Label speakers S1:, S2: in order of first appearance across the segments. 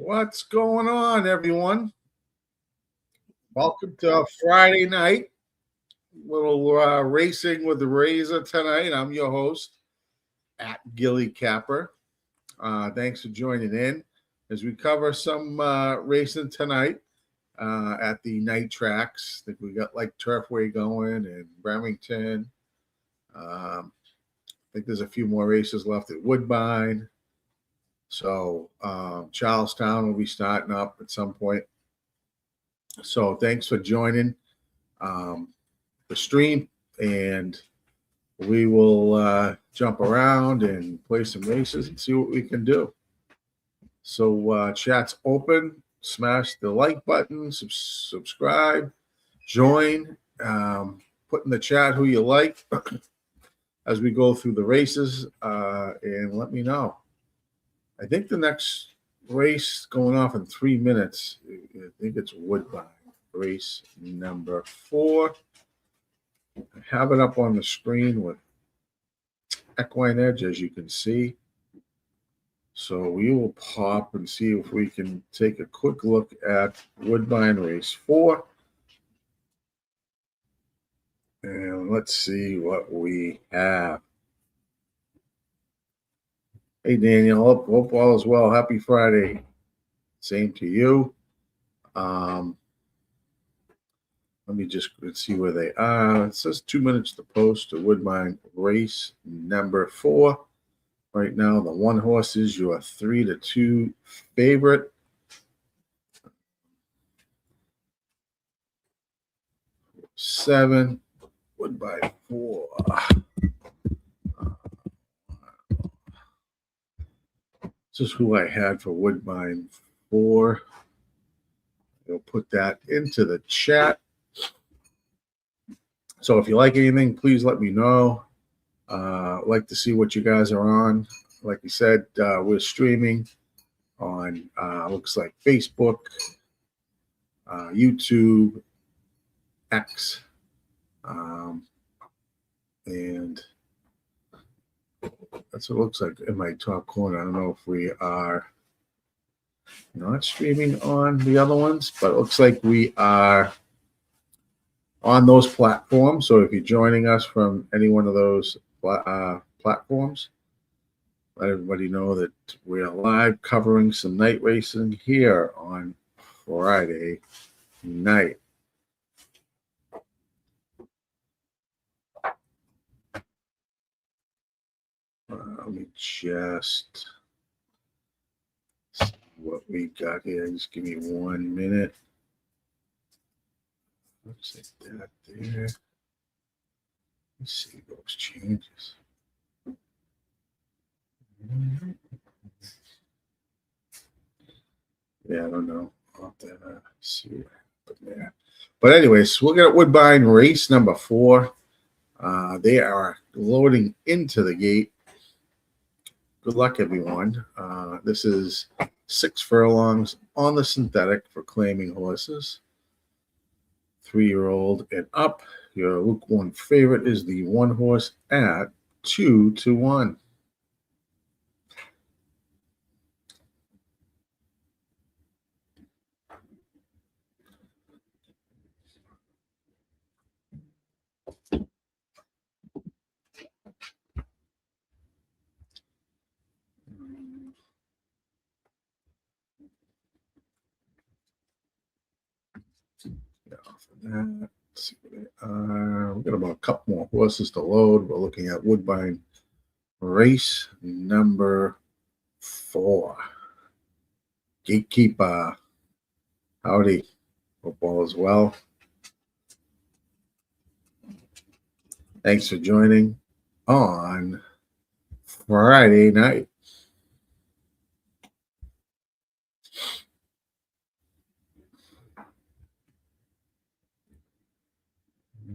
S1: What's going on, everyone? Welcome to Friday night. Little racing with the Razor tonight. I'm your host at Gilly Capper. Thanks for joining in as we cover some racing tonight at the night tracks. I think we got like Turfway going and Remington. I think there's a few more races left at Woodbine. So Charlestown will be starting up at some point. So thanks for joining the stream, and we will jump around and play some races and see what we can do. So chat's open. Smash the like button, subscribe, join, put in the chat who you like as we go through the races, and let me know. I think the next race going off in 3 minutes. I think it's Woodbine, race number 4. I have it up on the screen with equine edge, as you can see. So we will pop and see if we can take a quick look at Woodbine race 4. And let's see what we have. Hey, Daniel, hope all is well. Happy Friday. Same to you. Let me just see where they are. It says 2 minutes to post to Woodbine race number 4. Right now, the one horse is your 3-2 favorite. Seven, Woodbine 4. This is who I had for Woodbine 4. I'll put that into the chat. So if you like anything, please let me know. Like to see what you guys are on. Like we said, we're streaming on looks like Facebook, YouTube, X, and that's what it looks like in my top corner. I don't know if we are not streaming on the other ones, but it looks like we are on those platforms. So if you're joining us from any one of those platforms, let everybody know that we are live covering some night racing here on Friday night. Let me just see what we got here. Just give me 1 minute. Looks like that there. Let's see those changes. Yeah, I don't know. I'll have to see what happened there. But anyways, we'll get Woodbine race number 4. They are loading into the gate. Good luck, everyone. This is 6 furlongs on the synthetic for claiming horses. 3-year-old and up. Your lukewarm favorite is the one horse at 2-1. Let's see what they are. We've got about a couple more horses to load. We're looking at Woodbine race number 4. Gatekeeper. Howdy. Hope all is well. Thanks for joining on Friday night.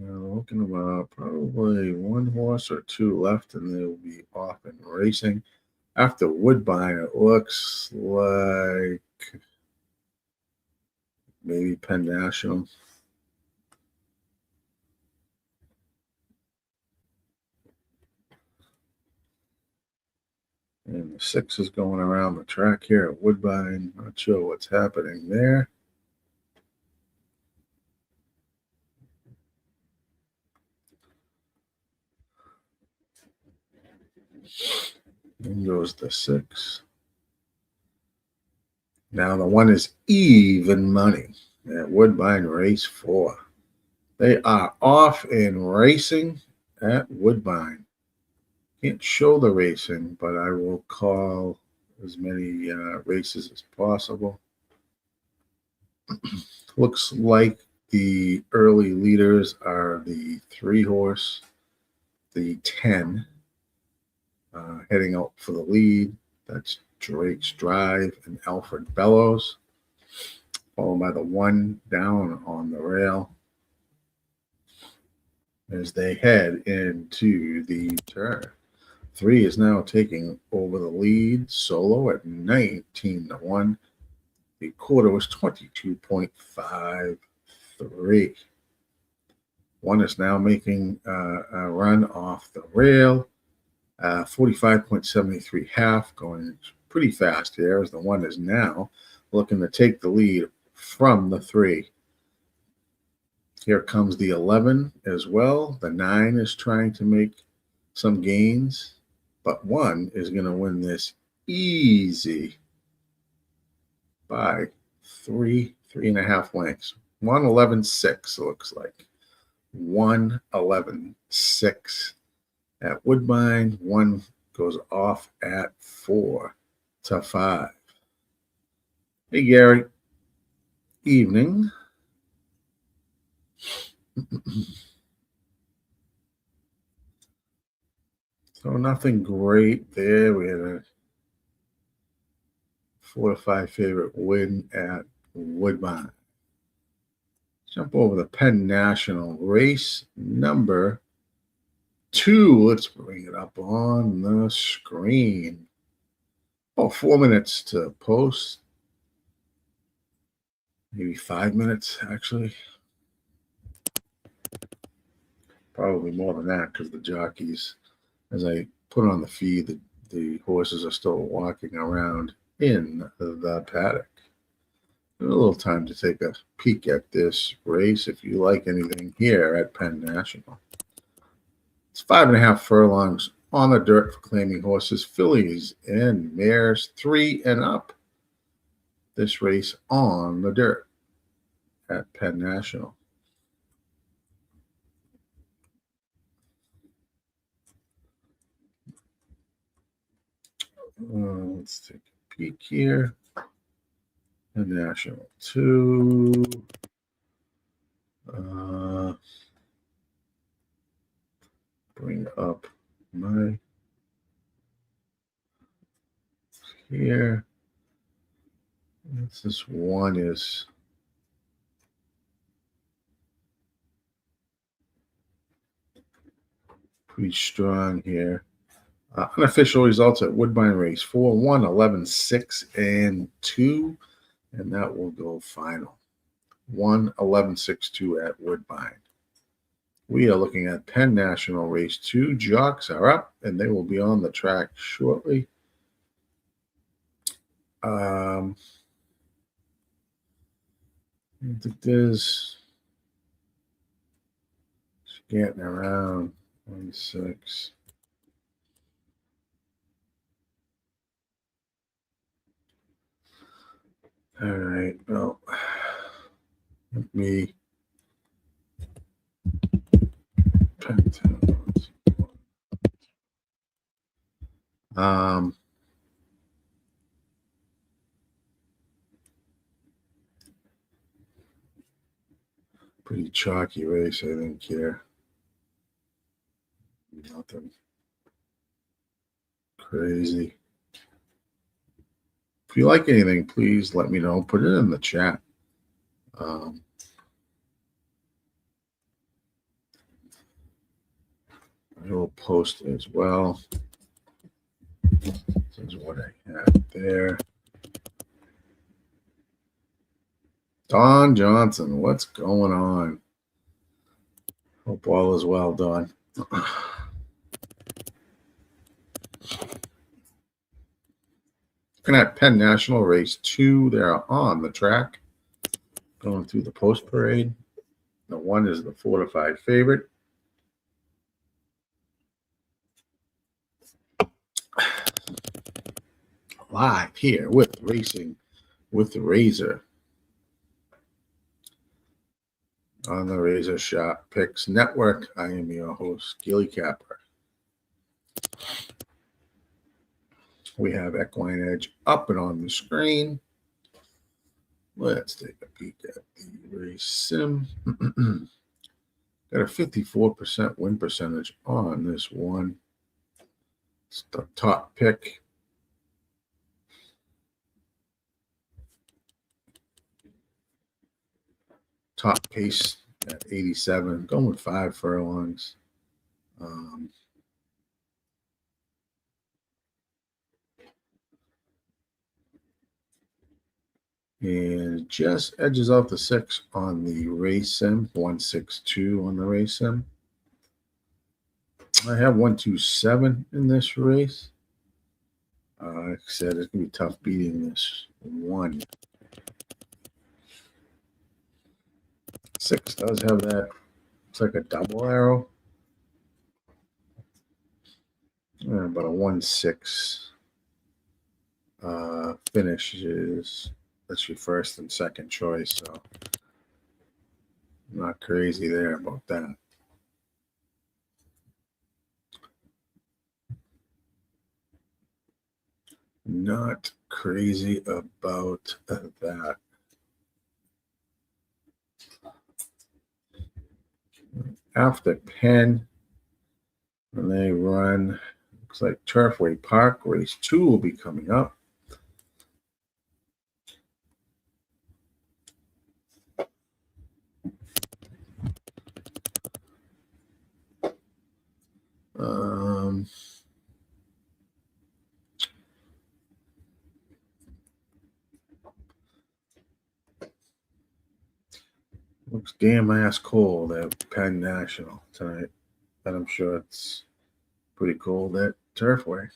S1: Looking about probably one horse or 2 left, and they'll be off and racing. After Woodbine, it looks like maybe Penn National. And the 6 is going around the track here at Woodbine. Not sure what's happening there. In goes the 6. Now the 1 is even money at Woodbine race 4. They are off and racing at Woodbine. Can't show the racing, but I will call as many races as possible. Looks like the early leaders are the 3 horse, the 10, heading out for the lead. That's Drake's Drive and Alfred Bellows, followed by the 1 down on the rail as they head into the turn. 3 is now taking over the lead solo at 19-1. The quarter was 22.53. 1 is now making a run off the rail. 45.73 half, going pretty fast here as the 1 is now looking to take the lead from the 3. Here comes the 11 as well. The 9 is trying to make some gains, but 1 is going to win this easy by 3.5 lengths. 1:11.6 looks like. 1:11.6 at Woodbine. 1 goes off at 4-5. Hey, Gary. Evening. So nothing great there. We had a 4-5 favorite win at Woodbine. Jump over the Penn National race number 2. Let's bring it up on the screen. 4 minutes to post. Maybe 5 minutes, actually. Probably more than that because the jockeys, as I put on the feed, the horses are still walking around in the paddock. A little time to take a peek at this race if you like anything here at Penn National. It's 5.5 furlongs on the dirt for claiming horses, fillies, and mares 3 and up. This race on the dirt at Penn National. Let's take a peek here. Penn National 2. Bring up my here. This 1 is pretty strong here. Unofficial results at Woodbine race 4, 1:11.6 and 2, and that will go final. 1:11.62 at Woodbine. We are looking at Penn National race 2. Jocks are up, and they will be on the track shortly. I think there's getting around 1-6. All right, well, let me pretty chalky race, I think, here. Nothing crazy. If you like anything, please let me know. Put it in the chat. I will post as well. This is what I had there. Don Johnson, what's going on? Hope all is well, Don. Looking at Penn National Race 2, they're on the track, going through the post parade. The 1 is the 4-5 favorite. Live here with Racing with the Razor on the RazorSharpPicks Network. I am your host, Gilly Capper. We have Equine Edge up and on the screen. Let's take a peek at the race sim. Got a 54% win percentage on this one. It's the top pick. Top pace at 87. Going with 5 furlongs. And just edges out the 6 on the race sim. 162 on the race sim. I have 127 in this race. Like I said, it's going to be tough beating this 1. 6 does have that. It's like a double arrow. But a 1-6 finish is, that's your first and second choice. So I'm not crazy there about that. Not crazy about that. After Penn, when they run, looks like Turfway Park, race 2 will be coming up. Looks damn ass cold at Penn National tonight, but I'm sure it's pretty cold at Turfway.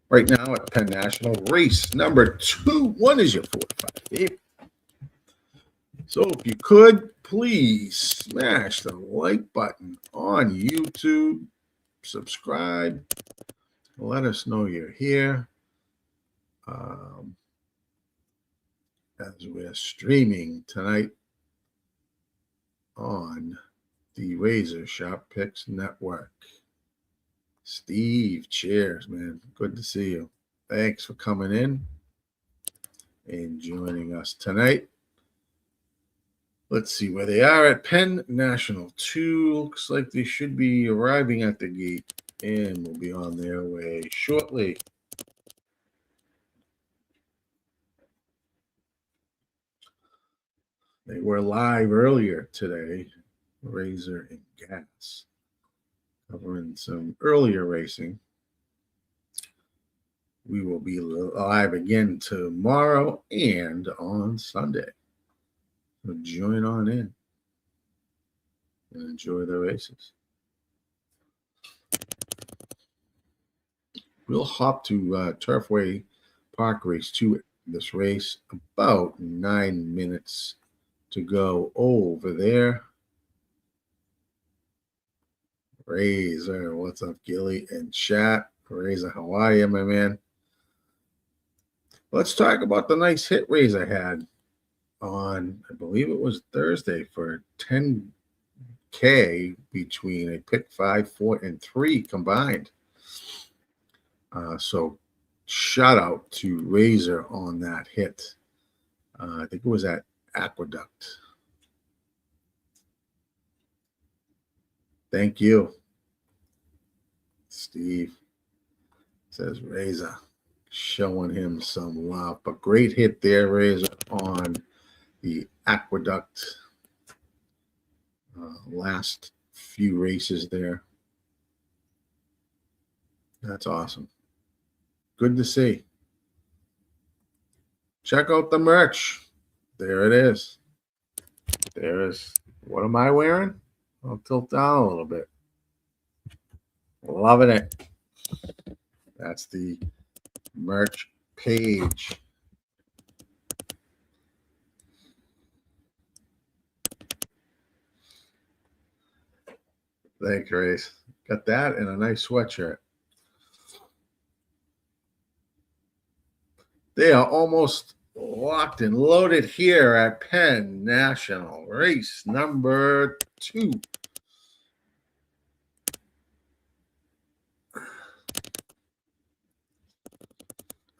S1: Right now at Penn National, race number 2. 1 is your 4-5. So if you could, please smash the like button on YouTube, subscribe, let us know you're here. As we're streaming tonight on the RazorSharpPicks Network. Steve, cheers, man. Good to see you. Thanks for coming in and joining us tonight. Let's see where they are at Penn National 2. Looks like they should be arriving at the gate and will be on their way shortly. They were live earlier today, Razor and Gas, covering some earlier racing. We will be live again tomorrow and on Sunday. So join on in and enjoy the races. We'll hop to Turfway Park race 2. This race, about 9 minutes to go over there. Razor, what's up, Gilly and chat? Razor, how are you, my man? Let's talk about the nice hit Razor had on, I believe it was Thursday, for 10K between a pick 5, 4, and 3 combined. So shout out to Razor on that hit. I think it was at Aqueduct. Thank you. Steve says Razor showing him some love. But great hit there, Razor, on the Aqueduct last few races there. That's awesome. Good to see. Check out the merch. There it is. There is. What am I wearing? I'll tilt down a little bit. Loving it. That's the merch page. Thanks, Grace. Got that and a nice sweatshirt. They are almost locked and loaded here at Penn National. Race number 2.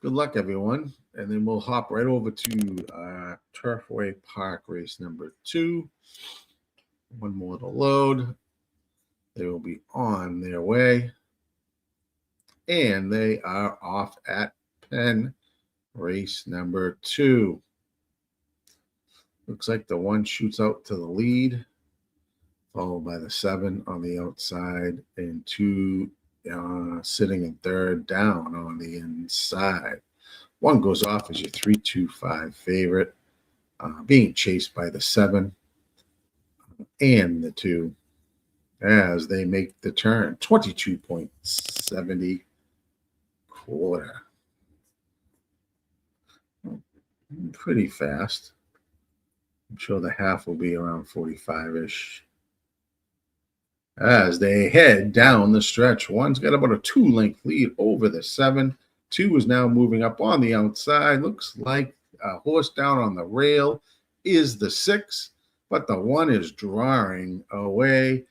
S1: Good luck, everyone. And then we'll hop right over to Turfway Park, race number 2. One more to load. They will be on their way. And they are off at Penn, race number 2. Looks like the 1 shoots out to the lead, followed by the 7 on the outside, and 2 sitting in third down on the inside. 1 goes off as your 3-2-5 favorite, being chased by the 7 and the 2 as they make the turn. 22.70 quarter. Pretty fast. I'm sure the half will be around 45-ish. As they head down the stretch, 1's got about a 2-length lead over the 7. 2 is now moving up on the outside. Looks like a horse down on the rail is the 6, but the 1 is drawing away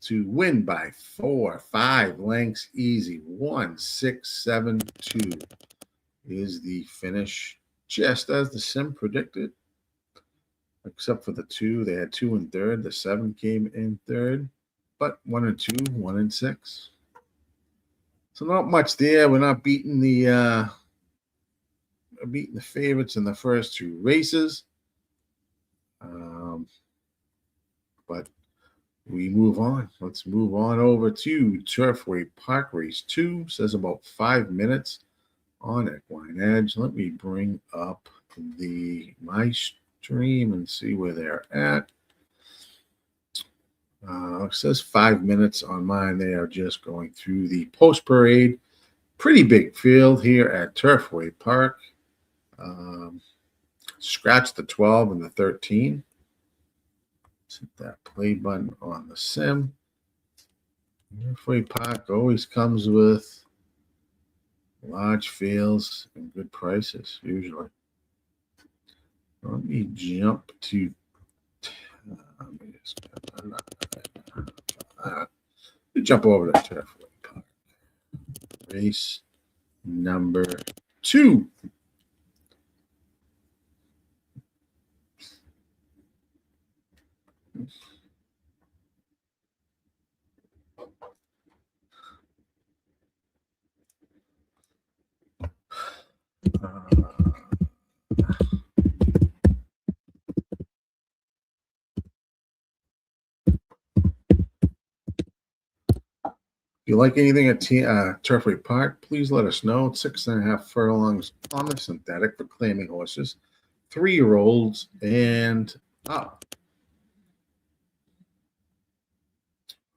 S1: to win by 4-5 lengths easy. 1-6-7-2 is the finish, just as the sim predicted. Except for the 2, they had 2 in third. The 7 came in third, but 1 and 2, 1 and 6. So not much there. We're not beating the favorites in the first 2 races, but we move on. Let's move on over to Turfway Park race 2. Says about 5 minutes on Equine Edge. Let me bring up my stream and see where they're at. It says 5 minutes on mine. They are just going through the post parade. Pretty big field here at Turfway Park. Scratch the 12 and the 13. Let's hit that play button on the sim. Turfway Park always comes with large fields and good prices, usually. Let me jump to jump over to Turfway Park. Race number 2. If you like anything at Turfway Park, please let us know. 6.5 furlongs on the synthetic for claiming horses, 3-year-olds, and up.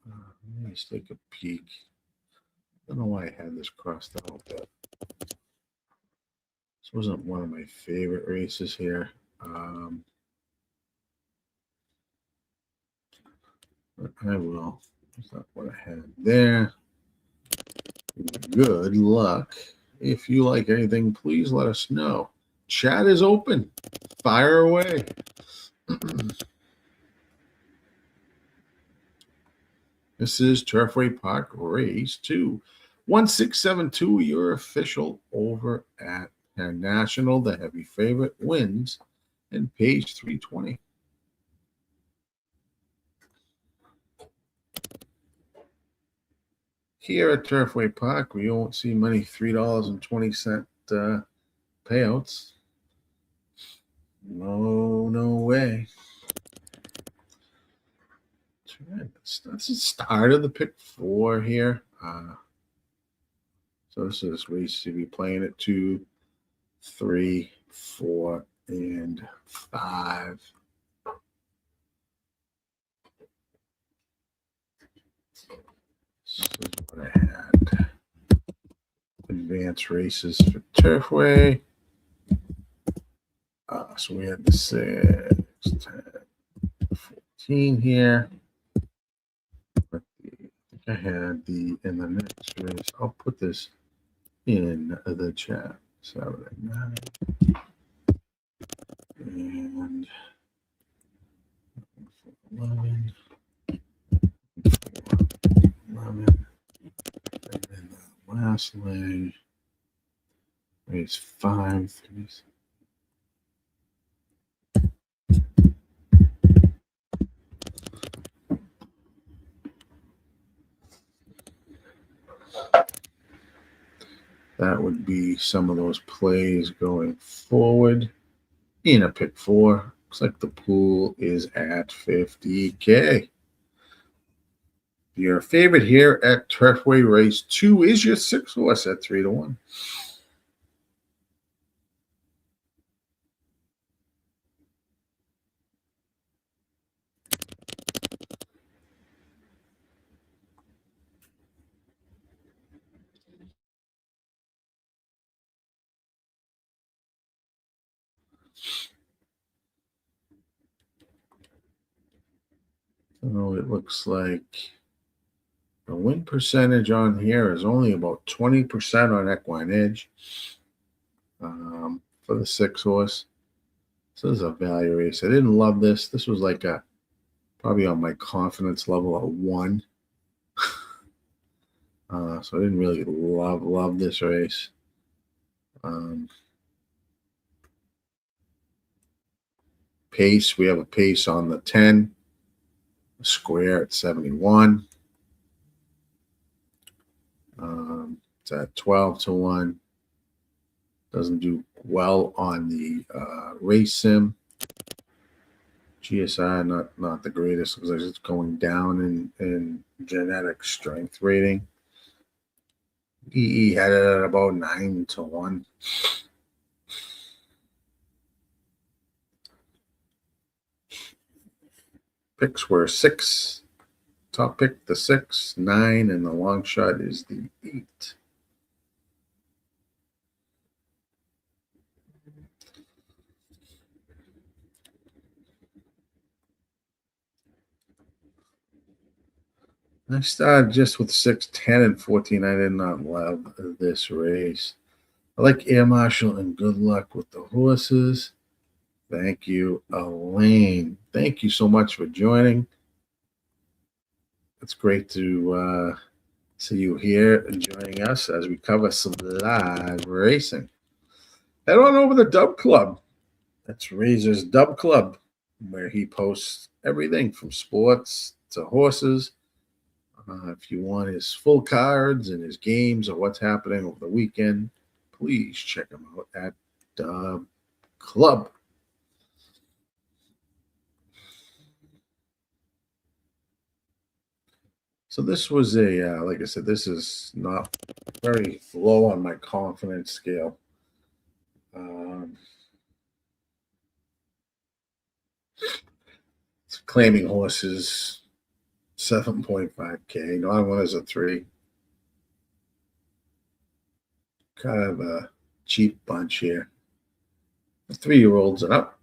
S1: Let me just take a peek. I don't know why I had this crossed out, but this wasn't one of my favorite races here. But I will. That's not what I had there. Good luck. If you like anything, please let us know. Chat is open. Fire away. This is Turfway Park race 2. 1-6-7-2, your official over at Penn National. The heavy favorite wins in page 320. Here at Turfway Park, we won't see many $3.20 payouts. No way. That's the start of the pick 4 here. So this is race to be playing at 2, 3, 4, and 5. This is what I had. advanced races for Turfway. So we had the 6, 10, 14 here. But I think I had in the next race. I'll put this in the chat. 7 and 9. And 11. 11. And then the last leg. Race 5. 3. That would be some of those plays going forward in a pick 4. Looks like the pool is at $50K. Your favorite here at Turfway Race 2 is your 6 horse at 3-1. So it looks like the win percentage on here is only about 20% on Equine Edge for the 6 horse. So this is a value race. I didn't love this. This was like probably on my confidence level of 1. So I didn't really love this race. Pace, we have a pace on the 10. A square at 71. It's at 12-1. Doesn't do well on the race sim. GSI not the greatest because it's going down in genetic strength rating. EE had it at about 9-1. Picks were 6. Top pick the 6, 9, and the long shot is the 8. I started just with 6, 10, and 14. I did not love this race. I like Air Marshal and Good Luck with the horses. Thank you, Elaine. Thank you so much for joining. It's great to see you here and joining us as we cover some live racing. Head on over to Dub Club. That's Razor's Dub Club, where he posts everything from sports to horses. If you want his full cards and his games or what's happening over the weekend, please check him out at Dub Club. So this was like I said, this is not very low on my confidence scale. It's claiming horses, 7.5K. Non-one is a 3. Kind of a cheap bunch here. 3-year-olds and up.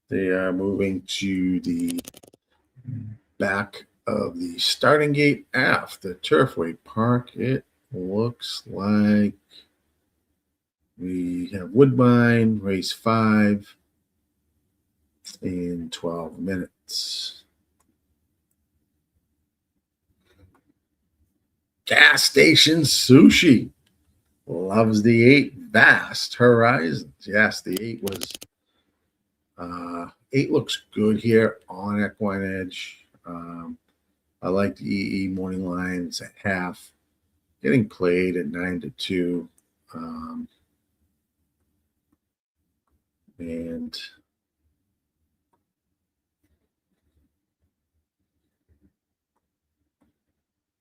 S1: They are moving to the back of the starting gate after Turfway Park. It looks like we have Woodbine, race 5 in 12 minutes. Gas Station Sushi loves the 8 Vast Horizons. Yes, the 8 was 8 looks good here on Equine Edge. I like the EE morning lines at half, getting played at 9-2. And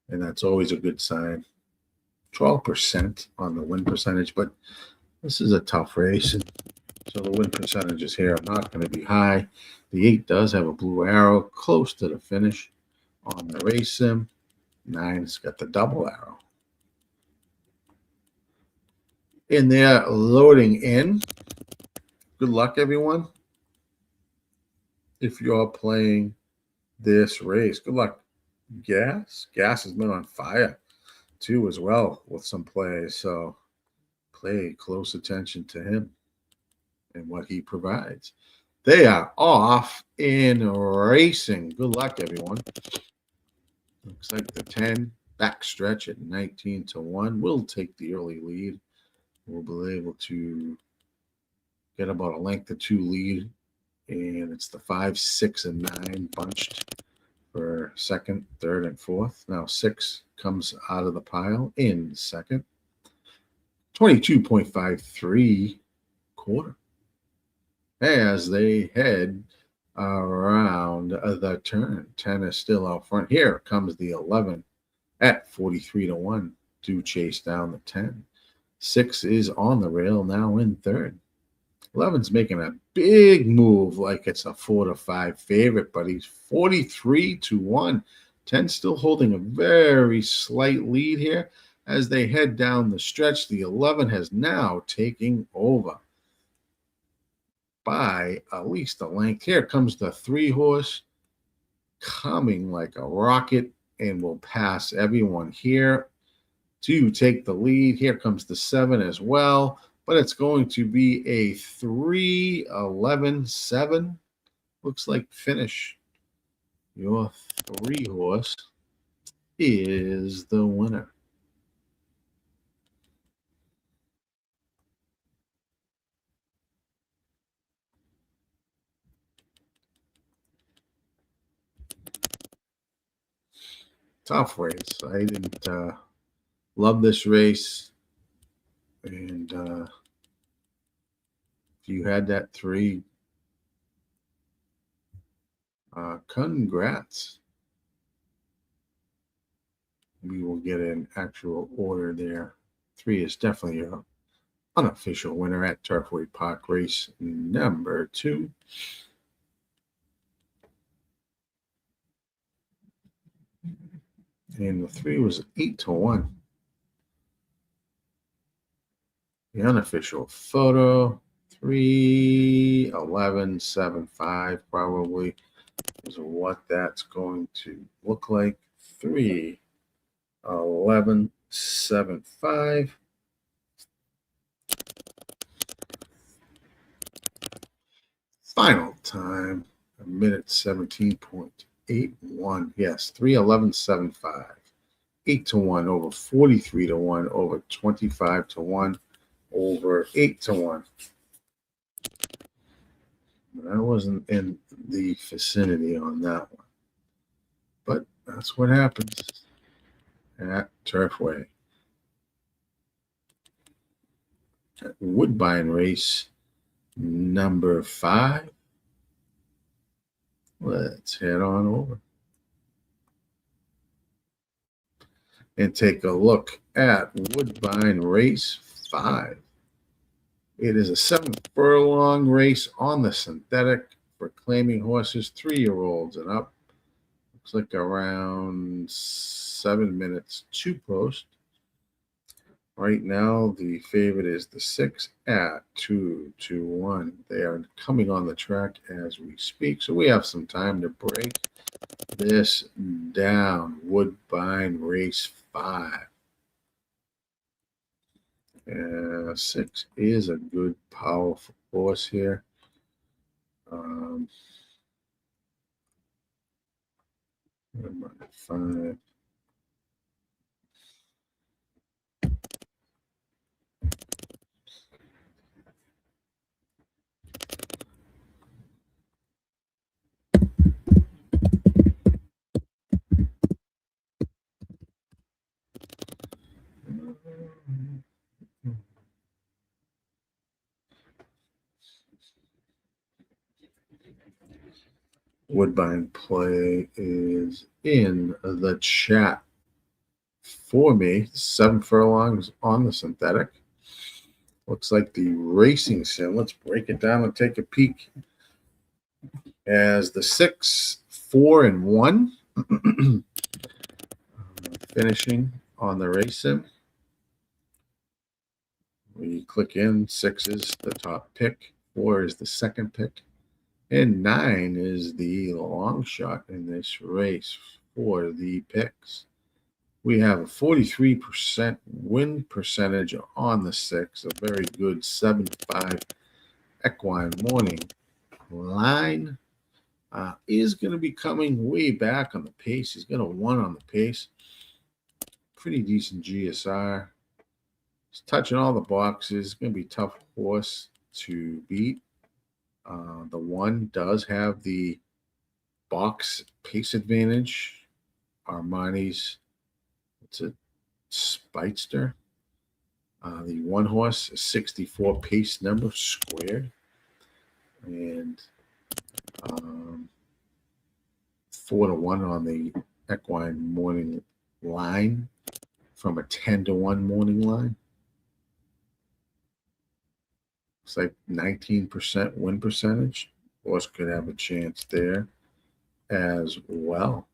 S1: that's always a good sign. 12% on the win percentage, but this is a tough race. And so the win percentages here are not going to be high. The 8 does have a blue arrow close to the finish on the race sim. 9's got the double arrow. In there, loading in. Good luck, everyone. If you're playing this race, good luck. Gas has been on fire too as well with some plays. So pay close attention to him and what he provides. They are off in racing. Good luck, everyone. Looks like the 10 backstretch at 19-1 will take the early lead. We'll be able to get about a length or 2 lead. And it's the 5, 6, and 9 bunched for second, third, and fourth. Now 6 comes out of the pile in second. 22.53 quarter. As they head around the turn. 10 is still out front. Here comes the 11 at 43-1 to chase down the 10. 6 is on the rail now in third. 11's making a big move like it's a 4-5 favorite, but he's 43-1. 10 still holding a very slight lead here. As they head down the stretch, the 11 has now taken over by at least a length. Here comes the 3 horse coming like a rocket and will pass everyone here to take the lead. Here comes the 7 as well, but it's going to be a 3-11-7. Looks like finish. Your 3 horse is the winner. Tough race. I didn't love this race. And if you had that 3, congrats. We will get an actual order there. 3 is definitely an unofficial winner at Turfway Park race number 2. And the 3 was 8-1. The unofficial photo, 3-11-7-5 probably is what that's going to look like. 3-11-7-5. Final time, 1:17.81. Yes, 3-11-7-5. 8-1 over 43-1 over 25-1 over 8-1. I wasn't in the vicinity on that one, but that's what happens at Turfway. At Woodbine race number 5. Let's head on over and take a look at Woodbine race 5. It is a 7 furlong race on the synthetic for claiming horses 3-year-olds and up. Looks like around 7 minutes to post. Right now, the favorite is the 6 at 2-1. They are coming on the track as we speak, so we have some time to break this down. Woodbine race 5. 6 is a good, powerful horse here. 5. Woodbine play is in the chat for me. 7 furlongs on the synthetic. Looks like the racing sim. Let's break it down and take a peek. As the 6, 4, and 1. finishing on the race sim. We click in, 6 is the top pick, 4 is the second pick, and 9 is the long shot in this race for the picks. We have a 43% win percentage on the 6, a very good 7-5 equine morning line. Is going to be coming way back on the pace. He's got a 1 on the pace. Pretty decent GSR. He's touching all the boxes. Going to be a tough horse to beat. The 1 does have the box pace advantage. Armani's, it's a Speedster. The 1 horse is 64 pace number squared. And 4-1 on the equine morning line from a 10-1 morning line. It's like 19% win percentage. Horse could have a chance there as well.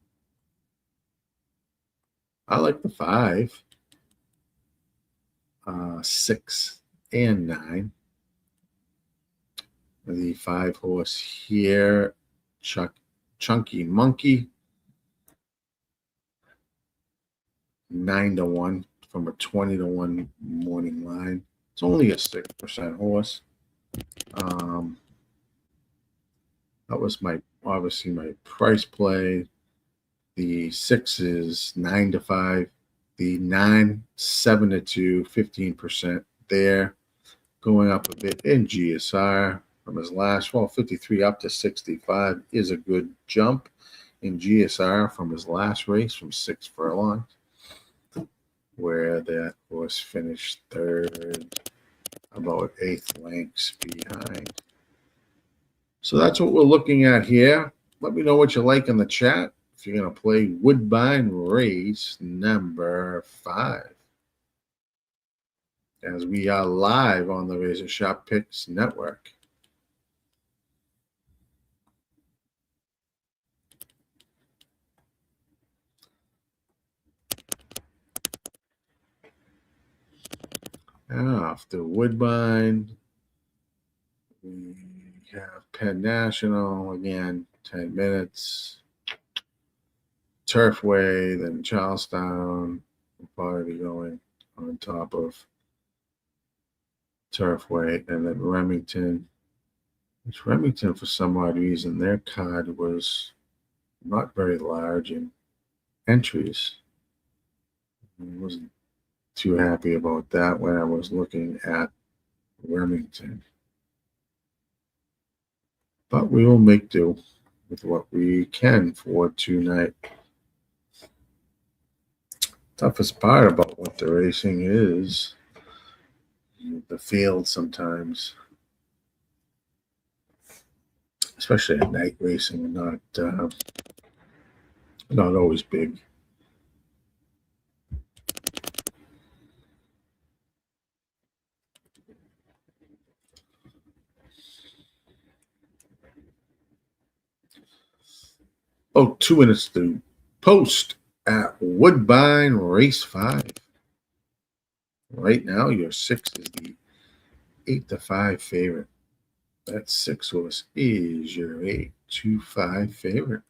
S1: I like the 5, 6, and 9. The 5 horse here, Chunky Monkey, 9-1 from a 20-1 morning line. It's only a 6% horse. That was obviously my price play. The 6 is 9-5. The 9, 7-2, 15% there. Going up a bit in GSR from his last, 53 up to 65 is a good jump in GSR from his last race from 6 furlongs, where that horse finished 3rd, about 8th lengths behind. So that's what we're looking at here. Let me know what you like in the chat if you're going to play Woodbine race number 5. As we are live on the RazorSharpPicks network. After Woodbine, we have Penn National, again, 10 minutes. Turfway, then Charlestown will probably be going on top of Turfway, and then Remington. Which Remington, for some odd reason, their card was not very large in entries. I wasn't too happy about that when I was looking at Remington. But we will make do with what we can for tonight. Toughest part about what the racing is the field sometimes, especially at night racing, not always big. Oh, 2 minutes to post at Woodbine Race 5. Right now, your 6 is the 8-5 favorite. That 6 horse is your 8-5 favorite.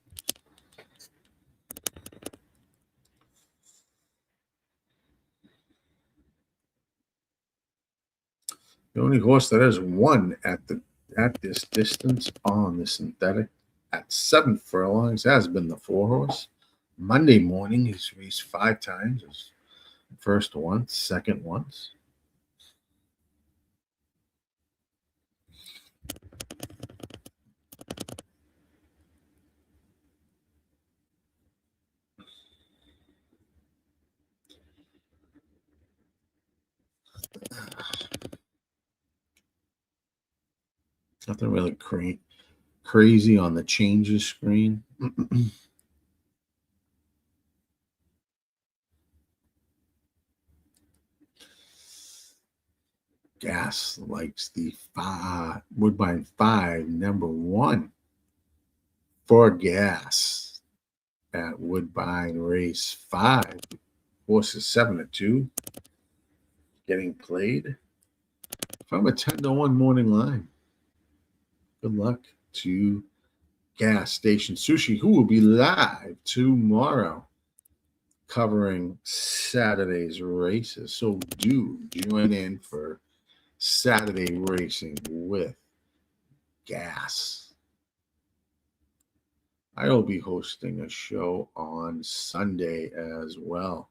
S1: The only horse that has won at this distance on the synthetic at 7 furlongs has been the 4 horse. Monday morning, he's raced 5 times. His first once, second once. Nothing really crazy on the changes screen. Gas likes the Woodbine 5, number 1 for Gas at Woodbine Race 5. Horse is 7-2. Getting played from a 10-1 morning line. Good luck to Gas Station Sushi, who will be live tomorrow covering Saturday's races. So do join in for Saturday racing with Gas. I will be hosting a show on Sunday as well.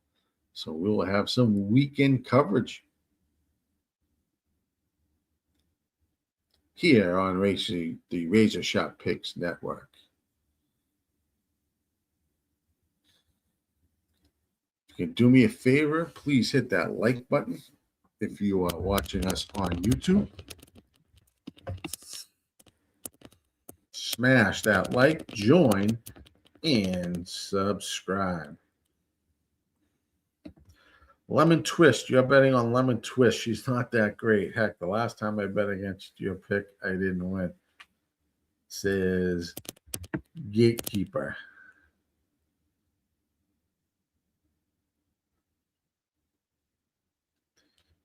S1: So we will have some weekend coverage here on the RazorSharpPicks network. If you can do me a favor, please hit that like button if you are watching us on YouTube. Smash that like, join, and subscribe. Lemon Twist. You're betting on Lemon Twist. She's not that great. Heck, the last time I bet against your pick, I didn't win. It says Gatekeeper.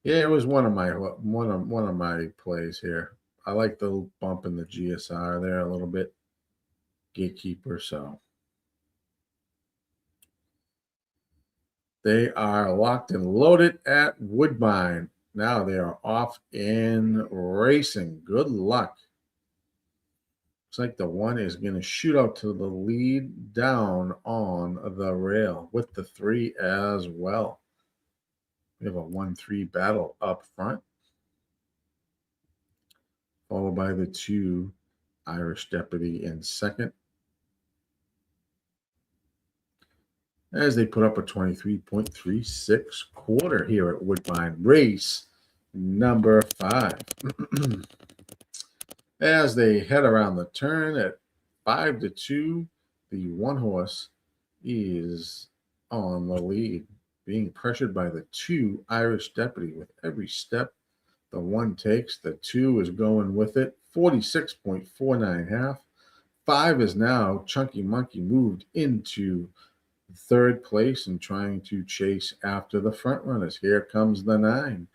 S1: Yeah, it was one of my plays here. I like the bump in the GSR there a little bit. Gatekeeper, so they are locked and loaded at Woodbine. Now they are off in racing. Good luck. Looks like the 1 is going to shoot out to the lead down on the rail with the 3 as well. We have a 1-3 battle up front, followed by the 2 Irish Deputy in second, as they put up a 23.36 quarter here at Woodbine. Race number 5. As they head around the turn at 5-2, the 1 horse is on the lead, being pressured by the 2 Irish Deputy. With every step the 1 takes, the 2 is going with it. 46.49 half. 5 is now Chunky Monkey moved into third place and trying to chase after the front runners. Here comes the 9,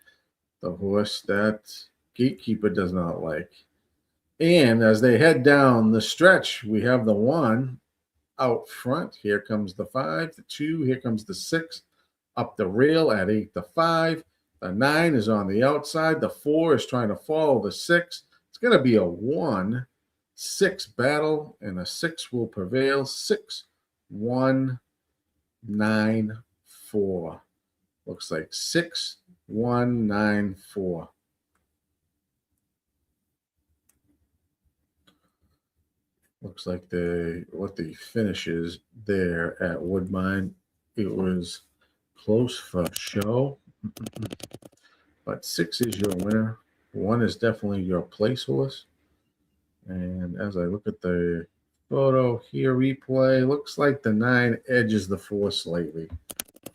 S1: the horse that Gatekeeper does not like. And as they head down the stretch, we have the 1 out front. Here comes the 5, the 2, here comes the 6 up the rail at 8-5. The 9 is on the outside. The 4 is trying to follow the 6. It's going to be a 1-6 battle, and a 6 will prevail. 6-1-9-4. Looks like 6-1-9-4. Looks like what the finish is there at Woodbine. It was close for show, but 6 is your winner. 1 is definitely your place horse. And as I look at the photo here, replay, looks like the 9 edges the 4 slightly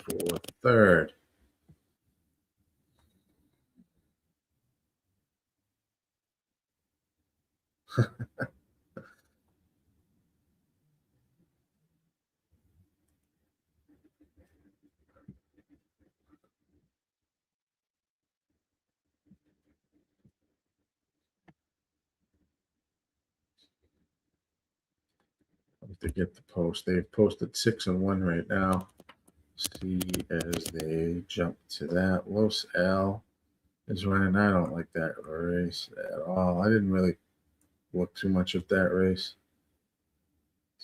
S1: for third. To get the post, they've posted 6-1 right now. See as they jump to that. Los Al is running. I don't like that race at all. I didn't really look too much at that race.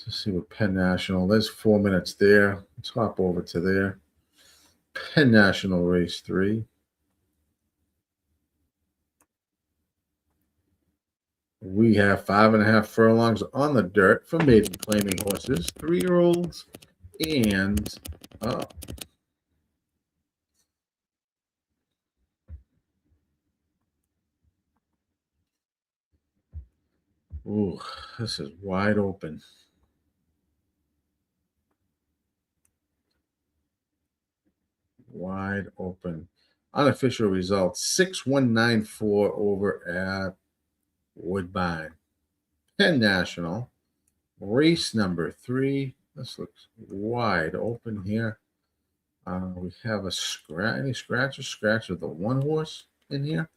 S1: Let's see what Penn National. There's 4 minutes there. Let's hop over to there. Penn National race 3. We have 5.5 furlongs on the dirt for maiden claiming horses, 3-year-olds, and up. Ooh, this is wide open. Wide open. Unofficial results, 6-1-9-4 over at Woodbine. Penn National, race number 3. This looks wide open here. We have a scratch of the one horse in here.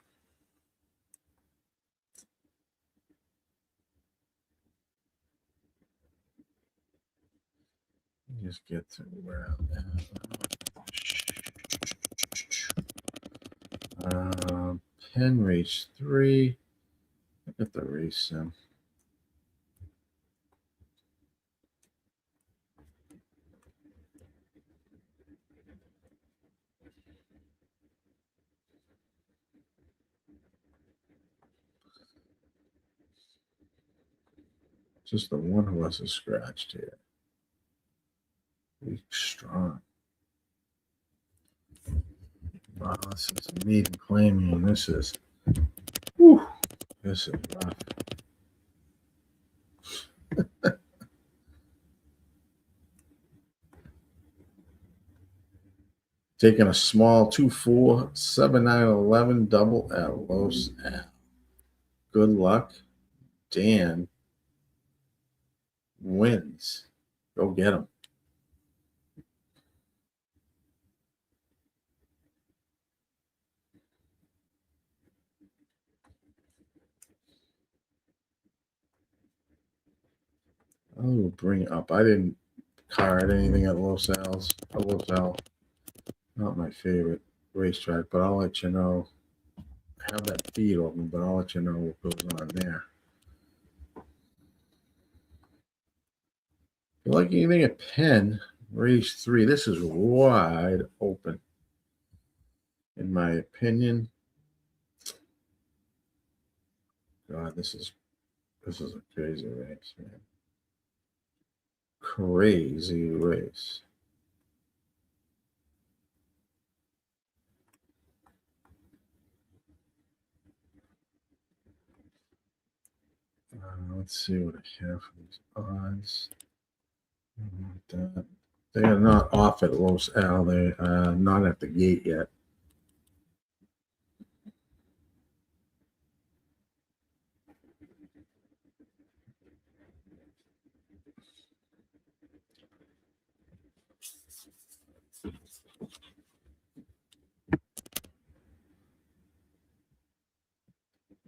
S1: Just get to where I'm at. Penn race 3. Look at the race sim. Just the one horse is scratched here. Weak strong. Wow, this is meat and clammy, and this is rough. Taking a small 2-4, 7-9-11 double at Los Al. Good luck. Dan wins. Go get him. I'll bring up. I didn't card anything at Los Al's. Los Al, not my favorite racetrack, but I'll let you know. I have that feed open, but I'll let you know what goes on there. If you like anything at Penn, race 3, this is wide open. In my opinion. God, this is a crazy race, man. Crazy race. Let's see what I have for these odds. They are not off at Los Al. They are not at the gate yet.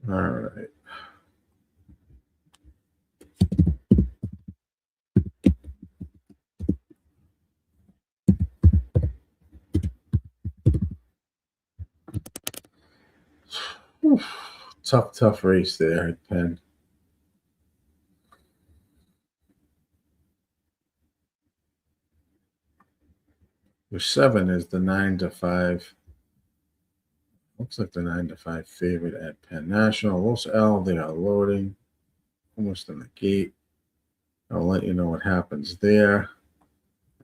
S1: All right. Tough race there at Penn. The 7 is the 9-5. Looks like the 9-5 favorite at Penn National. Los Al, they are loading. Almost in the gate. I'll let you know what happens there.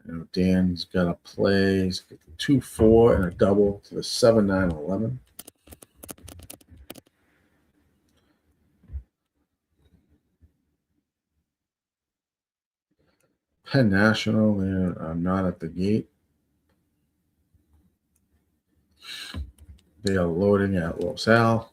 S1: You know, Dan's got a play. He's got the 2-4 and a double to the 7-9-11. Penn National, they're not at the gate. They are loading at Los Al.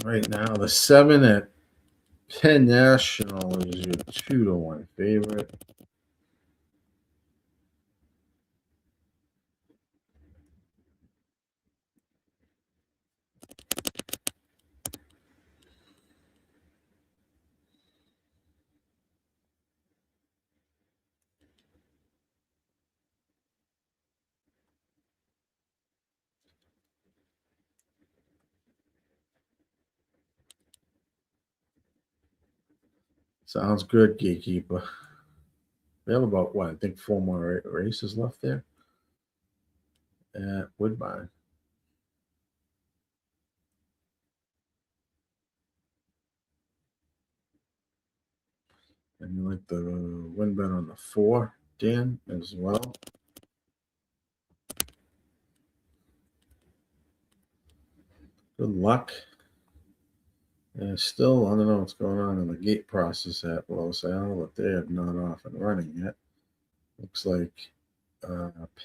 S1: Right now, the 7 at Penn National is your 2-1 favorite. Sounds good, Gatekeeper. We have about, I think 4 more races left there at Woodbine. And you like the win bet on the 4, Dan, as well? Good luck. And still, I don't know what's going on in the gate process at Los Al, but they are not off and running yet. Looks like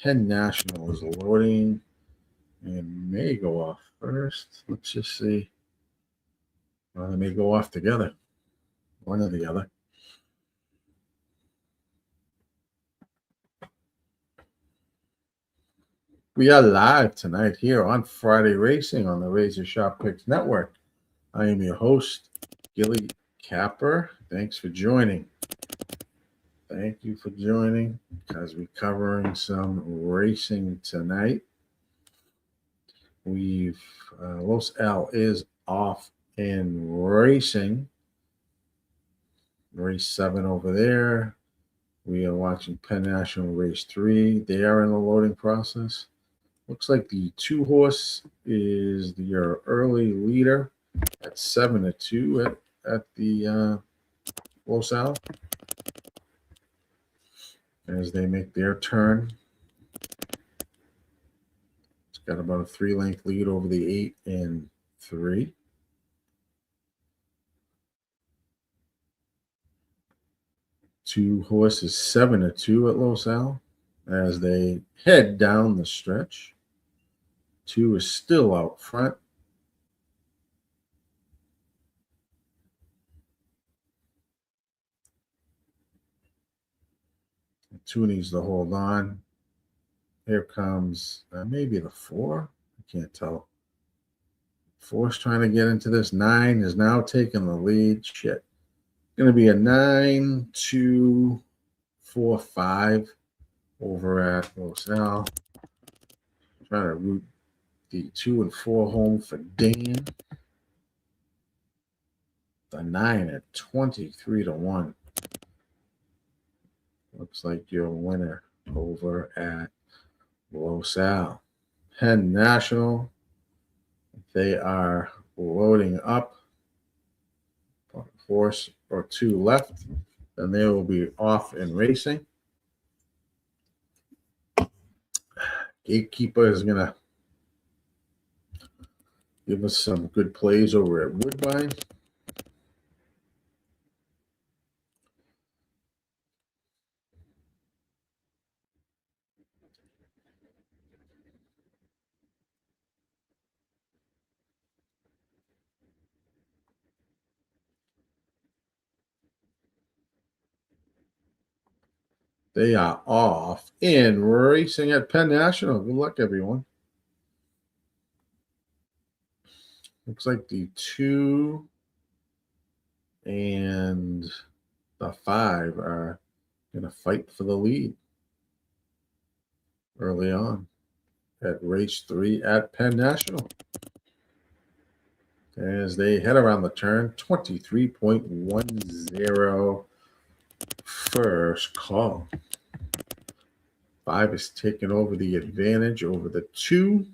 S1: Penn National is loading and may go off first. Let's just see. Well, they may go off together, one or the other. We are live tonight here on Friday Racing on the RazorSharpPicks Network. I am your host, Gilly Capper. Thanks for joining. Thank you for joining as we're covering some racing tonight. Los Al is off in racing. Race 7 over there. We are watching Penn National Race 3. They are in the loading process. Looks like the 2-horse is your early leader at 7-2 at the Los Al as they make their turn. It's got about a 3-length lead over the 8 and 3. Two horses 7-2 at Los Al as they head down the stretch. 2 is still out front. Two needs to hold on. Here comes maybe the 4. I can't tell. 4's trying to get into this. 9 is now taking the lead. Shit. Going to be a 9-2-4-5 over at Los Al. Trying to root the 2 and 4 home for Dan. The 9 at 23-1. Looks like your winner over at Los Al. Penn National. They are loading up. A horse or 2 left. Then they will be off and racing. Gatekeeper is going to give us some good plays over at Woodbine. They are off and racing at Penn National. Good luck, everyone. Looks like the 2 and the 5 are going to fight for the lead early on at race 3 at Penn National. As they head around the turn, 23.10 first call. 5 is taking over the advantage over the 2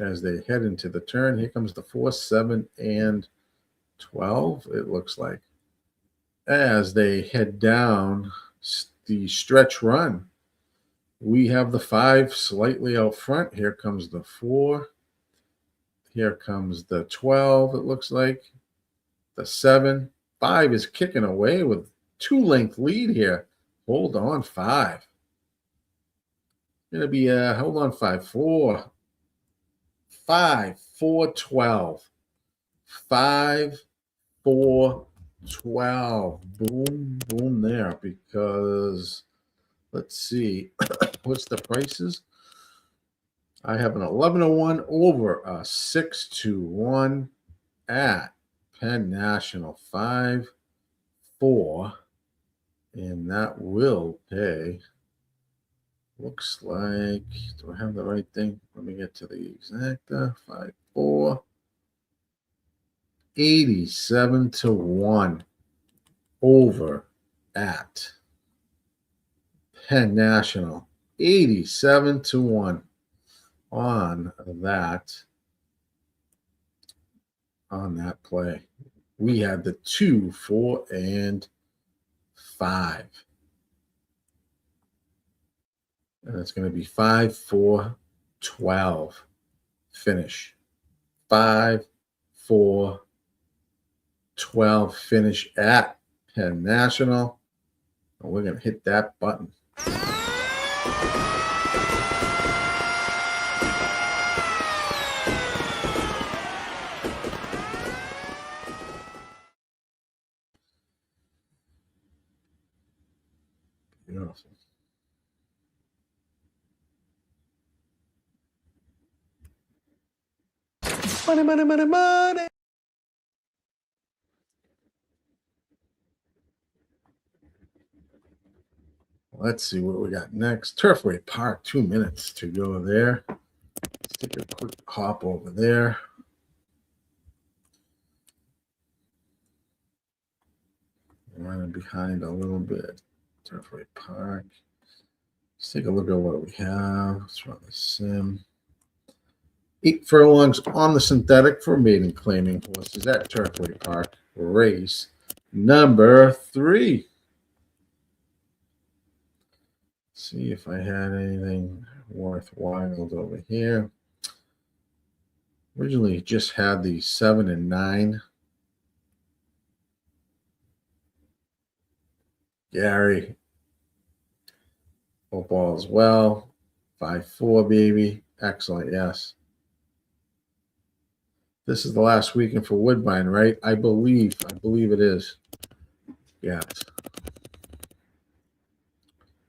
S1: as they head into the turn. Here comes the 4, 7, and 12, it looks like. As they head down the stretch run, we have the 5 slightly out front. Here comes the 4. Here comes the 12, it looks like. The 7. 5 is kicking away with 2-length lead here. Hold on, 5. Going to be, hold on, 5, 4. 5, 4, 12. 5, 4, 12. Boom, boom there because let's see. What's the prices? I have an 11-1 over a 6-1 at Penn National. 5, 4. And that will pay. Looks like, do I have the right thing? Let me get to the exact 5, 4. 87-1 over at Penn National. 87-1 on that play. We had the 2, 4, and 5. And it's going to be 5, 4, 12 finish. 5, 4-12 finish at Penn National. And we're going to hit that button. Beautiful. Money, money, money, money. Let's see what we got next. Turfway Park, 2 minutes to go there. Let's take a quick hop over there. Running behind a little bit. Turfway Park. Let's take a look at what we have. Let's run the sim. 8 furlongs on the synthetic for maiden claiming horses at Turfway Park. Race number 3. See if I had anything worthwhile over here. Originally just had the 7 and 9. Gary. Football as well. 5-4, baby. Excellent, yes. This is the last weekend for Woodbine, right? I believe it is. Yes.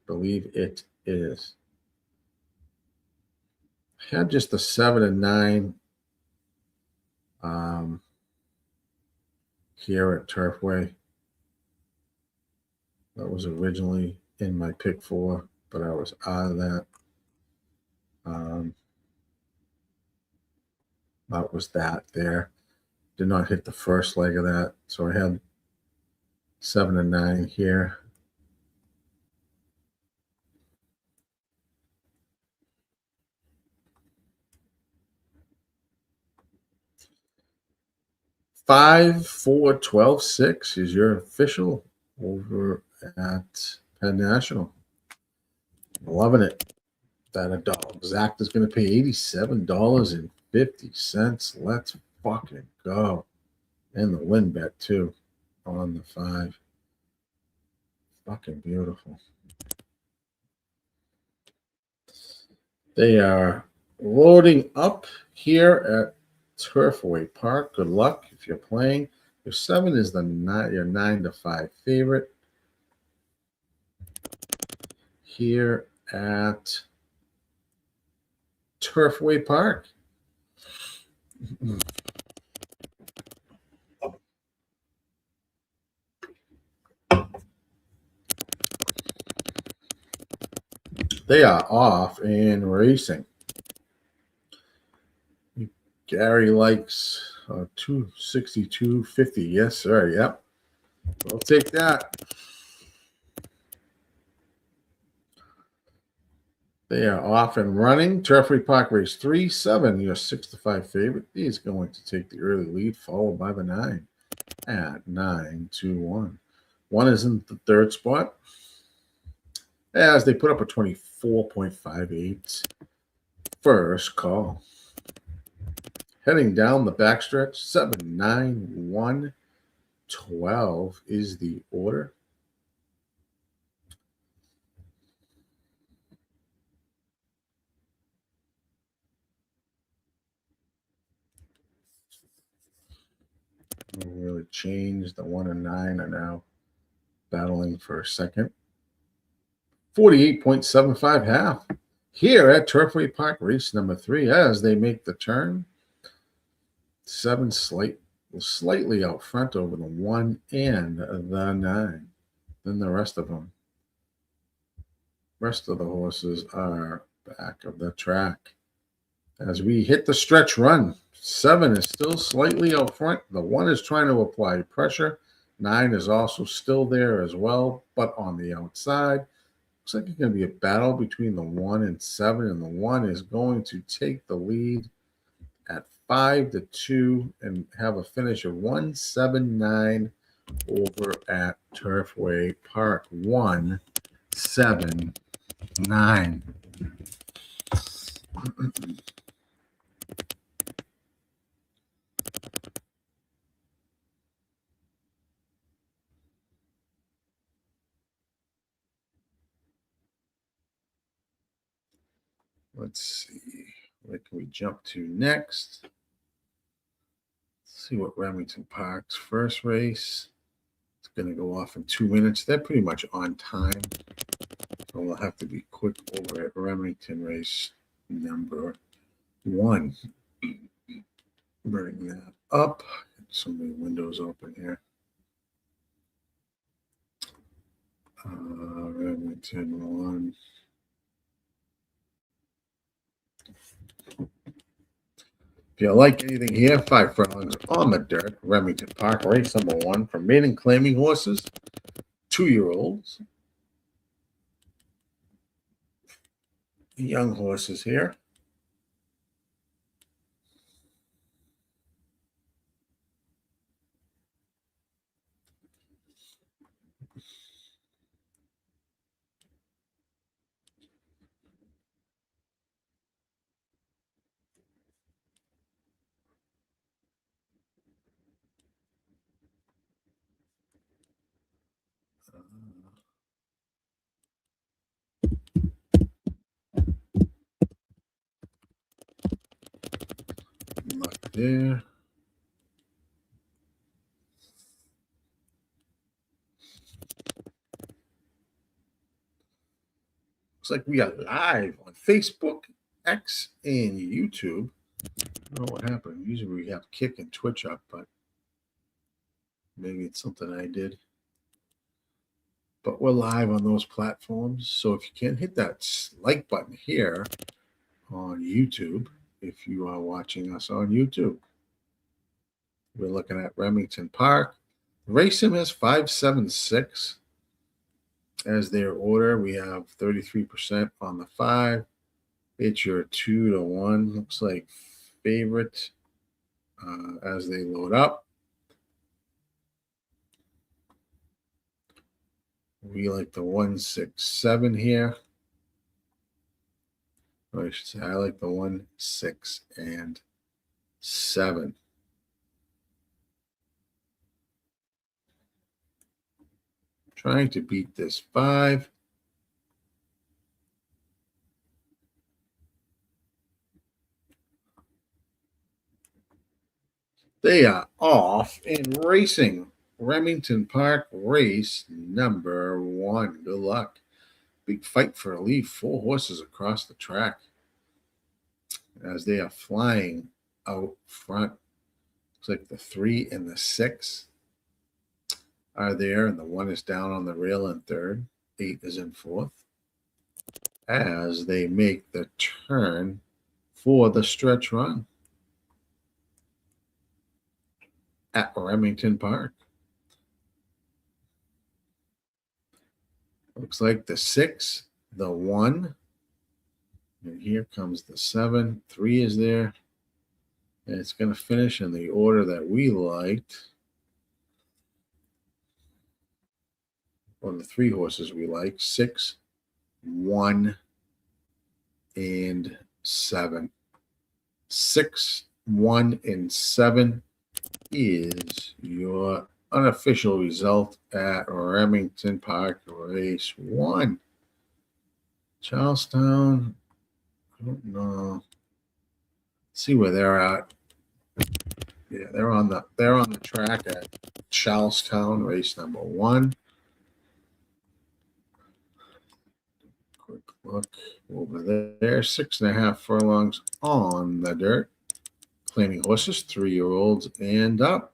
S1: Believe it is. I had just the 7 and 9 here at Turfway. That was originally in my pick 4, but I was out of that. That was that there. Did not hit the first leg of that. So I had 7 and 9 here. Five, 4, 12, 6 is your official over at Penn National. Loving it. That a dog. Zach is going to pay $87.50. Let's fucking go. And the win bet, too, on the 5. Fucking beautiful. They are loading up here at Turfway Park. Good luck if you're playing. Your 7 is your 9 to 5 favorite. Here at Turfway Park. They are off and racing. Gary likes 262.50. Yes, sir. Yep. We'll take that. They are off and running. Turfway Park race 3, 7, your 6 to 5 favorite. He is going to take the early lead, followed by the 9 at 9-1. 1 is in the 3rd spot as they put up a 24.58 first call. Heading down the backstretch, 7, 9, 1, 12 is the order. Really changed. The 1 and 9 are now battling for a second. 48.75 half here at Turfway Park, race number 3, as they make the turn. 7 slightly out front over the 1 and the 9. Then the rest of them. Rest of the horses are back of the track. As we hit the stretch run, 7 is still slightly out front. The 1 is trying to apply pressure. 9 is also still there as well, but on the outside. Looks like it's going to be a battle between the 1 and 7, and the 1 is going to take the lead at 5-2 and have a finish of 179 over at Turfway Park. 179. Let's see. Where can we jump to next? Let's see what Remington Park's first race. It's going to go off in 2 minutes. They're pretty much on time. So we'll have to be quick over at Remington race number 1. Bring that up. So many windows open here. Remington 1. If you like anything here, 5 furlongs on the dirt. Remington Park, race number 1 for maiden claiming horses, 2-year-olds. Young horses here. Luck there. Looks like we are live on Facebook, X, and YouTube. I don't know what happened. Usually we have Kick and Twitch up, but maybe it's something I did. But we're live on those platforms. So if you can, hit that like button here on YouTube if you are watching us on YouTube. We're looking at Remington Park. Race sim has 576 as their order. We have 33% on the 5. It's your 2-1. Looks like favorite as they load up. We like the 167 here. Or I should say, I like the 1, 6, and 7. Trying to beat this 5. They are off and racing. Remington Park race number 1. Good luck. Big fight for a lead. 4 horses across the track as they are flying out front. Looks like the 3 and the 6 are there, and the 1 is down on the rail in 3rd. 8 is in 4th as they make the turn for the stretch run at Remington Park. Looks like the 6, the 1, and here comes the 7. 3 is there, and it's going to finish in the order that we liked. Well, the 3 horses we like: 6, 1, and 7. 6, 1, and 7 is your unofficial result at Remington Park race 1. Charlestown, I don't know. Let's see where they're at. Yeah, they're on the track at Charlestown race number 1. Quick look over there. 6.5 furlongs on the dirt. Claiming horses, 3-year-olds and up.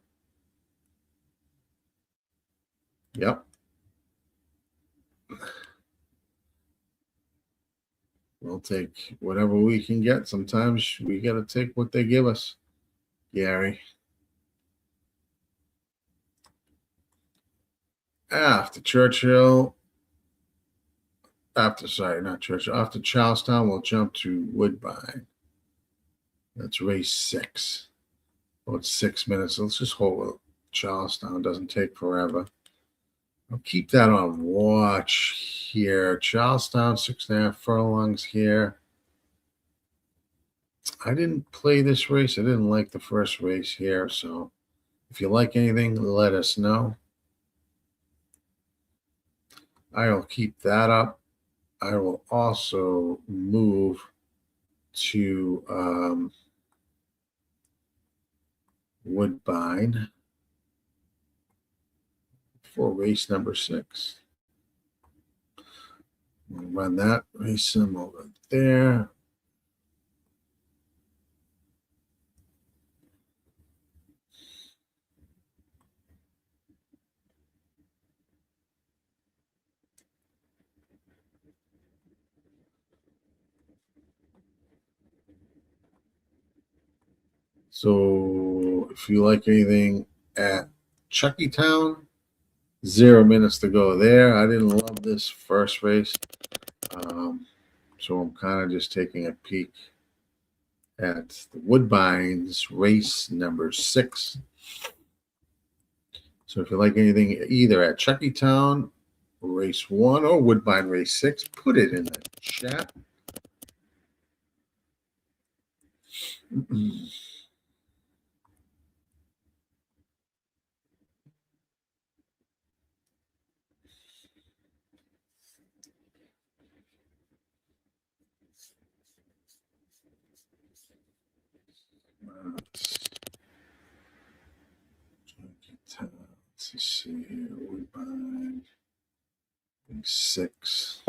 S1: Yep. We'll take whatever we can get. Sometimes we got to take what they give us, Gary. After Churchill, after Charlestown, we'll jump to Woodbine. That's race 6. Well, it's 6 minutes. Let's just hold it. Charlestown doesn't take forever. I'll keep that on watch here. Charlestown, 6.5 furlongs here. I didn't play this race. I didn't like the first race here. So if you like anything, let us know. I will keep that up. I will also move to Woodbine for race number 6. We'll run that race sim over there. So if you like anything at Chuckytown, 0 minutes to go there. I didn't love this first race. So I'm kind of just taking a peek at the Woodbines race number 6. So if you like anything either at Chuckytown race 1 or Woodbine race 6, put it in the chat. Let's see here. Woodbine 6.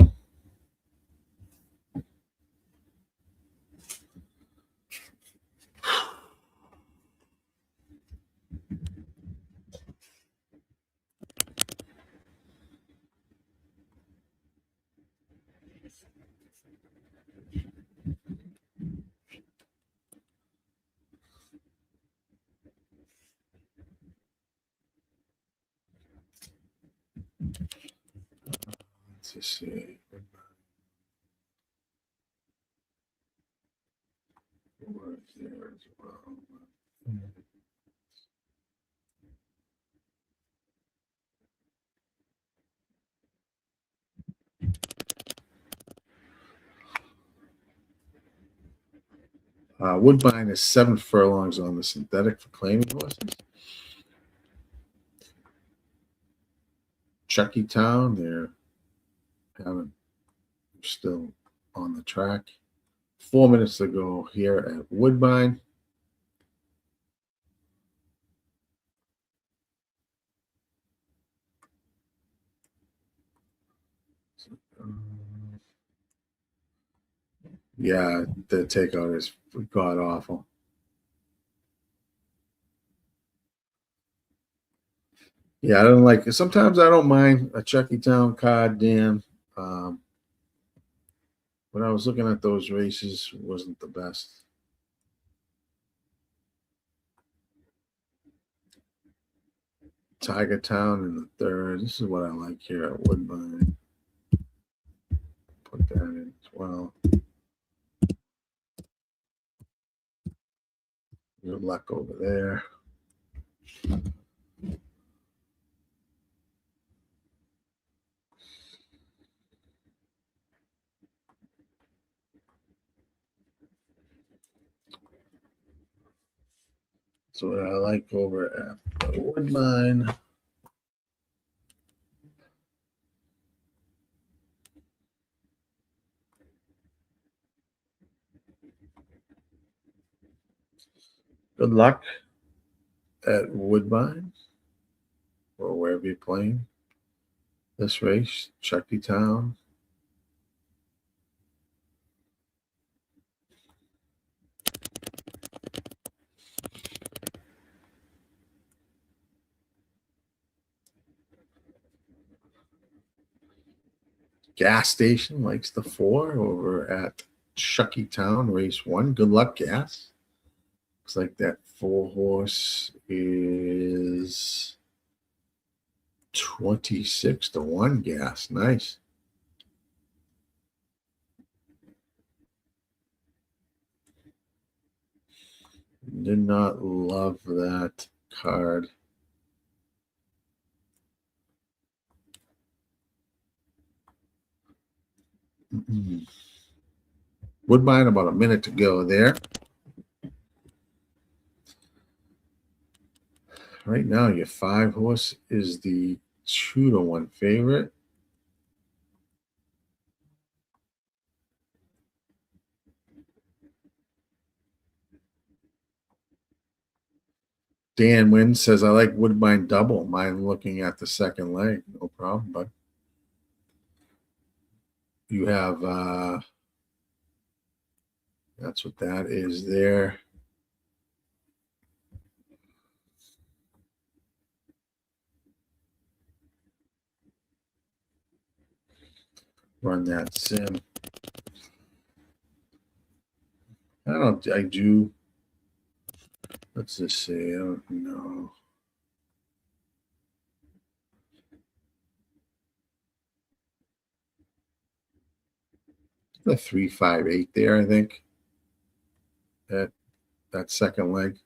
S1: Let's see. Words there as well. Woodbine is 7 furlongs on the synthetic for claiming horses. Chuckytown, they're still on the track. 4 minutes to go here at Woodbine. Yeah, the takeout is god awful. Yeah, I don't like it. Sometimes I don't mind a Chuckytown card, Dan. When I was looking at those races, it wasn't the best. Tiger Town in the 3rd. This is what I like here at Woodbine. Put that in as well. Good luck over there. So what I like over at Woodbine. Good luck at Woodbine or wherever you're playing this race, Chuckytown. Gas Station likes the 4 over at Chuckytown, race 1. Good luck, Gas. Looks like that 4 horse is 26-1, Gas. Nice. Did not love that card. Woodbine, about a minute to go there. Right now, your 5 horse is the 2-1 favorite. Dan Wynn says, I like Woodbine double. Mine looking at the second leg. No problem, but you have, that's what that is there. Run that sim. I do. Let's just say, I don't know. The 358 there, I think. That second leg.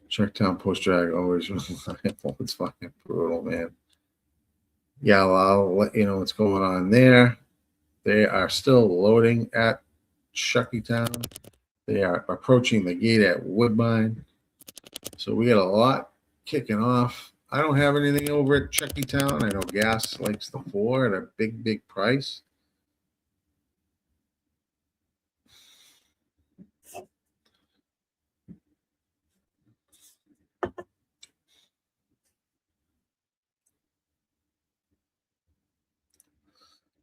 S1: Checkdown post drag always reliable. It's fucking brutal, man. Yeah, well, I'll let you know what's going on there. They are still loading at Chuckytown. They are approaching the gate at Woodbine. So we got a lot kicking off. I don't have anything over at Chuckytown. I know Gas likes the 4 at a big, big price.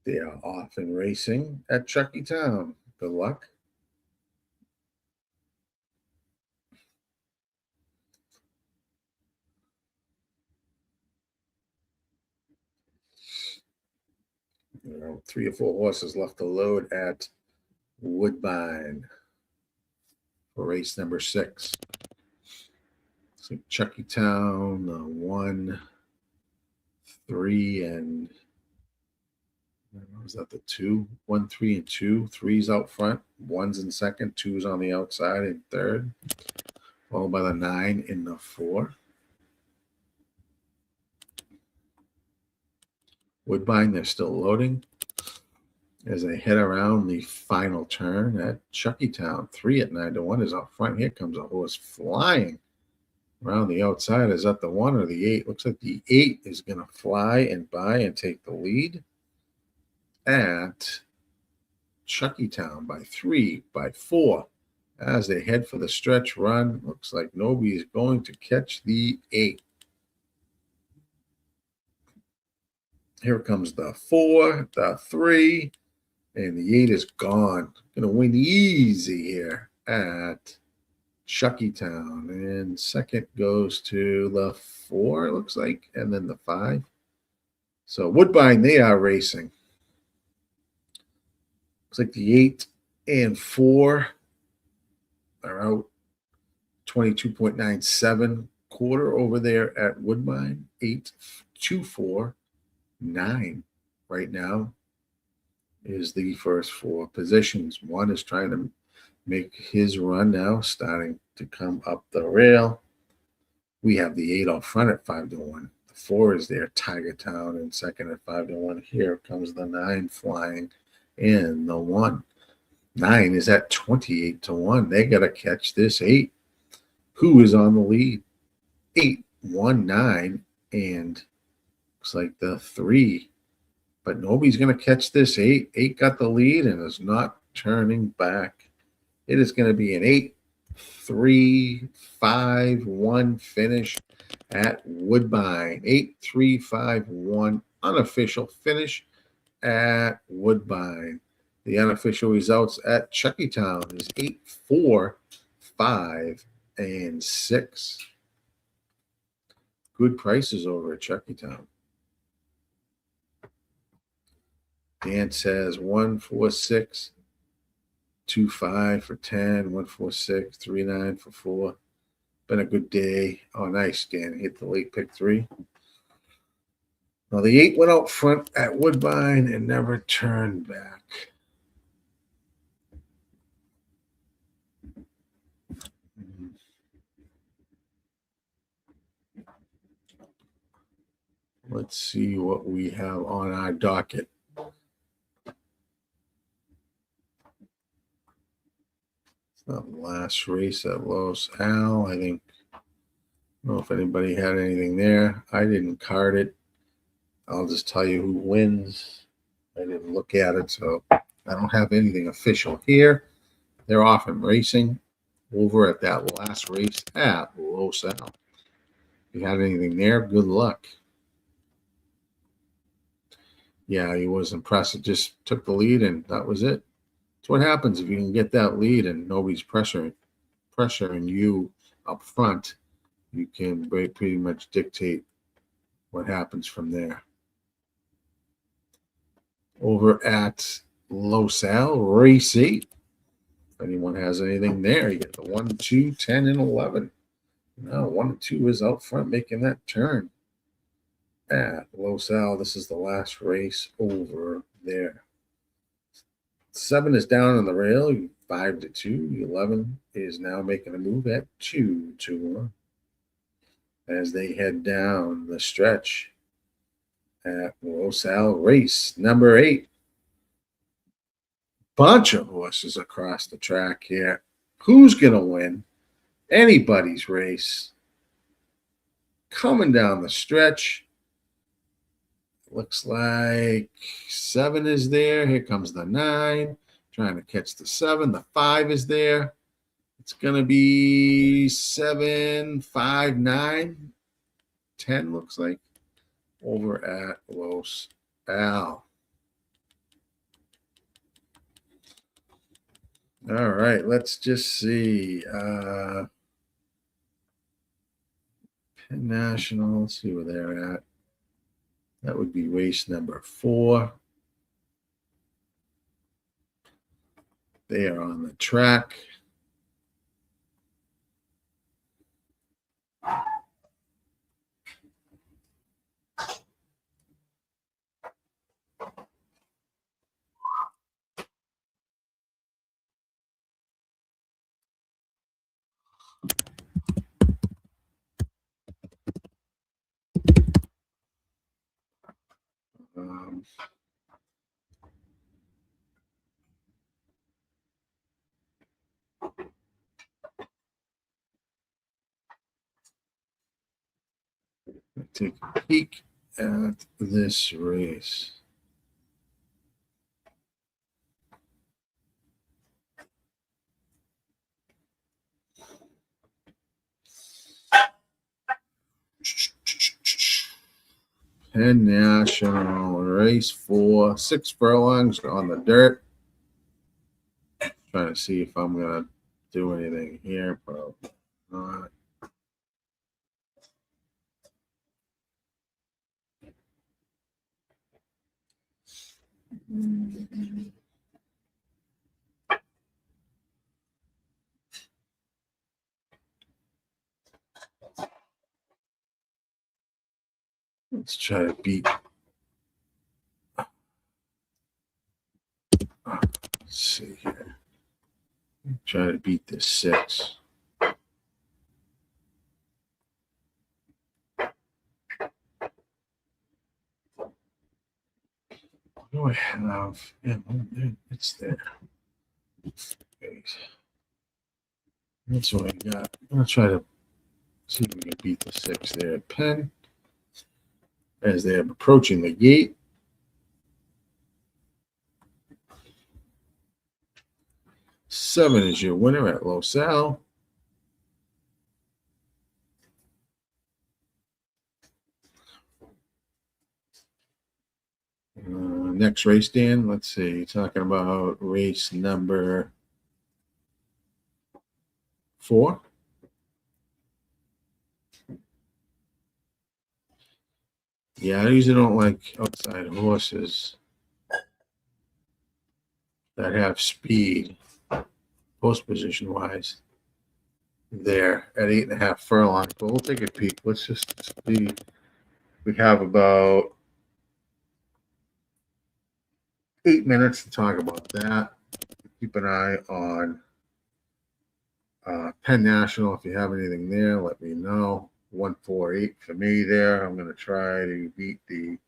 S1: They are off and racing at Chuckytown. Good luck. There are 3 or 4 horses left to load at Woodbine for race number 6. So Chuckytown, 1, 3, and was that the 2? 1, 3, and 2. 3's out front, 1's in second, 2's on the outside in third, followed by the 9 in the 4. Woodbine, they're still loading as they head around the final turn at Chuckytown. 3 at 9 to 1 is out front. Here comes a horse flying around the outside. Is that the 1 or the 8? Looks like the 8 is going to fly and by and take the lead at Chuckytown by 3, by 4. As they head for the stretch run, looks like nobody is going to catch the 8. Here comes the 4, the 3, and the 8 is gone. Going to win easy here at Chuckytown. And second goes to the 4, it looks like, and then the 5. So Woodbine, they are racing. Looks like the 8 and 4 are out 22.97 quarter over there at Woodbine. 8, 2, 4, 9 right now is the first 4 positions. 1 is trying to make his run now, starting to come up the rail. We have the 8 out front at 5 to 1. The 4 is there, Tiger Town, in second at 5 to 1. Here comes the 9 flying in the 1. 9 is at 28 to 1. They got to catch this 8. Who is on the lead? 8, 1, 9, and looks like the 3. But nobody's going to catch this 8. 8 got the lead and is not turning back. It is going to be an 8, 3, 5, 1 finish at Woodbine. 8, 3, 5, 1 unofficial finish at Woodbine. The unofficial results at Chuckytown is 8, 4, 5, and 6. Good prices over at Chuckytown. Dan says 1, 4, 6, 2, 5 for 10, 1, 4, 6, 3, 9 for 4. Been a good day. Oh, nice, Dan. Hit the late pick 3. Now, the 8 went out front at Woodbine and never turned back. Let's see what we have on our docket. It's not the last race at Los Al. I think, I don't know if anybody had anything there. I didn't card it. I'll just tell you who wins. I didn't look at it, so I don't have anything official here. They're off and racing over at that last race at Los Al. If you have anything there, good luck. Yeah, he was impressive. Just took the lead, and that was it. That's what happens if you can get that lead and nobody's pressuring you up front. You can pretty much dictate what happens from there. Over at Los Al, race 8. If anyone has anything there, you get the 1, 2, 10, and 11. Now 1 and 2 is out front making that turn at Los Al. This is the last race over there. 7 is down on the rail, 5 to 2. 11 is now making a move at 2 to 1 as they head down the stretch at Los Al, race number 8. Bunch of horses across the track here. Who's going to win? Anybody's race. Coming down the stretch. Looks like 7 is there. Here comes the 9. Trying to catch the 7. The 5 is there. It's going to be 7, 5, 9, 10 looks like. Over at Los Al. All right, let's just see. Penn National, let's see where they're at. That would be race number 4. They are on the track. Take a peek at this race. Penn National, race 4, 6 furlongs on the dirt. Trying to see if I'm going to do anything here, probably not. Let's try to beat. Let's see here. Try to beat this 6. What do I have? Yeah, it's there. That's what I got. I'm going to try to see if we can beat the 6 there at Penn as they're approaching the gate. Seven is your winner at Los Al. Next race, Dan. Let's see. Talking about race number 4. Yeah, I usually don't like outside horses that have speed, post position wise. There at 8.5 furlongs. But we'll take a peek. Let's just see. We have about 8 minutes to talk about that. Keep an eye on Penn National. If you have anything there, let me know. 148 for me there. I'm going to try to beat the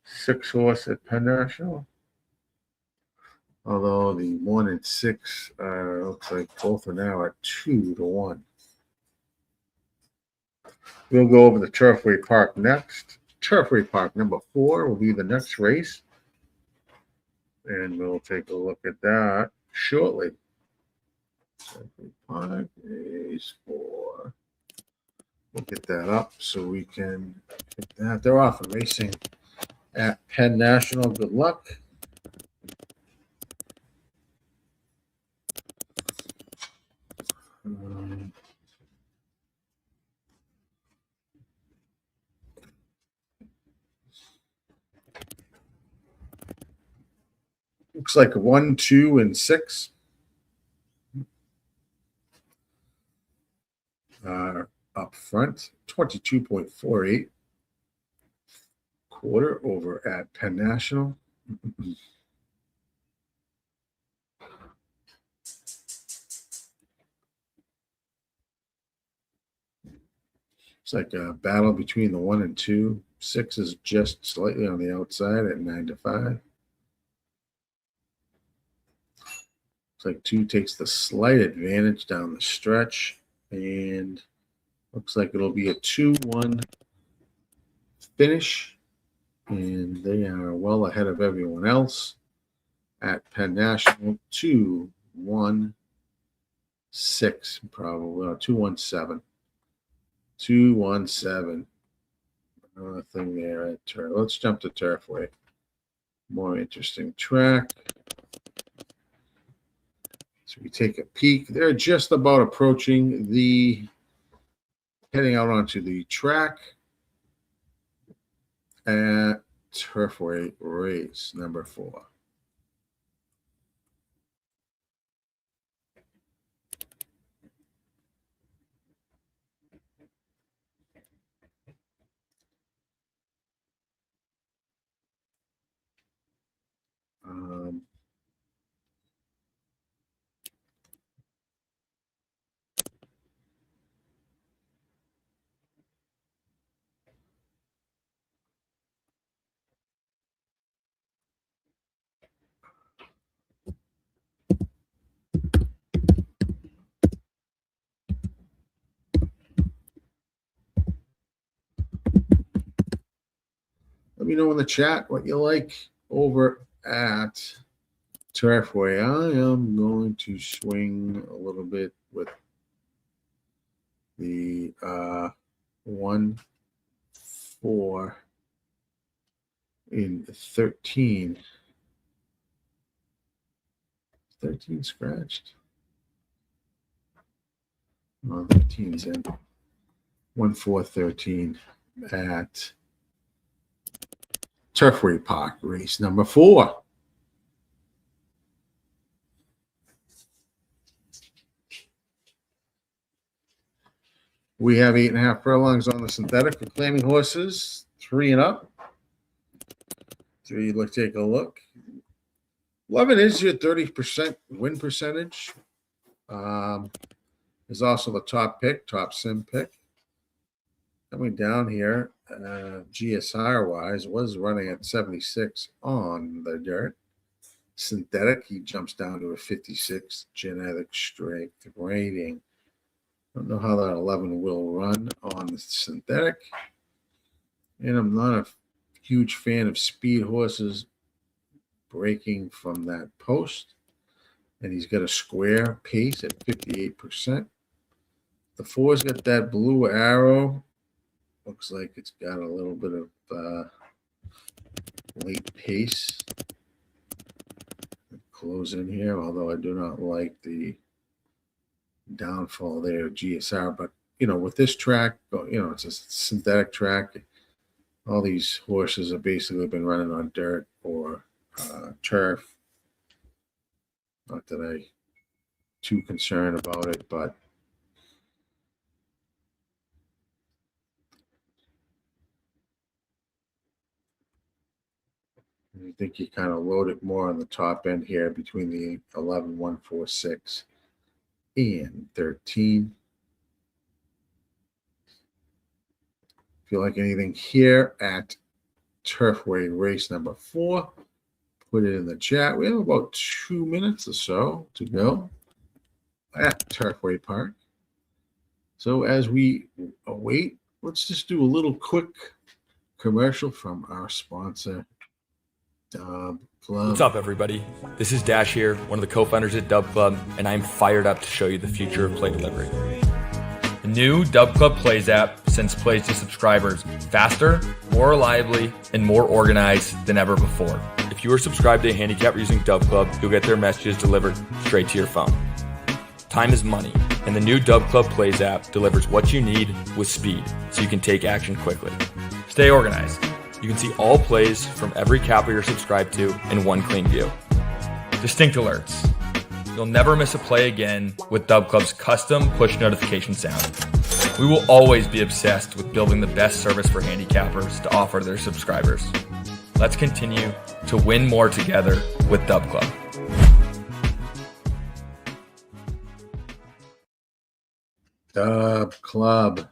S1: 6 horse at Penn National. Although the 1 and 6 looks like both are now at 2 to 1. We'll go over the Turfway Park next. Turfway Park number 4 will be the next race. And we'll take a look at that shortly. Turfway Park is 4. We'll get that up so we can get that. They're off and racing at Penn National. Good luck. Looks like 1, 2, and 6 are up front. 22.48 quarter over at Penn National. It's like a battle between the 1 and 2. 6 is just slightly on the outside at 9 to 5. Looks like 2 takes the slight advantage down the stretch, and looks like it'll be a 2-1 finish, and they are well ahead of everyone else at Penn National. 2-1-6 probably, or 2-1-7. 2-1-7. Another thing there at Turf. Let's jump to Turfway. More interesting track. So we take a peek. They're just about approaching heading out onto the track at Turfway race number 4. Let me know in the chat what you like over at Turfway. I am going to swing a little bit with the 1, 4 in 13. 13 scratched. Oh, 13's in. 1, 4, 13 at Turfway Park, race number 4. We have 8.5 furlongs on the synthetic for claiming horses, 3 and up. 3, let's take a look. 11 is your 30% win percentage. There's also the top pick, top sim pick. Coming down here, GSR-wise, was running at 76 on the dirt. Synthetic, he jumps down to a 56 genetic strength rating. Don't know how that 11 will run on the synthetic. And I'm not a huge fan of speed horses breaking from that post. And he's got a square pace at 58%. The 4's got that blue arrow. Looks like it's got a little bit of late pace. Close in here, although I do not like the downfall there of GSR. But, with this track, it's a synthetic track. All these horses have basically been running on dirt or turf. Not that I'm too concerned about it, but I think you kind of load it more on the top end here between the 11, 1, 4, 6 and 13. If you like anything here at Turfway race number 4, put it in the chat. We have about 2 minutes or so to go at Turfway Park. So as we await, let's just do a little quick commercial from our sponsor, Club.
S2: What's up, everybody? This is Dash here, one of the co-founders at Dub Club, and I'm fired up to show you the future of play delivery. The new Dub Club Plays app sends plays to subscribers faster, more reliably, and more organized than ever before. If you are subscribed to a handicapper using Dub Club, you'll get their messages delivered straight to your phone. Time is money, and the new Dub Club Plays app delivers what you need with speed, so you can take action quickly. Stay organized. You can see all plays from every capper you're subscribed to in one clean view. Distinct alerts. You'll never miss a play again with Dub Club's custom push notification sound. We will always be obsessed with building the best service for handicappers to offer to their subscribers. Let's continue to win more together with Dub Club.
S1: Dub Club,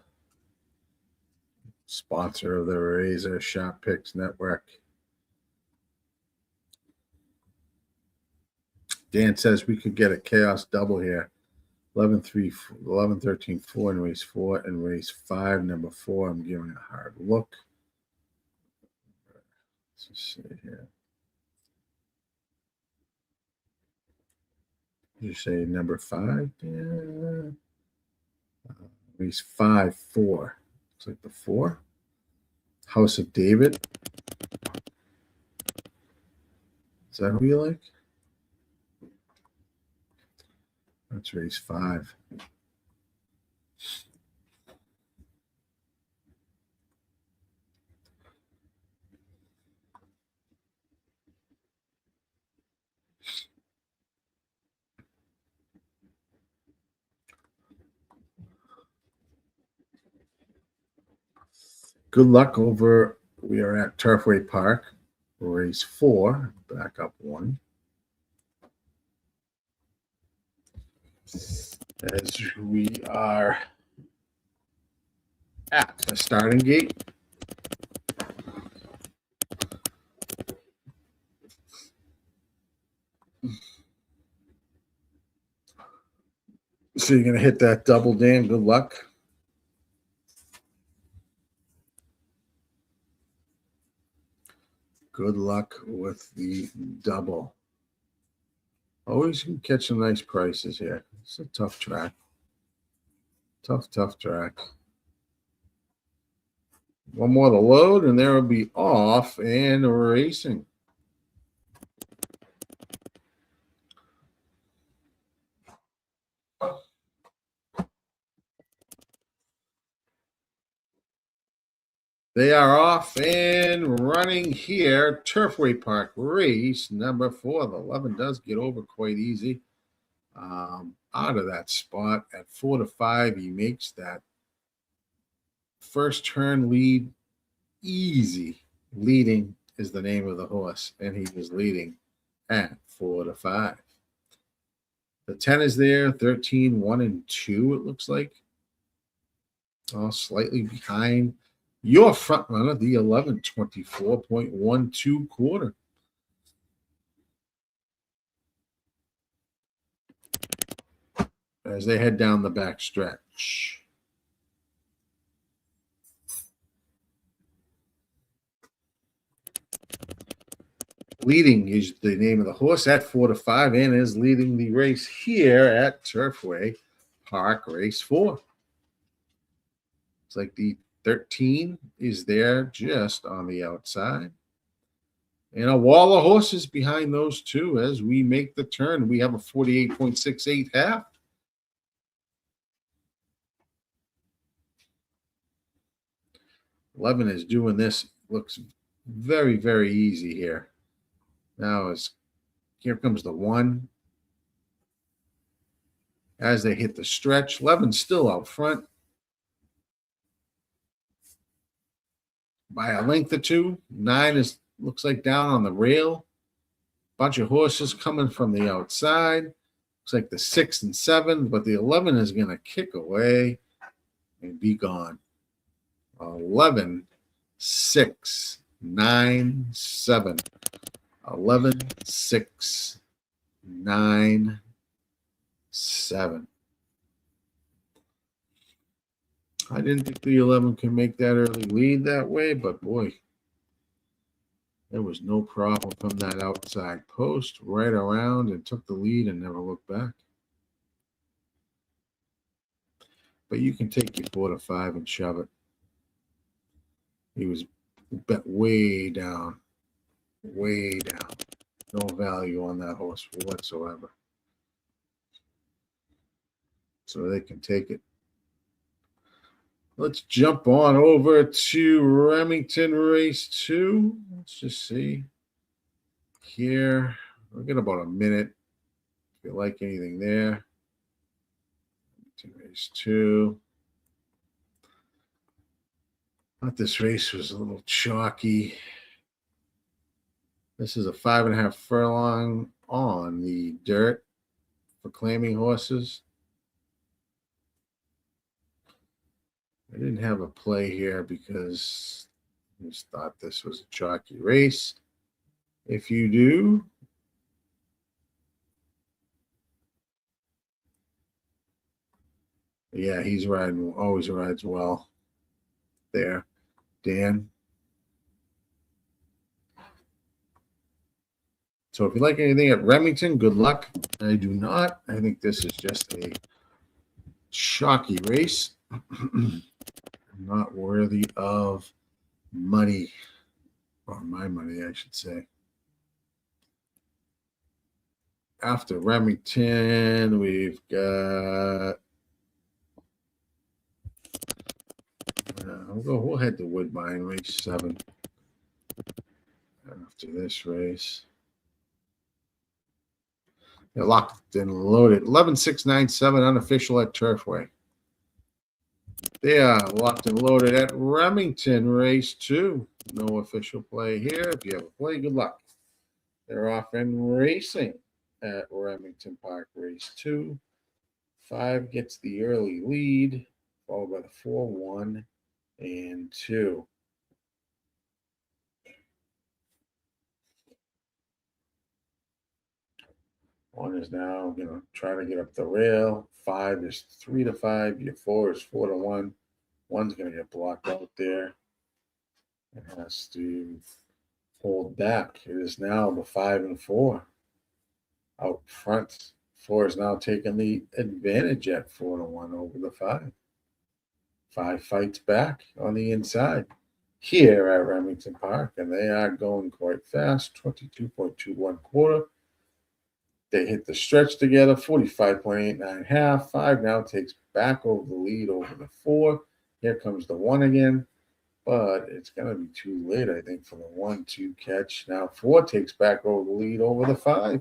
S1: sponsor of the RazorSharpPicks network. Dan says we could get a chaos double here. 11-3, 11-13-4 in race 4 and race 5, number 4. I'm giving it a hard look. Let's just see here. Did you say number 5? Yeah. Race 5, 4. Looks like the 4. House of David. Is that who you like? That's race 5. Good luck over. We are at Turfway Park, race 4, back up 1. As we are at the starting gate. So you're going to hit that double, Dan. Good luck. Good luck with the double. Always can catch some nice prices here. It's a tough track. Tough track. One more to load, and there will be off and racing. They are off and running here. Turfway Park race number 4. The 11 does get over quite easy. Out of that spot at 4-5, he makes that first turn lead easy. Leading is the name of the horse, and he was leading at 4-5. The 10 is there, 13, 1 and 2, it looks like. All slightly behind your front runner, the 11, 24.12 quarter. As they head down the back stretch. Leading is the name of the horse at 4-5 and is leading the race here at Turfway Park, race 4. It's like the 13 is there just on the outside. And a wall of horses behind those two as we make the turn. We have a 48.68 half. Eleven is doing this. Looks very, very easy here. Now here comes the 1. As they hit the stretch, 11's still out front by a length or 2. 9 looks like down on the rail. Bunch of horses coming from the outside. Looks like the 6 and 7, but the 11 is going to kick away and be gone. 11, 6, 9, 7. 11, 6, 9, 7. I didn't think the 11 could make that early lead that way, but boy, There was no problem from that outside post, right around and took the lead and never looked back. But you can take your 4 to 5 and shove it. He was bet way down. Way down. No value on that horse whatsoever. So they can take it. Let's jump on over to Remington Race 2. Let's just see. Here, we'll get about a minute. If you like anything there. Remington Race 2. Thought this race was a little chalky. This is a 5.5 furlong on the dirt for claiming horses. I didn't have a play here because I just thought this was a chalky race. If you do, yeah, he's riding, always rides well there, Dan. So if you like anything at Remington, good luck. I do not. I think this is just a chalky race. Not worthy of money, or my money, I should say. After Remington, we've got. We'll head to Woodbine, race 7. After this race, they're locked and loaded. 11,697 unofficial at Turfway. They are locked and loaded at Remington race 2. No official play here. If you have a play, good luck. They're off and racing at Remington Park race 2. 5 gets the early lead, followed by the 4, 1, and 2. One is now going to try to get up the rail. 5 is 3 to 5. Your 4 is 4 to 1. 1's going to get blocked out there. It has to hold back. It is now the 5 and 4 out front. 4 is now taking the advantage at 4 to 1 over the 5. 5 fights back on the inside here at Remington Park, and they are going quite fast. 22.21 quarter. They hit the stretch together, 45.89 half. 5 now takes back over the lead over the 4. Here comes the 1 again, but it's going to be too late, I think, for the 1 to catch. Now 4 takes back over the lead over the 5,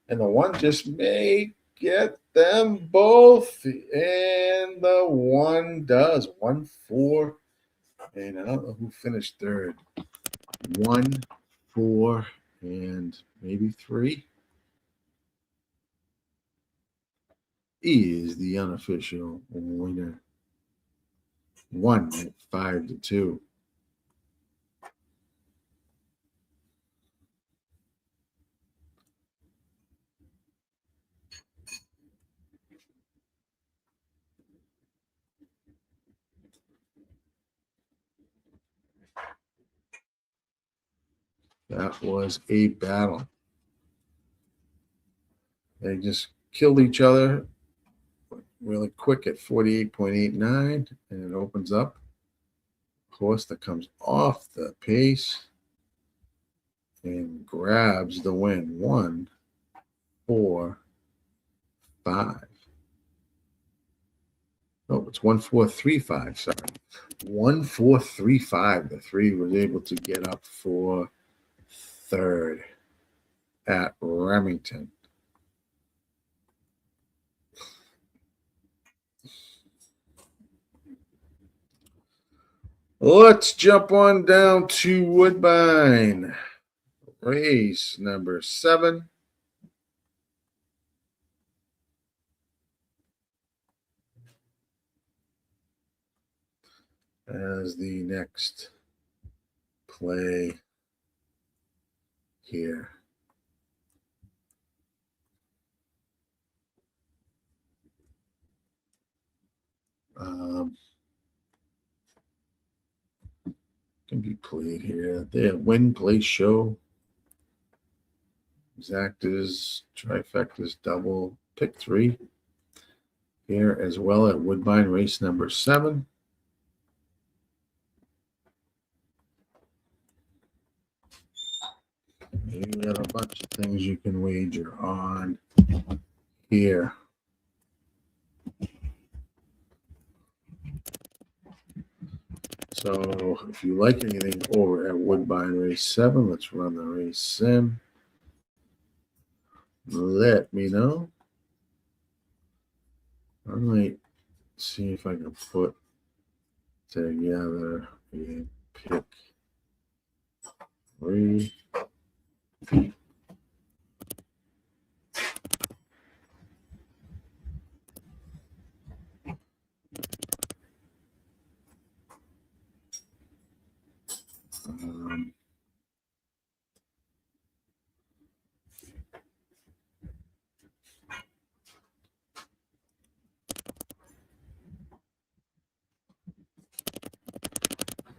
S1: and the 1 just may get them both, and the 1 does. 1, 4, and I don't know who finished third. 1, 4, and maybe 3. Is the unofficial winner. 1 at 5 to 2. That was a battle. They just killed each other really quick at 48.89, and it opens up. Horse that comes off the pace and grabs the win. 1, 4, 5. Oh, it's 1, 4, 3, 5. Sorry. 1, 4, 3, 5. The 3 was able to get up for third at Remington. Let's jump on down to Woodbine. Race number 7. As the next play here. can be played here. There, win, play, show. Exactas, trifectas, double, pick 3. Here as well at Woodbine, race number 7. You got a bunch of things you can wager on here. So if you like anything over at Woodbine race 7, let's run the race sim. Let me know. I might see if I can put together a pick 3.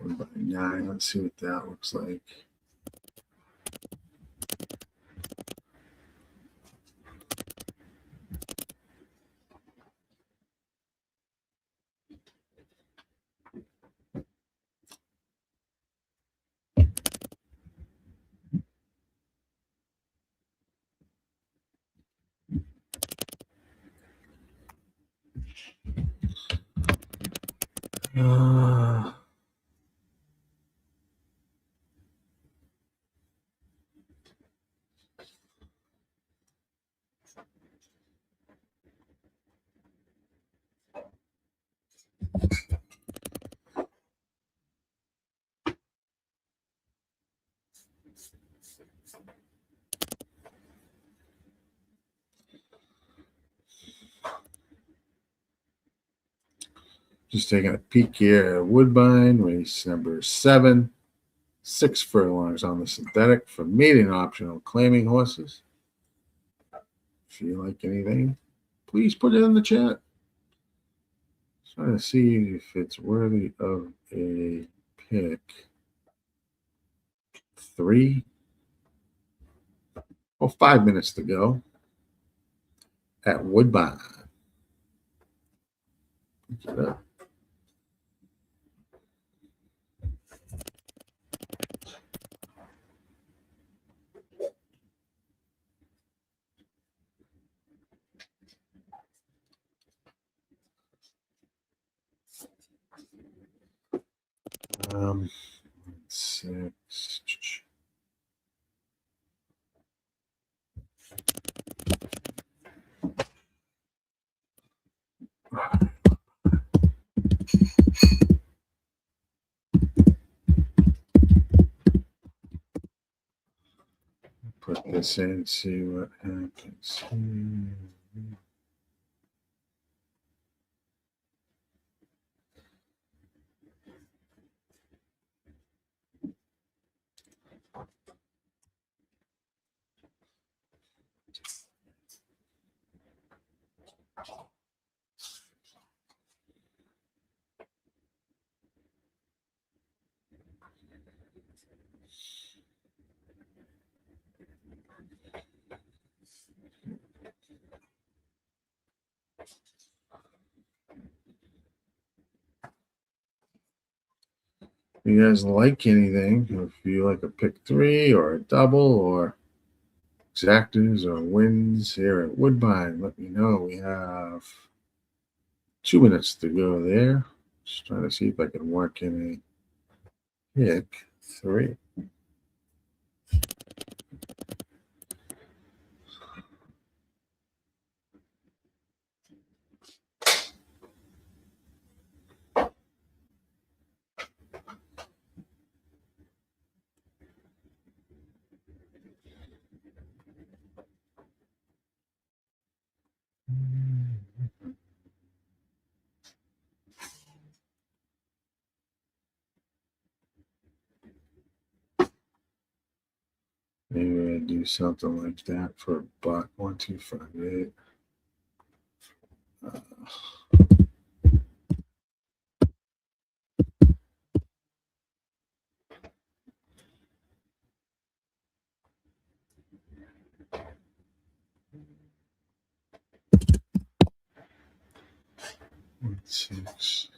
S1: By 9. Let's see what that looks like. Just taking a peek here at Woodbine, race number 7. 6 furlongs on the synthetic for maiden optional claiming horses. If you like anything, please put it in the chat. Trying to see if it's worthy of a pick 3. 5 minutes to go at Woodbine. Look it up. Um, 6. Put this in, see what happens. If you guys like anything, if you like a pick 3 or a double or exactas or wins here at Woodbine, let me know. We have 2 minutes to go there. Just trying to see if I can work in a pick 3. Maybe I do something like that for $1, 1, 2, 5, 8. 6.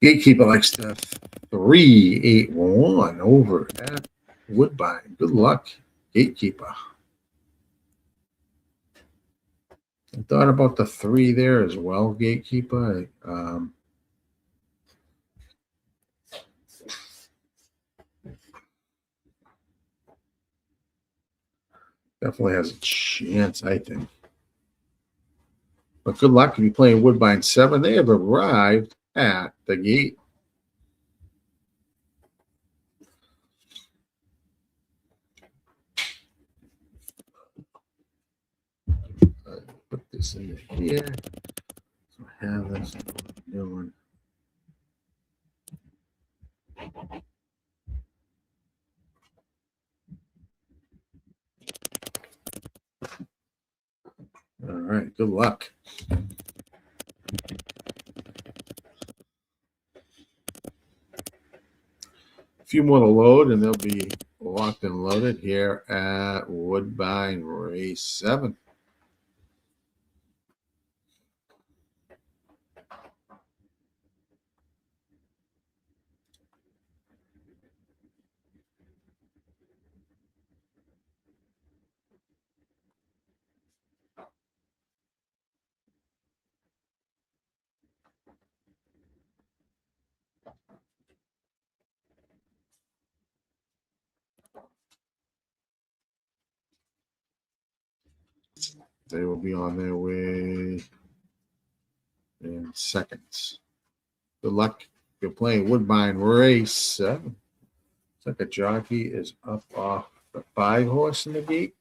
S1: Gatekeeper likes the 381 over at Woodbine. Good luck, Gatekeeper. I thought about the 3 there as well, Gatekeeper. Definitely has a chance, I think. But good luck if you're playing Woodbine 7. They have arrived at the gate. Put this in here. So I have this new one. All right, good luck. A few more to load, and they'll be locked and loaded here at Woodbine Race 7. They will be on their way in seconds. Good luck if you're playing Woodbine Race 7. Looks like a jockey is up off the 5 horse in the gate.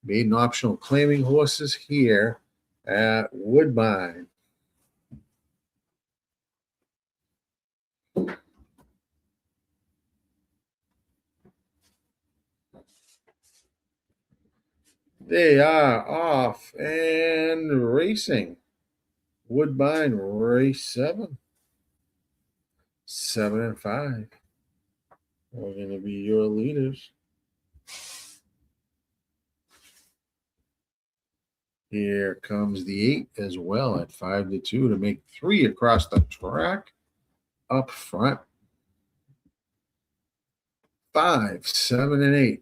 S1: Maiden optional claiming horses here at Woodbine. They are off and racing. Woodbine Race 7. 7 and 5 are going to be your leaders. Here comes the 8 as well at 5-2 to make 3 across the track up front. 5, 7, and 8.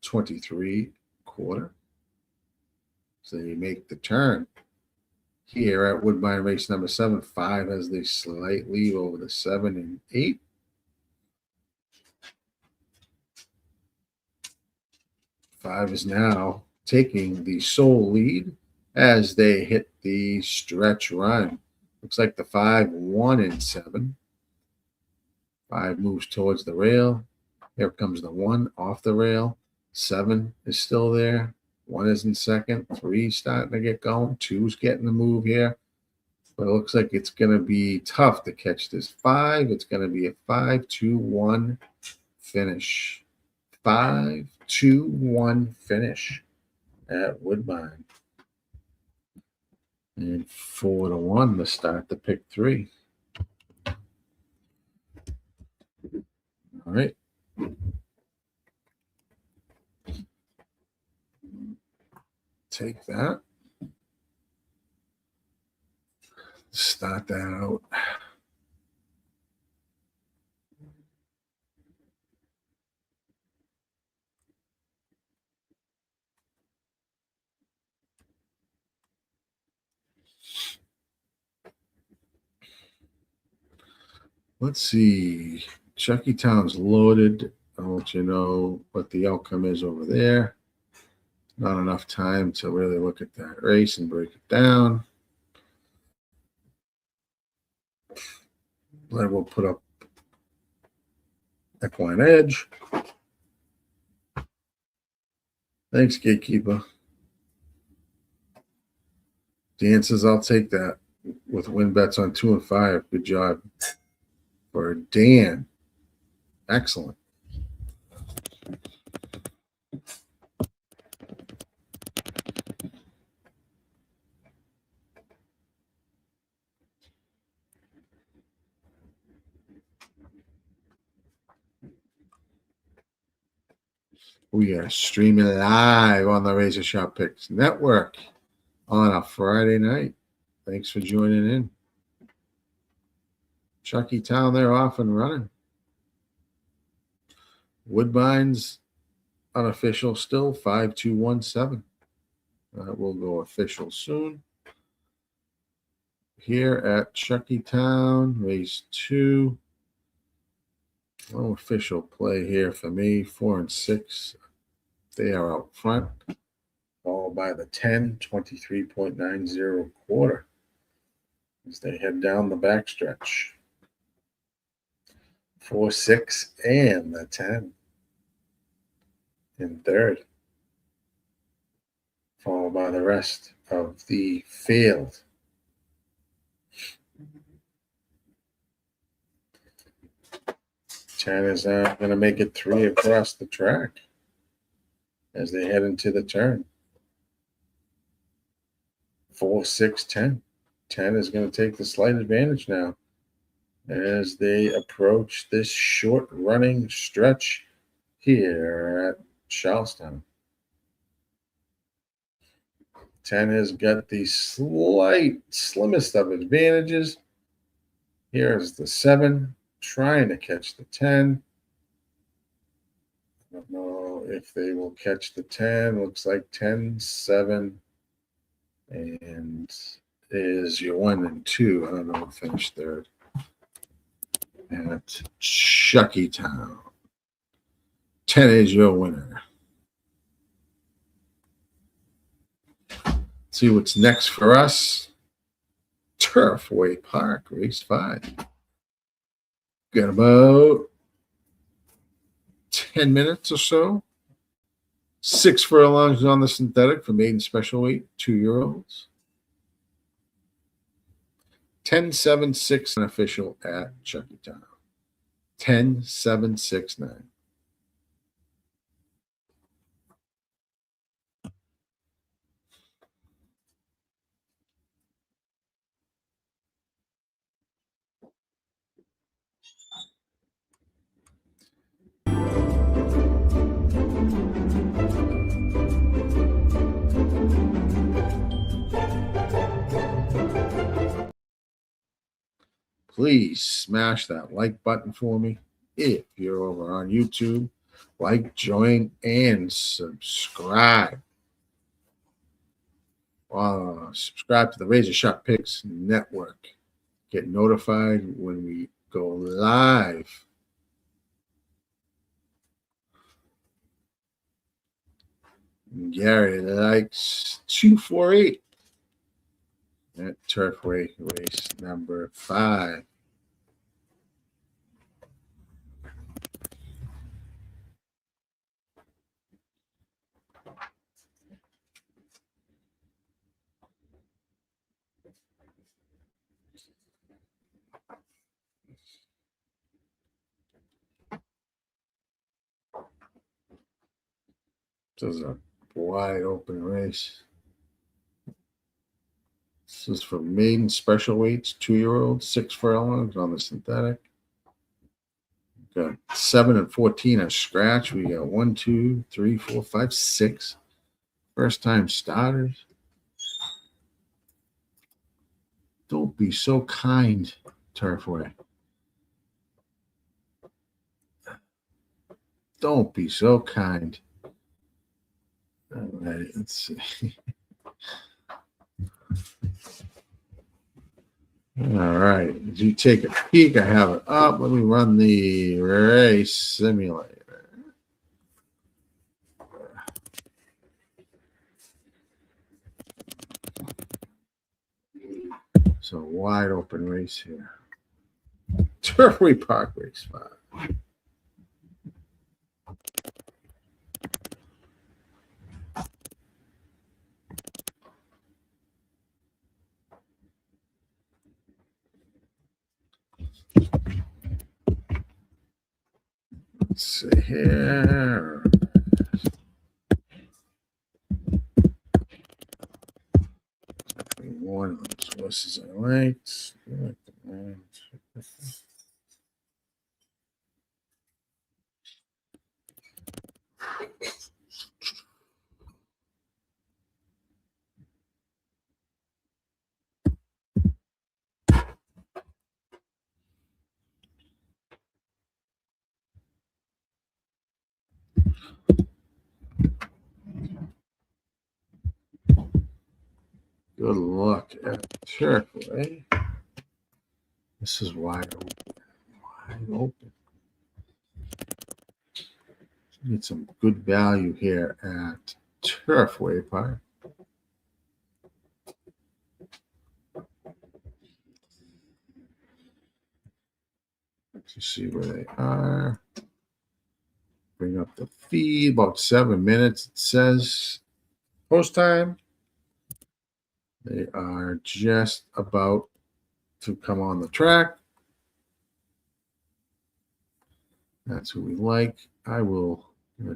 S1: 23 quarter. So you make the turn. Here at Woodbine Race number 7, 5 has the slight lead over the 7 and 8. 5 is now taking the sole lead as they hit the stretch run. Looks like the 5, 1 and 7. 5 moves towards the rail. Here comes the 1 off the rail. 7 is still there. 1 is in second. 3 starting to get going. 2's getting the move here. But it looks like it's going to be tough to catch this 5. It's going to be a 5-2-1 finish. 5-2-1 finish at Woodbine. And 4-1 to start the pick 3. All right. Take that. Start that out. Let's see. Chucky Town's loaded. I'll let you know what the outcome is over there. Not enough time to really look at that race and break it down. Then we'll put up Equine Edge. Thanks, Gatekeeper. Dan says, I'll take that with win bets on 2 and 5. Good job for Dan. Excellent. We are streaming live on the RazorSharpPicks Network on a Friday night. Thanks for joining in. Chucky Town, they're off and running. Woodbine's unofficial still, 5217. We'll go official soon. Here at Chucky Town, race 2. No official play here for me. 4 and 6. They are out front. Followed by the 10, 23.90 quarter as they head down the backstretch. 4, 6, and the 10 in third. Followed by the rest of the field. China's going to make it 3 across the track as they head into the turn. 4, 6, 10. 10 is going to take the slight advantage now as they approach this short running stretch here at Charlestown. 10 has got the slimmest of advantages. Here's the 7 trying to catch the 10. I don't know if they will catch the 10. Looks like 10, 7, and is your 1 and 2. I don't know who finished third at Chucky Town. 10 is your winner. See what's next for us. Turfway Park, race 5. Got about 10 minutes or so. 6 furlongs on the synthetic for maiden special weight, 2-year-olds. 10, 7, 6 official at Chucky Town. 10, 7, 6, 9. Please smash that like button for me. If you're over on YouTube, like, join, and subscribe. Subscribe to the RazorSharpPicks Network. Get notified when we go live. Gary likes 248 at Turfway race number 5. This is a wide open race. This is for maiden special weights, 2-year-olds, 6 furlongs on the synthetic. Got 7 and 14 on scratch. We got 1, 2, 3, 4, 5, 6 first-time starters. Don't be so kind, Turfway. Don't be so kind. All right, let's see. All right, as you take a peek, I have it up. Let me run the race simulator. So wide open race here. Turfway Park race 5. Let's see here. One of those horses I liked. Turfway. This is wide open. Wide open. Get some good value here at Turfway Park. Let's see where they are. Bring up the feed. About 7 minutes, it says. Post time. They are just about to come on the track. That's what we like. I will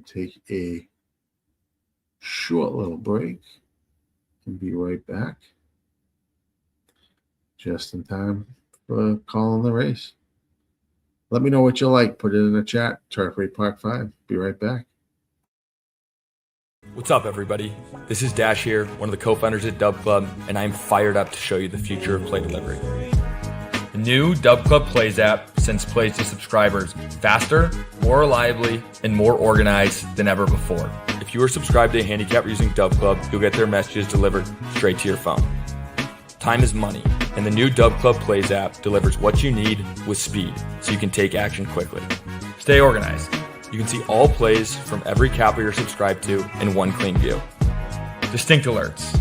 S1: take a short little break and be right back. Just in time for calling the race. Let me know what you like. Put it in the chat. Turfway Park 5. Be right back.
S2: What's up, everybody? This is Dash here, one of the co-founders at Dub Club, and I'm fired up to show you the future of play delivery. The new Dub Club Plays app sends plays to subscribers faster, more reliably, and more organized than ever before. If you are subscribed to a handicapper using Dub Club, you'll get their messages delivered straight to your phone. Time is money, and the new Dub Club Plays app delivers what you need with speed, so you can take action quickly. Stay organized. You can see all plays from every capper you're subscribed to in one clean view. Distinct alerts.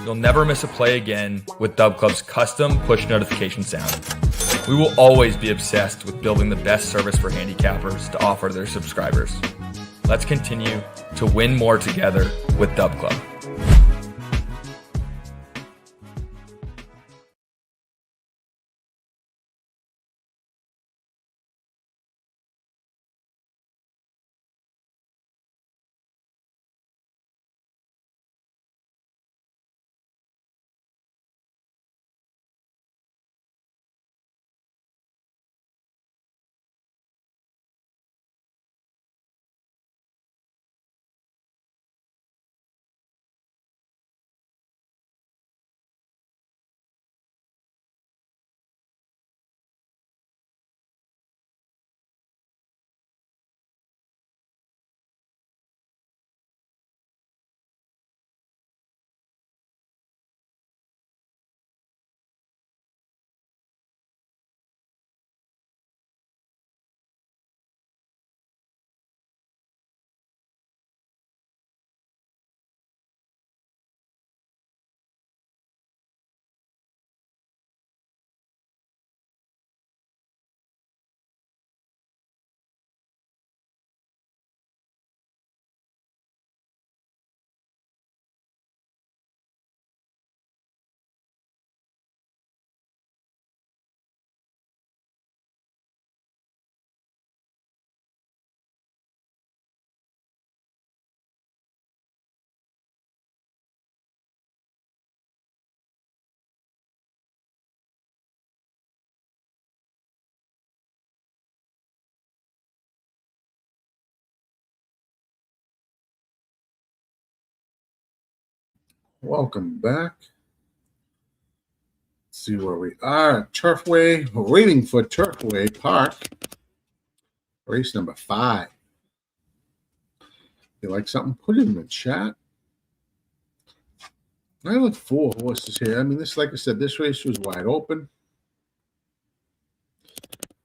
S2: You'll never miss a play again with Dub Club's custom push notification sound. We will always be obsessed with building the best service for handicappers to offer to their subscribers. Let's continue to win more together with Dub Club.
S1: Welcome back. Let's see where we are. Turfway. We're waiting for Turfway Park. Race number 5. If you like something, put it in the chat. I have 4 horses here. I mean, this, like I said, this race was wide open,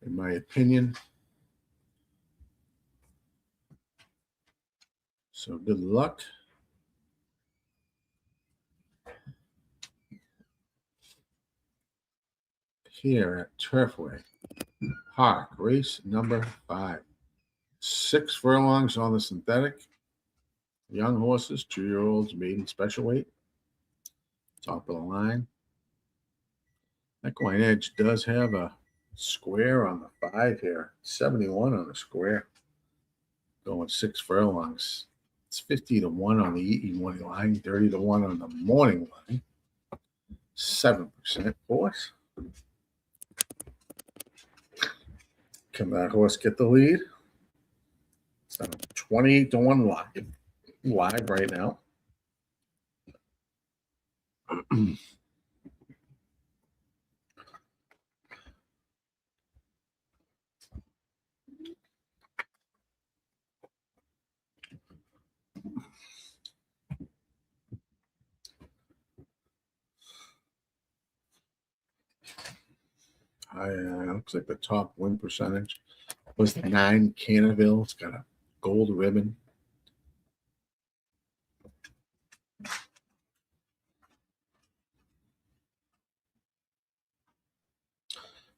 S1: in my opinion. So good luck. Here at Turfway Park, race number 5. 6 furlongs on the synthetic. Young horses, 2-year-olds, maiden special weight. Top of the line. Equine Edge does have a square on the 5 here. 71 on the square. Going 6 furlongs. It's 50 to 1 on the eating money line, 30 to 1 on the morning line. 7% horse. Can that horse get the lead? It's 28 to 1 live right now. Looks like the top win percentage was the 9 Canterville. It's got a gold ribbon.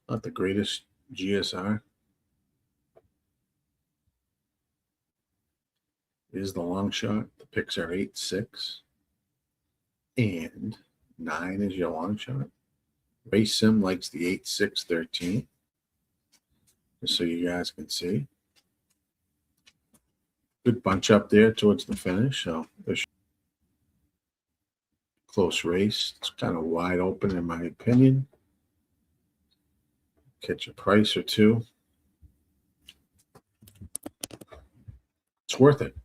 S1: Not the greatest GSR. Is the long shot. The picks are 8, 6. And 9 is your long shot. Race Sim likes the 8, 6, 13. Just so you guys can see. Good bunch up there towards the finish. So there's close race. It's kind of wide open in my opinion. Catch a price or two. It's worth it.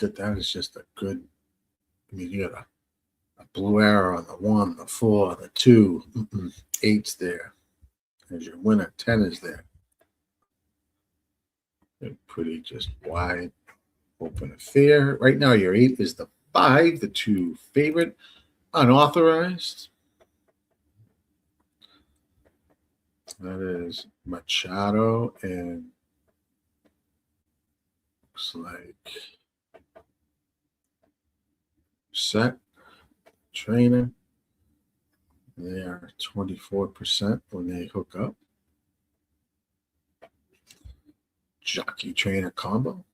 S1: That is just a good. I mean, you got a blue arrow on the 1, the 4, the 2, 8's there. As your winner, 10 is there. They're pretty just wide open affair. Right now, your 8 is the 5, the 2 favorite, unauthorized. That is Machado and looks like Set Trainer. They are 24% when they hook up. Jockey Trainer combo.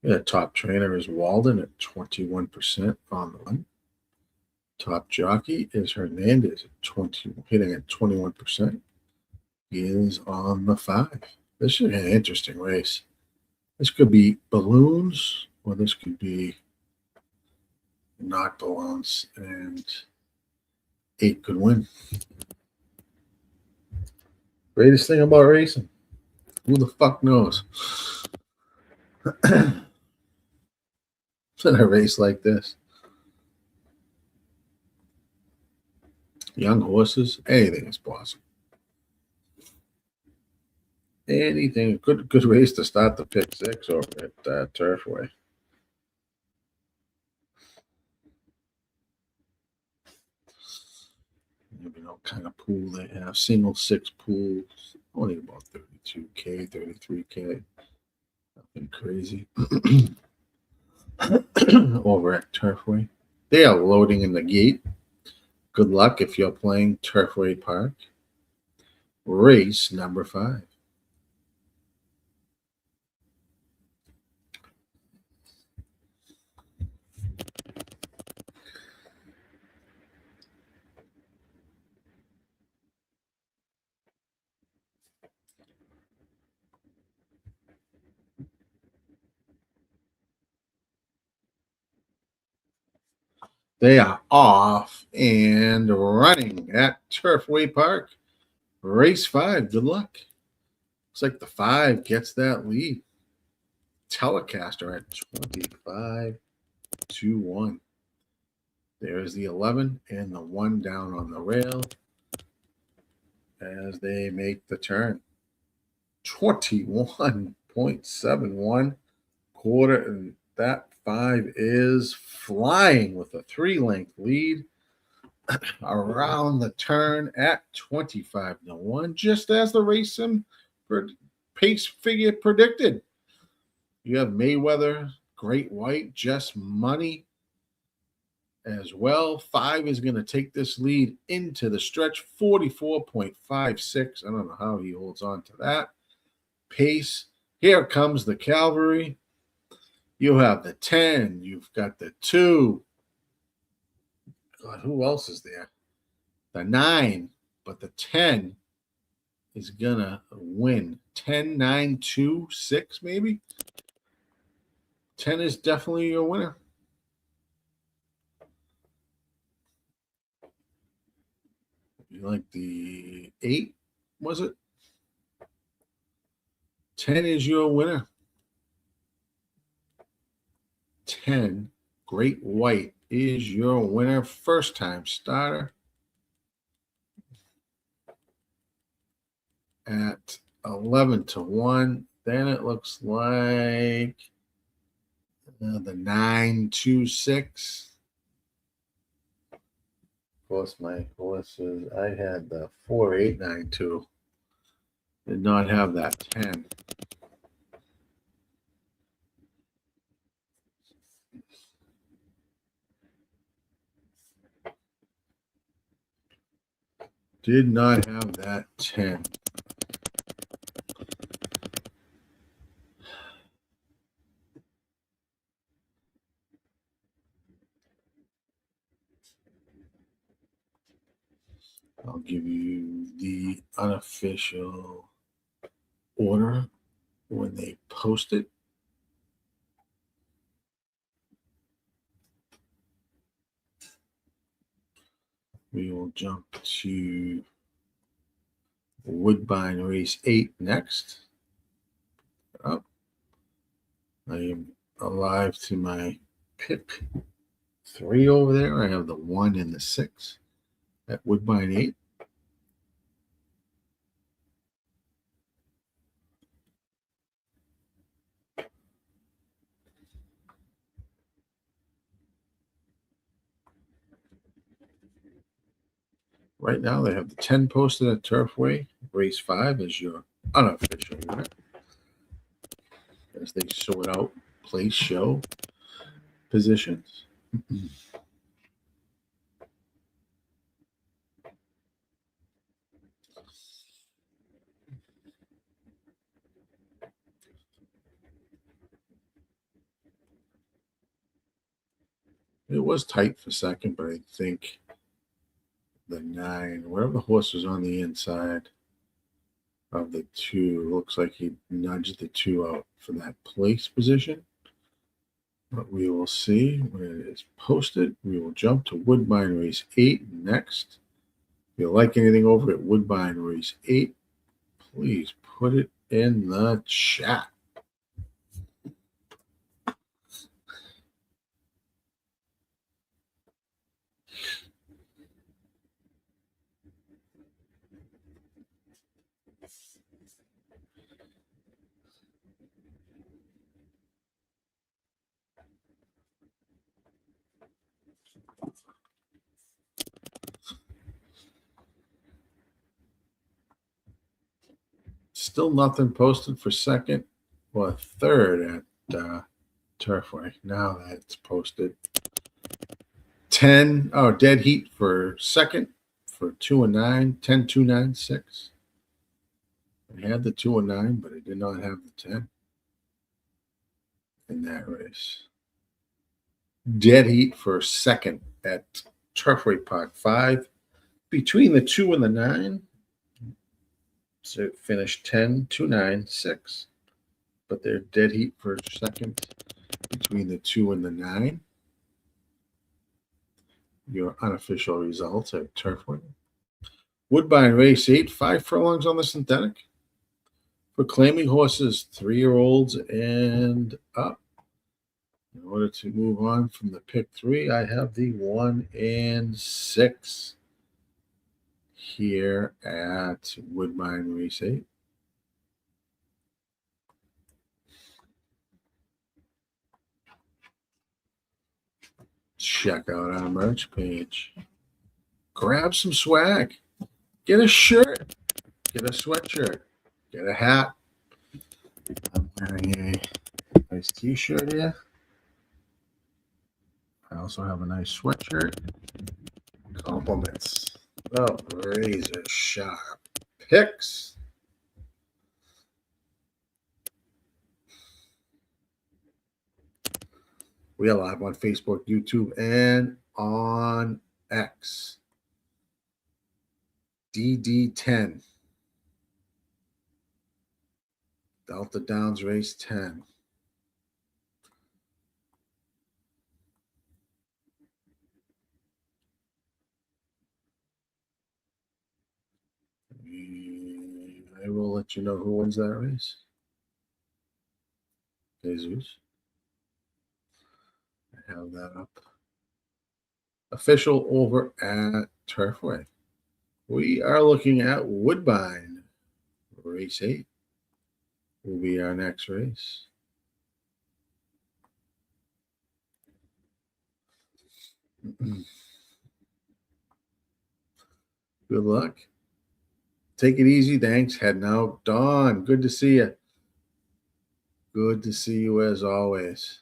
S1: The top trainer is Walden at 21% on the 1. Top jockey is Hernandez at hitting at 21%. He is on the 5. This should be an interesting race. This could be balloons, or this could be not balloons, and 8 could win. Greatest thing about racing. Who the fuck knows? In a race like this. Young horses, anything is possible. Anything. Good race to start the pick 6 over at Turfway. You know what kind of pool they have. Single 6 pools. Only about 32K, 33K. Nothing crazy. Over at Turfway. They are loading in the gate. Good luck if you're playing Turfway Park. Race number 5. They are off and running at Turfway Park. Race 5. Good luck. Looks like the 5 gets that lead. Telecaster at 25-1. There's the 11 and the 1 down on the rail as they make the turn. 21.71 quarter, and that 5 is flying with a 3-length lead around the turn at 25-1, just as the race sim pace figure predicted. You have Mayweather, Great White, Just Money as well. 5 is going to take this lead into the stretch, 44.56. I don't know how he holds on to that pace. Here comes the cavalry. You have the 10. You've got the 2. God, who else is there? The 9. But the 10 is going to win. 10, 9, 2, 6 maybe? 10 is definitely your winner. You like the 8, was it? 10 is your winner. 10, Great White, is your winner. First time starter. at 11-1. Then it looks like the 9-2-6. Of course, my horses, I had the 4-8-9-2. Did not have that 10. Did not have that 10. I'll give you the unofficial order when they post it. We will jump to Woodbine Race 8 next. Oh, I am alive to my pick 3 over there. I have the 1 and the 6 at Woodbine 8. Right now, they have the 10 posted at Turfway. Race 5 is your unofficial unit. As they sort out place, show, positions. It was tight for second, but I think the 9, wherever the horse was on the inside of the 2, looks like he nudged the 2 out for that place position. But we will see when it is posted. We will jump to Woodbine Race 8 next. If you like anything over at Woodbine Race 8, please put it in the chat. Still nothing posted for second or third at Turfway. Now that's posted. 10, dead heat for second for 2 and 9, 10, 2, 9, 6. I had the 2 and 9, but I did not have the 10 in that race. Dead heat for second at Turfway Park 5. Between the 2 and the 9, so it finished 10, 2, 9, 6. But they're dead heat for second between the 2 and the 9. Your unofficial results at Turfway. Woodbine Race 8, 5 furlongs on the synthetic. For claiming horses 3-year-olds and up. In order to move on from the pick 3, I have the 1 and 6 here at Woodbine Race 8. Check out our merch page. Grab some swag. Get a shirt. Get a sweatshirt. Get a hat. I'm wearing a nice t-shirt here. I also have a nice sweatshirt. Compliments of Razor Sharp Picks. We are live on Facebook, YouTube, and on X. DD10. Delta Downs Race 10. I will let you know who wins that race. Jesus. I have that up. Official over at Turfway. We are looking at Woodbine race 8 will be our next race. Good luck. Take it easy. Thanks. Heading out. Dawn, good to see you. Good to see you as always.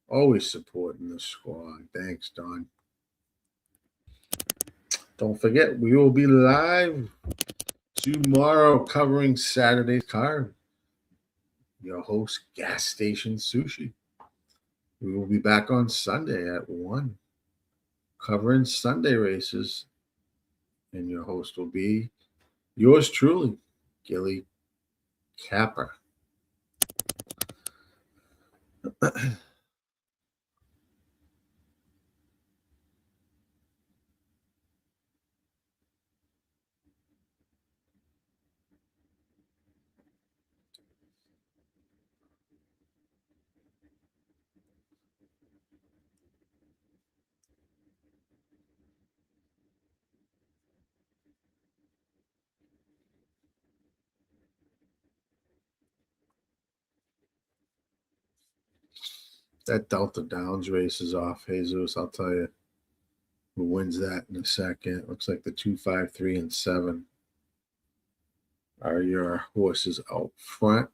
S1: Always supporting the squad. Thanks, Dawn. Don't forget, we will be live tomorrow covering Saturday's card. Your host, Gas Station Sushi. We will be back on Sunday at 1, covering Sunday races. And your host will be yours truly, Gilly Capper. That Delta Downs race is off, Jesus. I'll tell you who wins that in a second. Looks like the 2, 5, 3, and 7 are your horses out front.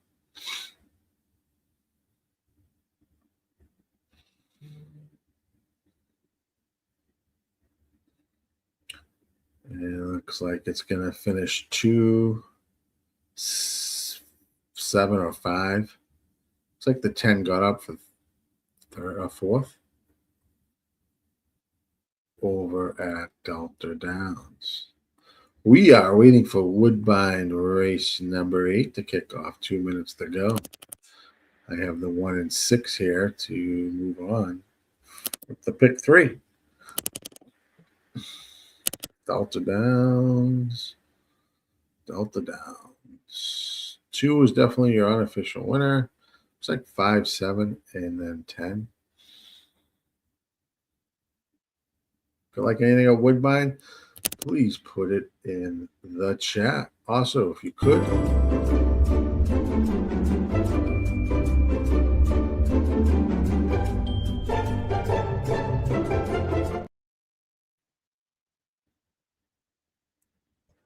S1: And it looks like it's going to finish 2, 7, or 5. Looks like the 10 got up for third or fourth over at Delta Downs. We are waiting for Woodbine race number 8 to kick off. 2 minutes to go. I have the 1 and 6 here to move on with the pick 3. Delta Downs. 2 is definitely your unofficial winner. It's like 5, 7, and then 10. If you like anything at Woodbine, please put it in the chat. Also, if you could,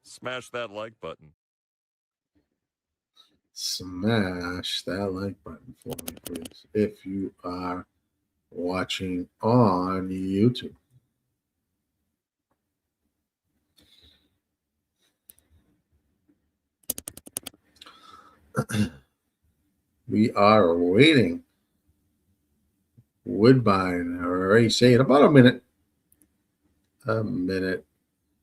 S3: smash that like button.
S1: Smash that like button for me, please, if you are watching on YouTube. We are waiting. Woodbine race 8, about a minute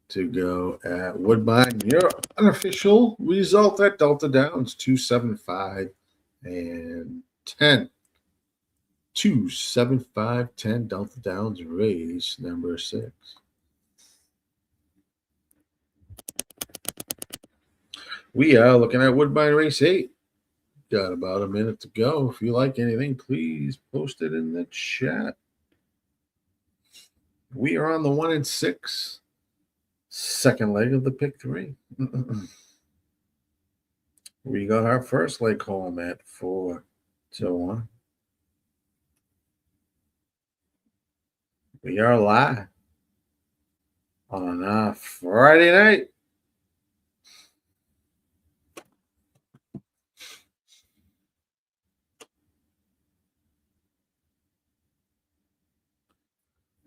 S1: to go at Woodbine. Your unofficial result at Delta Downs, 2, 7, 5, and 10. 2, 7, 5, 10, Delta Downs race number 6. We are looking at Woodbine race 8. Got about a minute to go. If you like anything, please post it in the chat. We are on the 1 and 6. Second leg of the pick 3. We got our first leg home at 4 to 1. We are live on Friday night.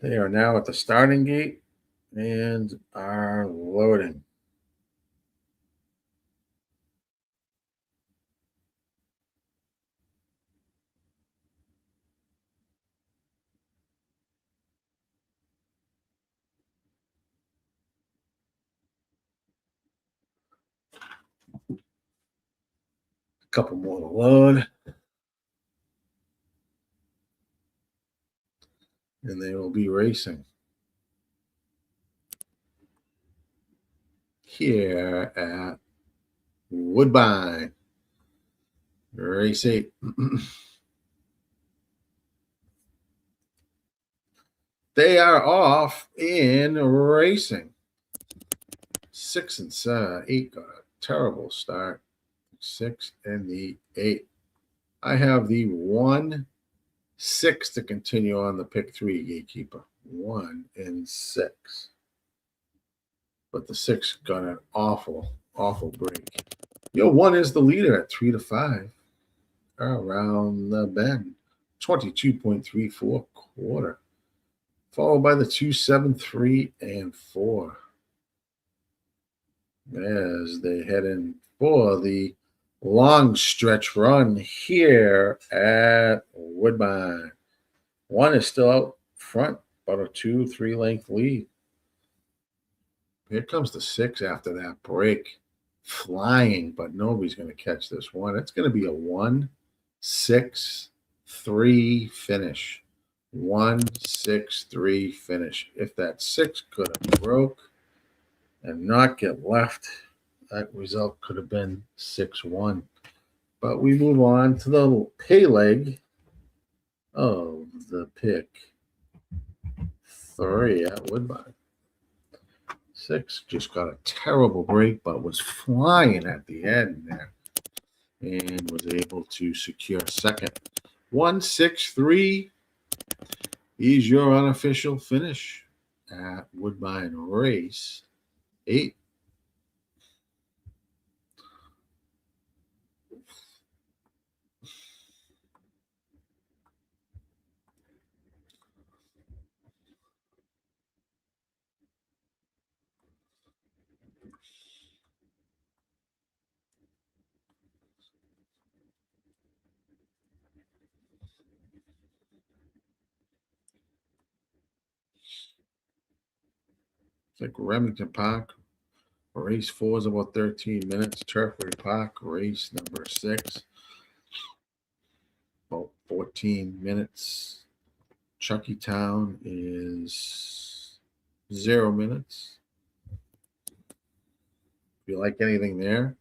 S1: They are now at the starting gate and are loading. A couple more to load. And they will be racing here at Woodbine. Race 8. They are off in racing. 6 and 8 got it. terrible start. 6 and the 8. I have the 1, 6 to continue on the pick 3, Gatekeeper. 1 and 6. But the 6 got an awful break. Your 1 is the leader at 3-5. Around the bend. 22.34 quarter. Followed by the 2, 7, 3, and 4. As they head in for the long stretch run here at Woodbine. 1 is still out front, about a 2-3 length lead. Here comes the 6 after that break. Flying, but nobody's going to catch this 1. It's going to be a 1, 6, 3 finish. 1, 6, 3 finish. If that 6 could have broke and not get left, that result could have been 6-1. But we move on to the pay leg of the pick 3 at Woodbine. 6 just got a terrible break, but was flying at the end there and was able to secure second. 1, 6, 3 is your unofficial finish at Woodbine race 8. It's like Remington Park. Race 4 is about 13 minutes. Turfway Park, race number 6, about 14 minutes. Chuckytown is 0 minutes. If you like anything there,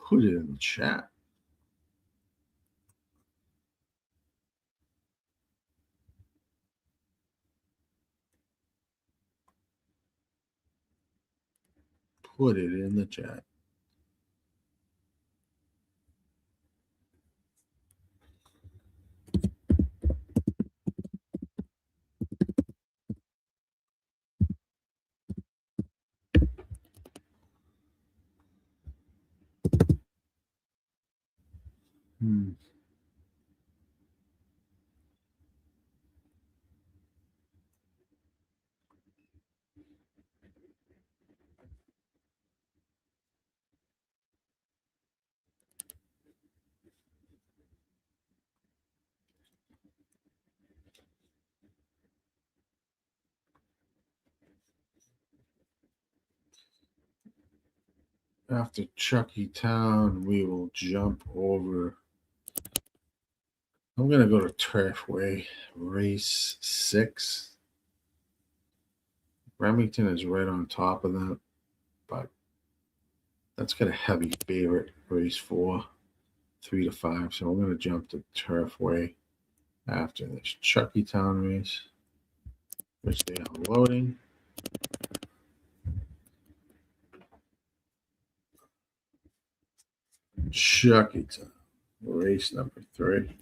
S1: put it in the chat. Put it in the chat. After Chuckytown, we will jump over. I'm going to go to Turfway, race 6. Remington is right on top of that, but that's got a heavy favorite, race 4, 3-5. So I'm going to jump to Turfway after this Chuckytown race, which they are loading. Chuckytown, race number 3.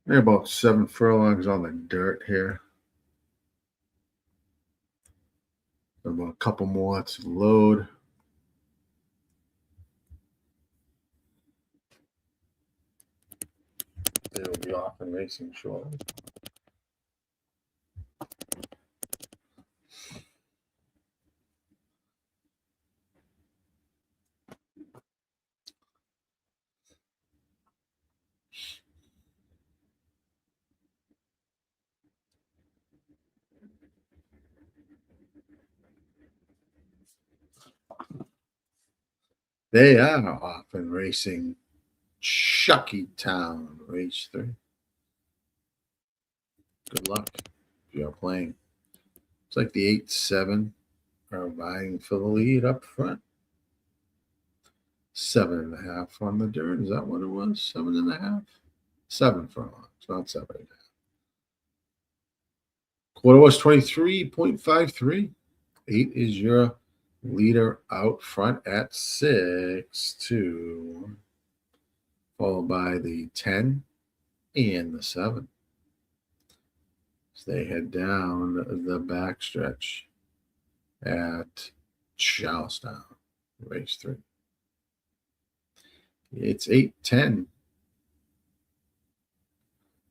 S1: They're about 7 furlongs on the dirt here. About a couple more to load. They will be off and racing shortly. They are off and racing Chuckytown, race 3. Good luck if you're playing. It's like the 8-7 are vying for the lead up front. 7.5 on the dirt. Is that what it was? 7.5? 7 furlongs, not 7.5. Quarter was 23.53. 8 is your leader out front at 6-2. Followed by the 10 and the 7. So they head down the backstretch at Charlestown, race 3. It's 8-10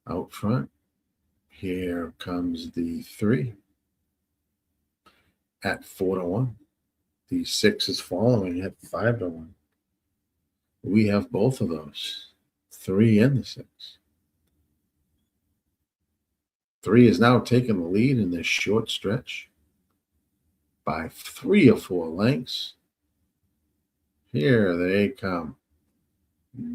S1: out front. Here comes the 3 at 4-1. The 6 is following at 5-1. We have both of those, 3 and the 6. 3 is now taking the lead in this short stretch by 3 or 4 lengths. Here they come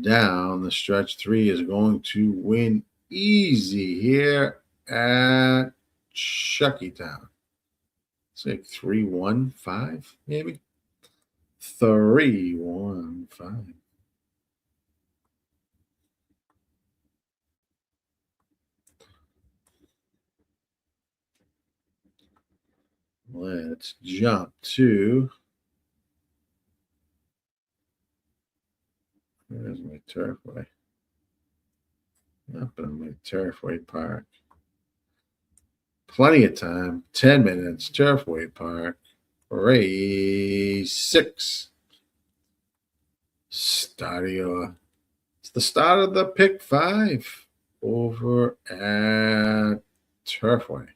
S1: down the stretch. 3 is going to win easy here at Chuckytown. It's like 3-1-5, maybe 3-1-5. Let's jump to, where's my Turfway? Up in my Turfway Park. Plenty of time, 10 minutes, Turfway Park, race 6. It's the start of the pick 5 over at Turfway.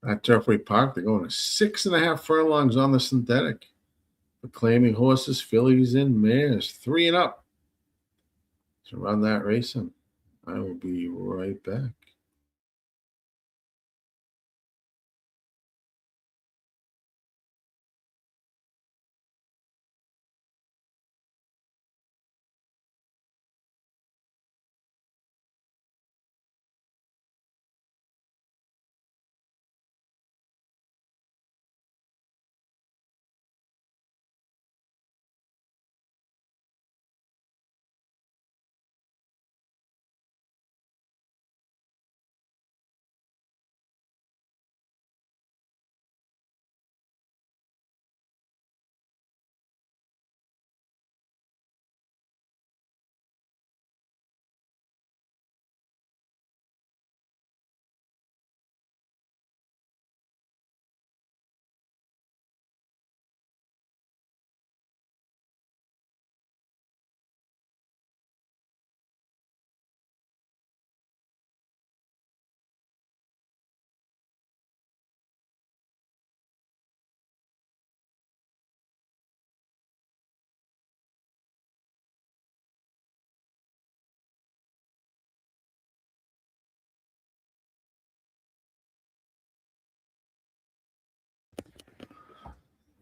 S1: At Turfway Park, they're going to 6.5 furlongs on the synthetic. The claiming horses, fillies, and mares, 3 and up to run that racing. I will be right back.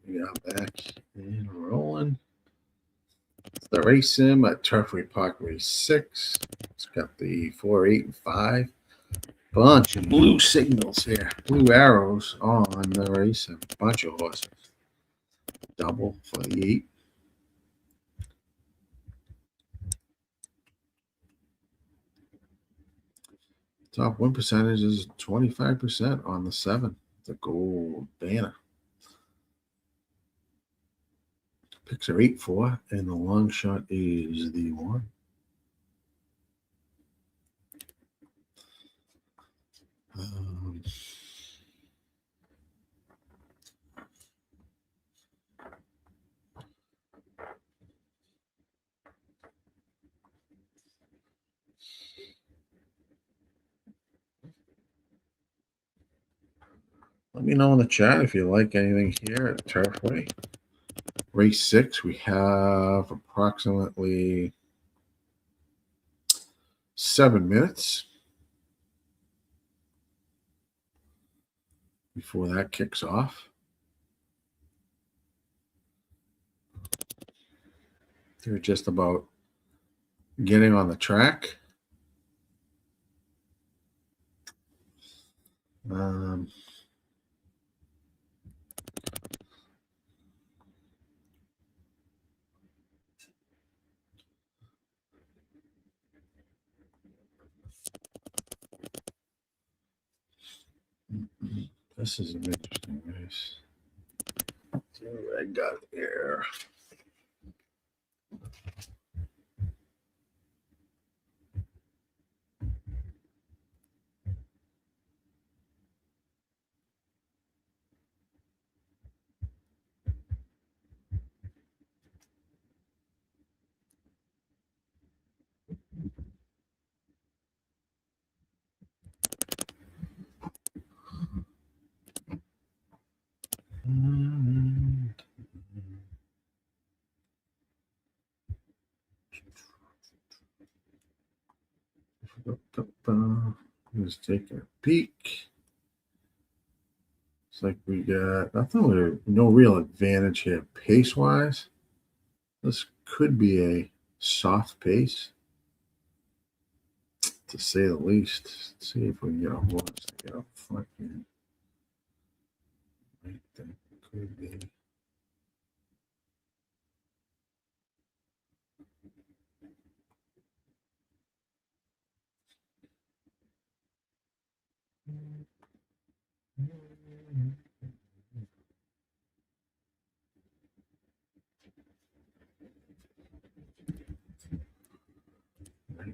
S1: We are back and rolling. It's the race sim at Turfway Park, race 6. It's got the 4, 8, and 5. Bunch of blue signals here, blue arrows on the race sim. Bunch of horses. Double for the 8. Top win percentage is 25% on the 7. The gold banner. Picks are 8-4, and the long shot is the 1. Let me know in the chat if you like anything here at Turfway. Race 6, we have approximately 7 minutes before that kicks off. They're just about getting on the track. This is an interesting race. See what I got here. Let's take a peek. It's like we got nothing, no real advantage here pace wise. This could be a soft pace, to say the least. Let's see if we can get a horse to get up front here. I think it could be.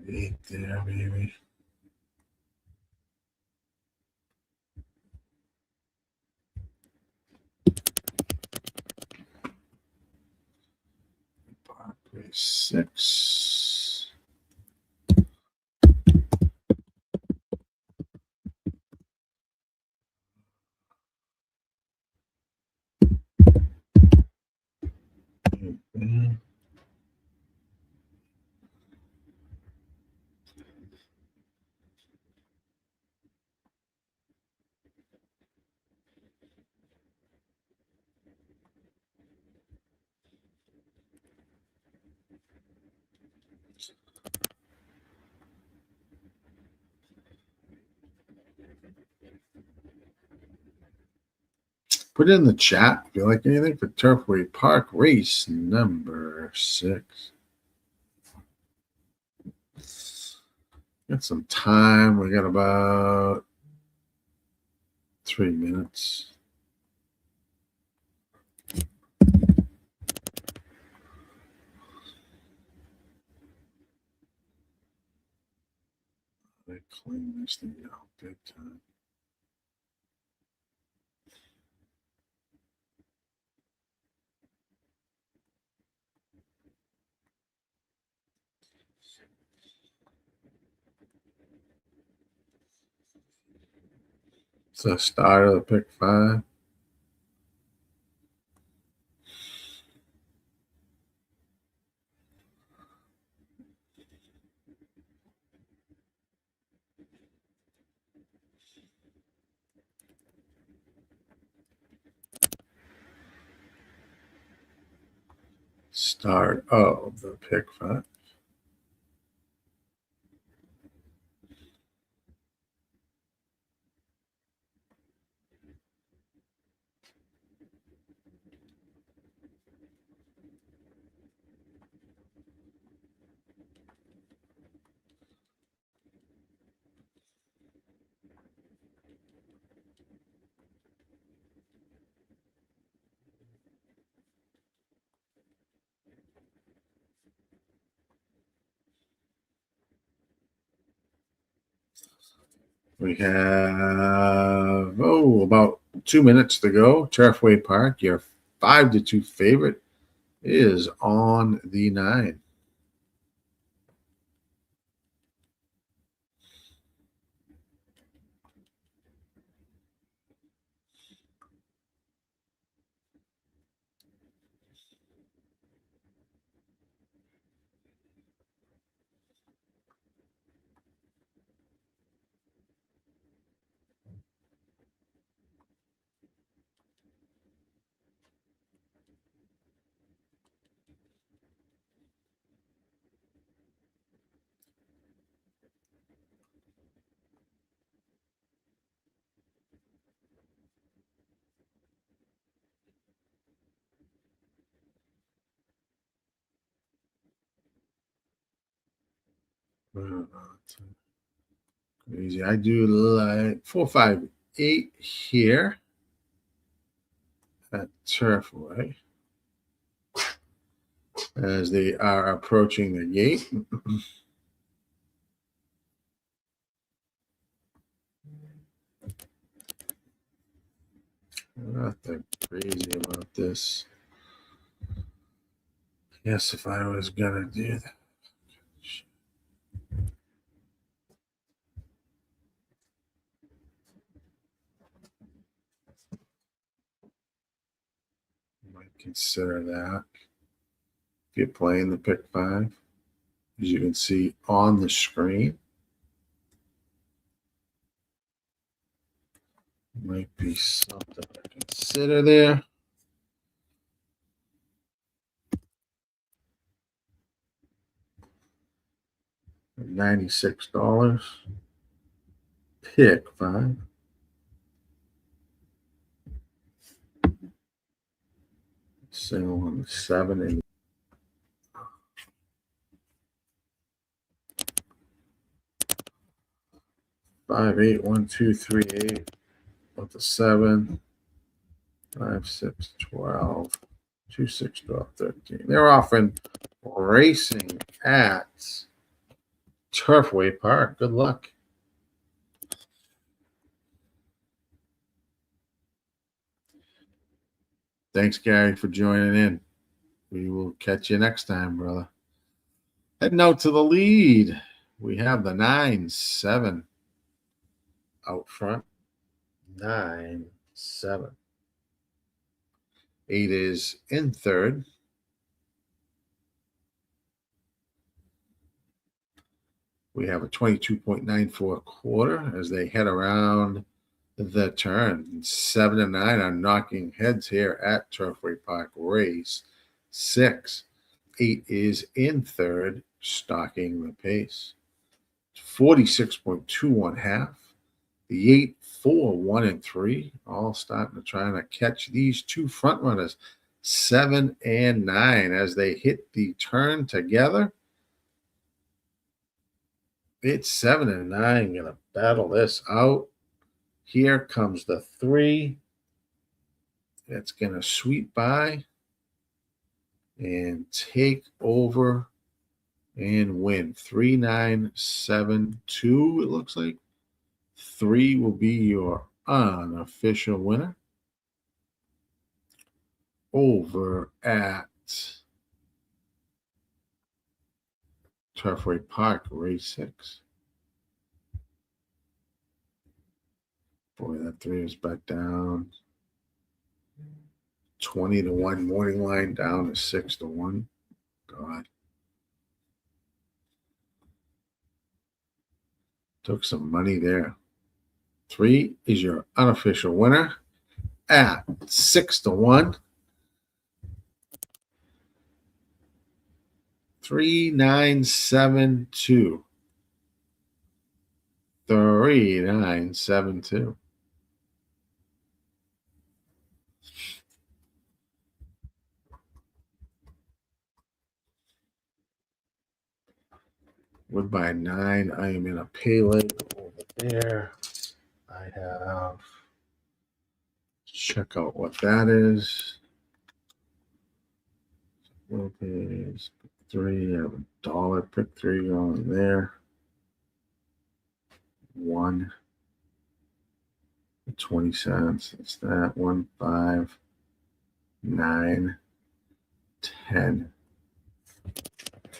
S1: Right there, baby. Parkway 6. Put it in the chat if you like anything for Turfway Park race number 6. Got some time. We got about 3 minutes. They clean this thing out big time. It's the start of the pick 5. Start of the pick 5. We have about 2 minutes to go. Turfway Park, your 5-2 favorite, is on the 9. Crazy. I do like 4, 5, 8 here at Turfway as they are approaching the gate. Not that crazy about this. Yes, if I was gonna do that. Might consider that if you're playing the pick 5, as you can see on the screen. Might be something to consider there. $96. Pick 5. Single on the 7 and 5, 8, 1, 2, 3, 8 with the 7, 5, 6, 12, 2, 6, 12, 13. They're often racing at Turfway Park. Good luck. Thanks, Gary, for joining in. We will catch you next time, brother. Heading out to the lead. We have the 9, 7 out front. 9, 7. 8 is in third. We have a 22.94 quarter as they head around the turn. 7 and 9 are knocking heads here at Turfway Park race 6. 8 is in third, stalking the pace. 46.21 half. The 8, 4, 1, and 3 all starting to try to catch these two front runners, 7 and 9, as they hit the turn together. It's 7 and 9 going to battle this out. Here comes the 3. It's going to sweep by and take over and win. 3, 9, 7, 2, it looks like. 3 will be your unofficial winner. Over at Turfway Park, race 6. Boy, that 3 is back down. 20 to 1 morning line down to 6 to 1. God. Took some money there. 3 is your unofficial winner at 6 to 1. 3, 9, 7, 2. 3, 9, 7, 2. Woodbine 9. I am in a pay leg over there. I have, check out what that is. Pick 3. I have $1. Pick 3 going there. 1. 20 cents. That's that. 1, 5, 9, 10.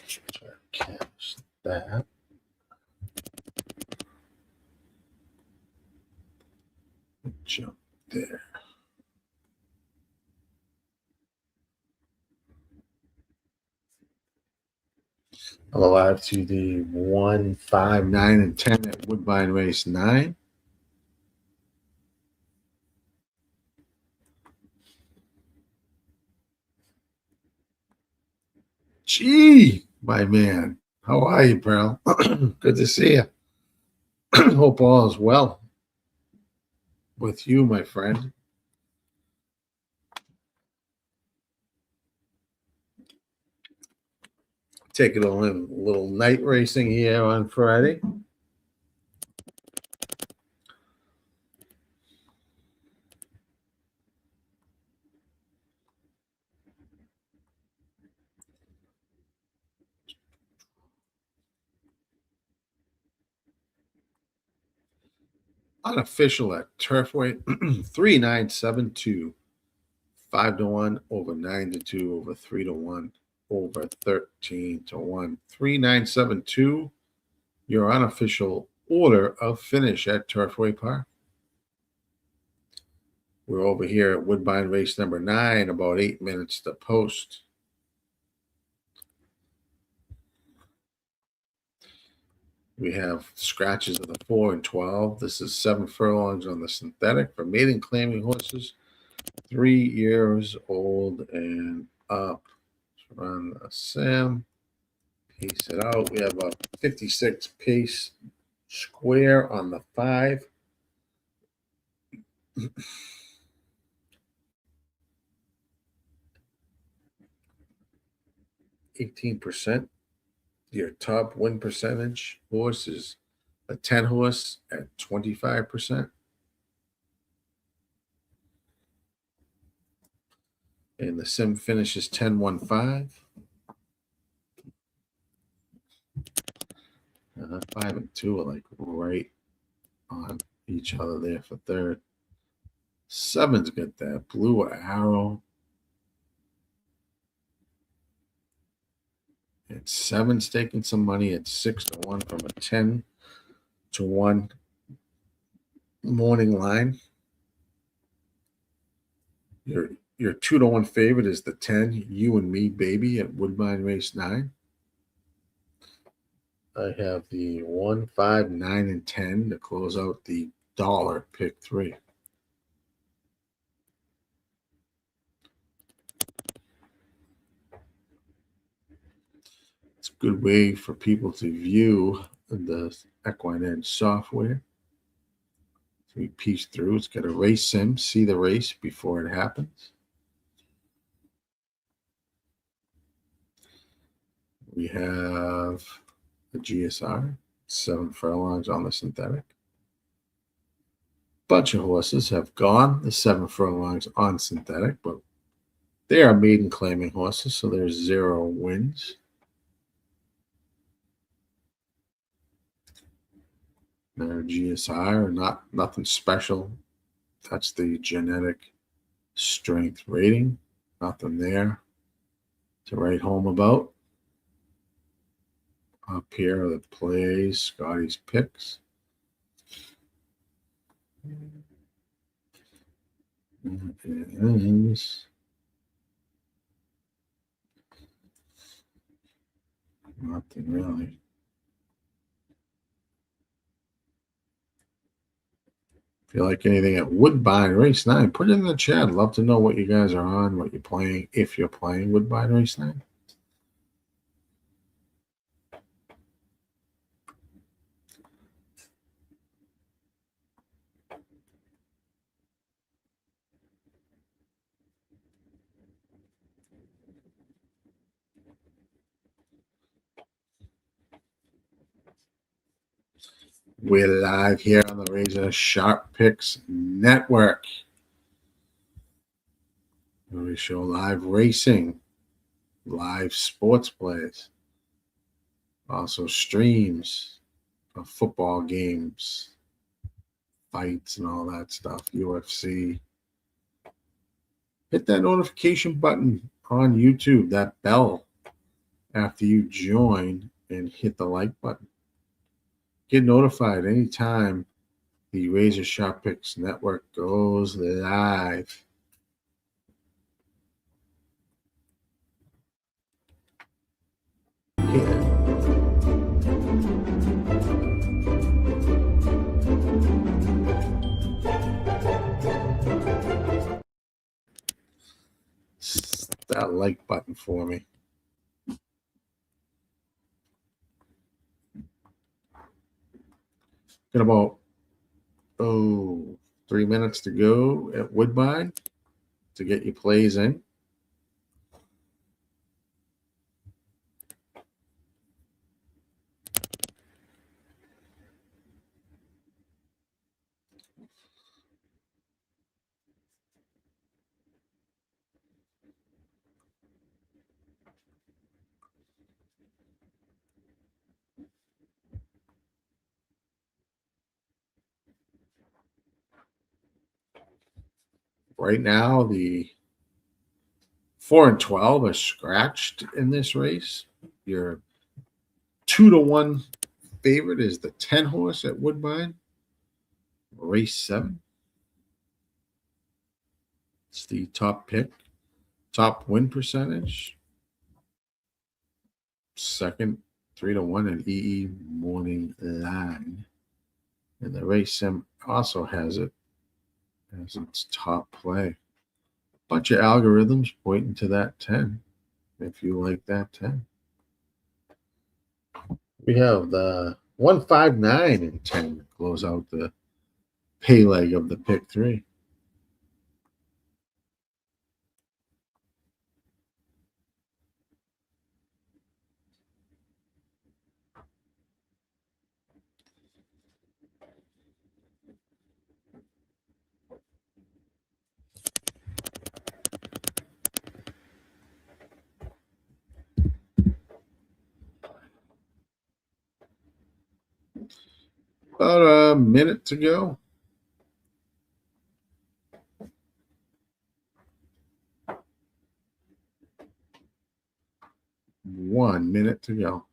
S1: Try to catch that. Jump there. Alive to the 1, 5, 9, and 10 at Woodbine race 9. Gee, my man. How are you, pal? Good to see you. Hope all is well with you, my friend. Taking a little night racing here on Friday. Unofficial at Turfway 3972. 5-1 over 9-2 over 3-1 over 13-1. 3972. Your unofficial order of finish at Turfway Park. We're over here at Woodbine race number 9, about 8 minutes to post. We have scratches of the 4 and 12. This is 7 furlongs on the synthetic for maiden claiming horses, 3 years old and up. Let's run a sim, pace it out. We have a 56 pace square on the 5. %. Your top win percentage horse is a 10 horse at 25%. And the sim finishes 10-1-5. 5 and 2 are like right on each other there for third. 7's got that blue arrow. And 7's taking some money at 6-1 from a 10-1 morning line. Your 2-1 favorite is the 10, You and Me Baby at Woodbine race 9. I have the 1, 5, 9, and 10 to close out the dollar pick 3. It's a good way for people to view the Equine Edge software. So we piece through. It's got a race sim, see the race before it happens. We have the GSR, 7 furlongs on the synthetic. Bunch of horses have gone the 7 furlongs on synthetic, but they are maiden claiming horses, so there's 0 wins. Their GSR, nothing special. That's the genetic strength rating. Nothing there to write home about. Up here are the plays, Scotty's picks. It is nothing really. If you like anything at Woodbine race 9, put it in the chat. I'd love to know what you guys are on, what you're playing, if you're playing Woodbine race 9. We're live here on the RazorSharpPicks Network, where we show live racing, live sports plays, also streams of football games, fights, and all that stuff, UFC. Hit that notification button on YouTube, that bell, after you join, and hit the like button. Get notified anytime the RazorSharpPicks Network goes live. Yeah. That like button for me. Got about 3 minutes to go at Woodbine to get your plays in. Right now, the 4 and 12 are scratched in this race. Your 2-1 favorite is the 10 horse at Woodbine, race 7. It's the top pick, top win percentage. Second, 3-1 at EE Morning Line. And the race sim also has it as its top play. Bunch of algorithms pointing to that 10, if you like that 10. We have the 159 and 10 to close out the pay leg of the pick 3. About a minute to go. One minute to go.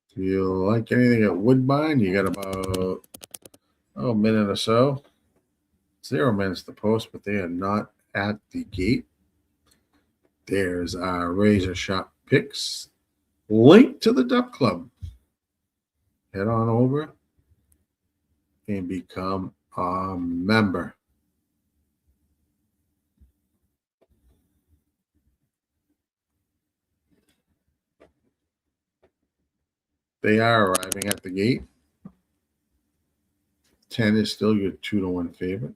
S1: If you like anything at Woodbine, you got about a minute or so. 0 minutes to post, but they are not at the gate. There's our RazorSharpPicks link to the Duck Club. Head on over and become a member. They are arriving at the gate. 10 is still your 2-1 favorite.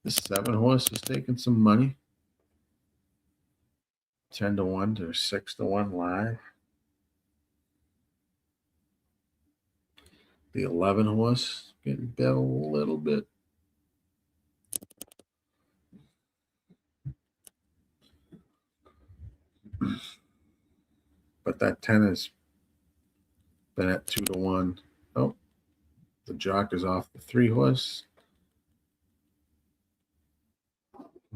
S1: The 7 horse is taking some money. 10-1 to 6-1 live. The 11 horse getting bet a little bit. But that 10 has been at 2-1. Oh, the jock is off the 3 horse.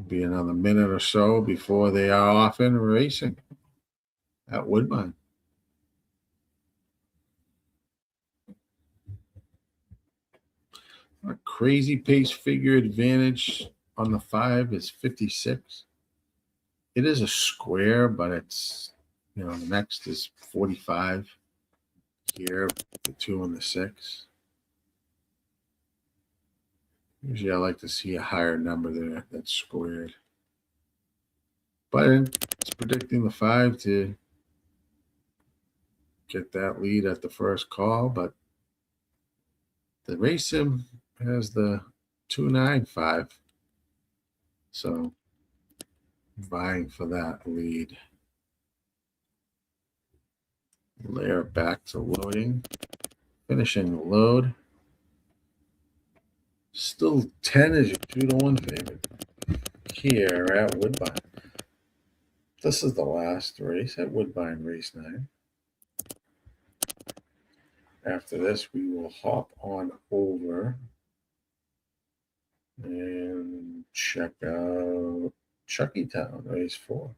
S1: Be another minute or so before they are off and racing at Woodbine. A crazy pace figure advantage on the 5 is 56. It is a square, but it's, the next is 45 here, the 2 and the 6. Usually I like to see a higher number there that's squared. But it's predicting the 5 to get that lead at the first call, but the race sim has the 295. So vying for that lead. Layer back to loading. Finishing the load. Still 10 is your 2-1 favorite here at Woodbine. This is the last race at Woodbine, race 9. After this, we will hop on over and check out Chuckytown, race 4.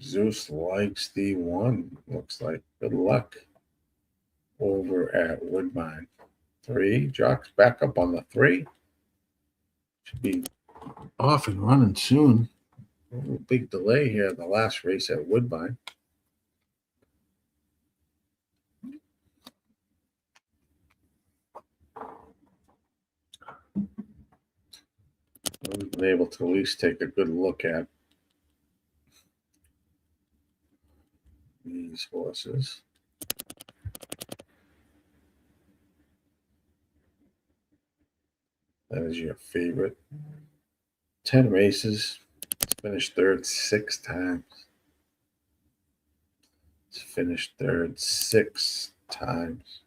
S1: Zeus likes the 1. Looks like good luck over at Woodbine. 3. Jock's back up on the 3. Should be off and running soon. A little big delay here in the last race at Woodbine. We've been able to at least take a good look at these horses. That is your favorite. 10 races. It's finished third 6 times. It's finished third 6 times.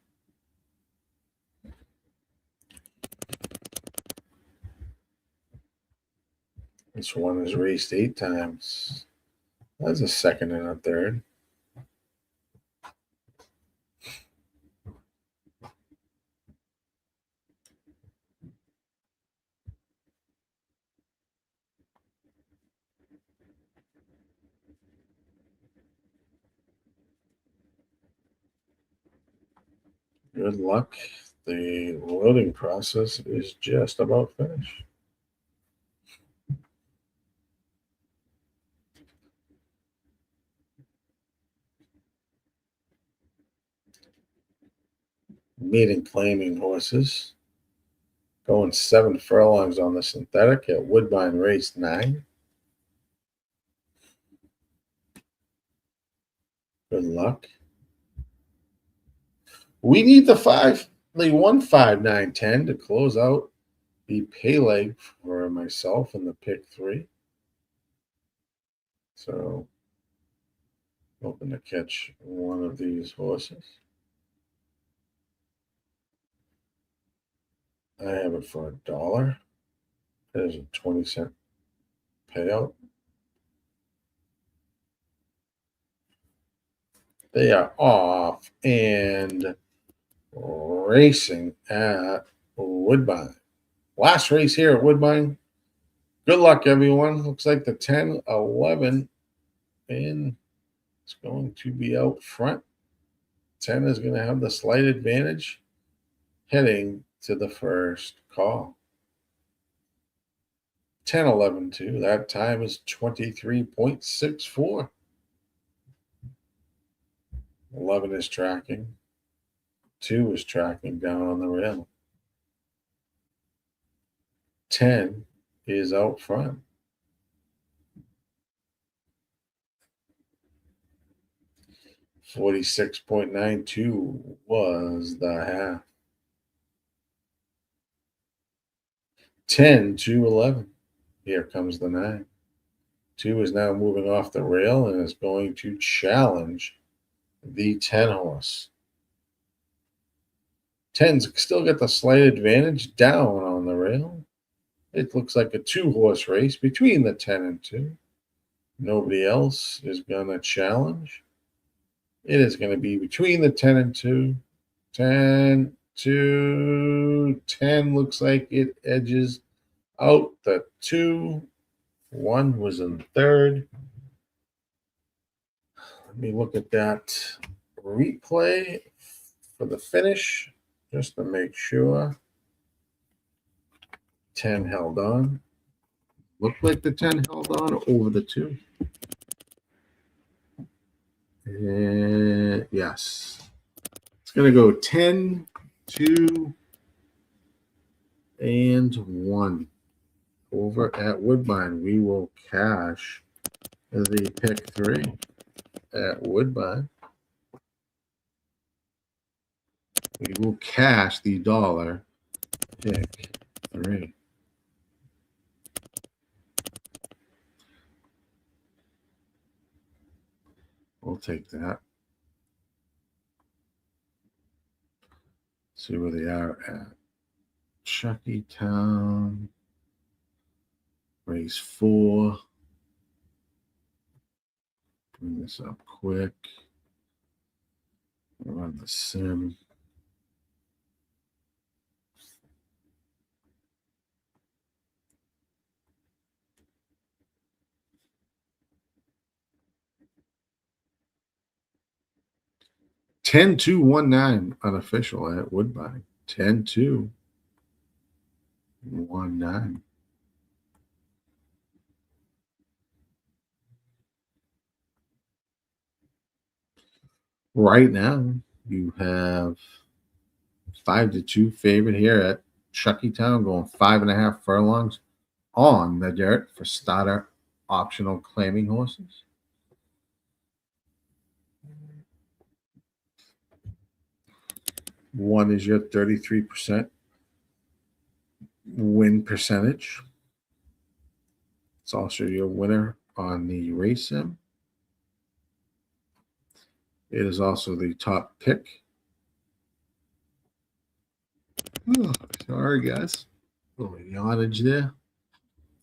S1: This one has raced 8 times. That's a second and a third. Good luck. The loading process is just about finished. Maiden claiming horses. Going 7 furlongs on the synthetic at Woodbine race 9. Good luck. We need the 1, 5, 9, 10 to close out the pay leg for myself in the pick 3. So, hoping to catch one of these horses. I have it for $1. There's a 20-cent payout. They are off and racing at Woodbine. Last race here at Woodbine. Good luck, everyone. Looks like the 10, 11, and it's going to be out front. 10 is going to have the slight advantage heading to the first call. 10, 11, 2. That time is 23.64. 11 is tracking. 2 is tracking down on the rail. 10 is out front. $46.92 was the half. 10 to 11. Here comes the 9. 2 is now moving off the rail and is going to challenge the 10 horse. 10's still got the slight advantage down on the rail. It looks like a 2-horse race between the 10 and 2. Nobody else is going to challenge. It is going to be between the 10 and 2. 10 to 10 looks like it edges out the 2. 1 was in third. Let me look at that replay for the finish just to make sure. 10 held on. Looked like the 10 held on over the 2. And yes. It's going to go 10, 2, and 1. Over at Woodbine, we will cash the pick 3 at Woodbine. We will cash the $1 pick 3. We'll take that. See where they are at. Chuckytown. Race 4. Bring this up quick. Run the sim. $10,219 unofficial at Woodbine. 10,219. Right now, you have 5-2 favorite here at Chuckytown, going 5.5 furlongs on the dirt for starter optional claiming horses. One is your 33% win percentage. It's also your winner on the race sim. It is also the top pick. Oh, sorry, guys. A little yardage there.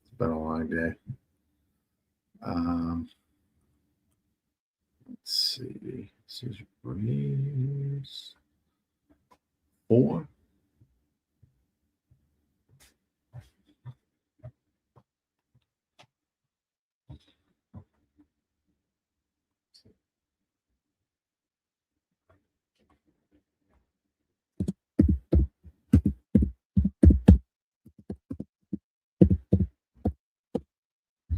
S1: It's been a long day. Let's see. This is race 4.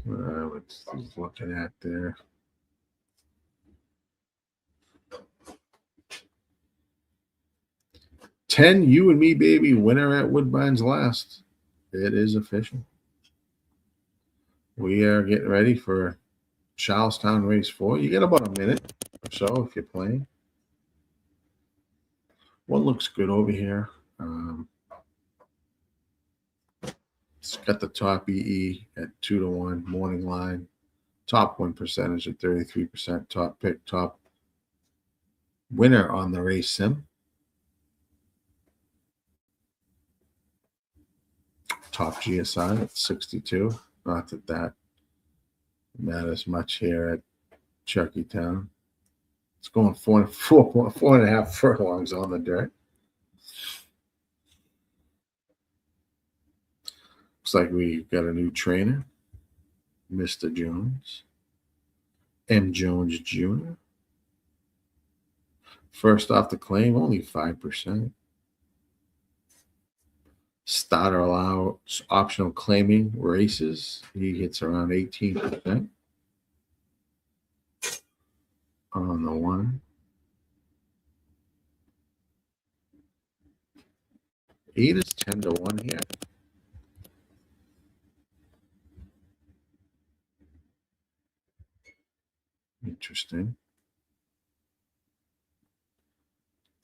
S1: What's he's looking at there? $10, you and me, baby, winner at Woodbine's last. It is official. We are getting ready for Charlestown Race 4. You get about a minute or so if you're playing. One looks good over here. It's got the top EE at 2-1, morning line. Top win percentage at 33%. Top pick, top winner on the race sim. Top GSI at 62. Not that that matters much here at Chuckytown. It's going 4.5 furlongs on the dirt. Looks like we got a new trainer, Mr. Jones. M. Jones Jr. First off the claim, only 5%. Starter allows optional claiming races. He hits around 18% on the one. 8 is 10-1 here. Interesting.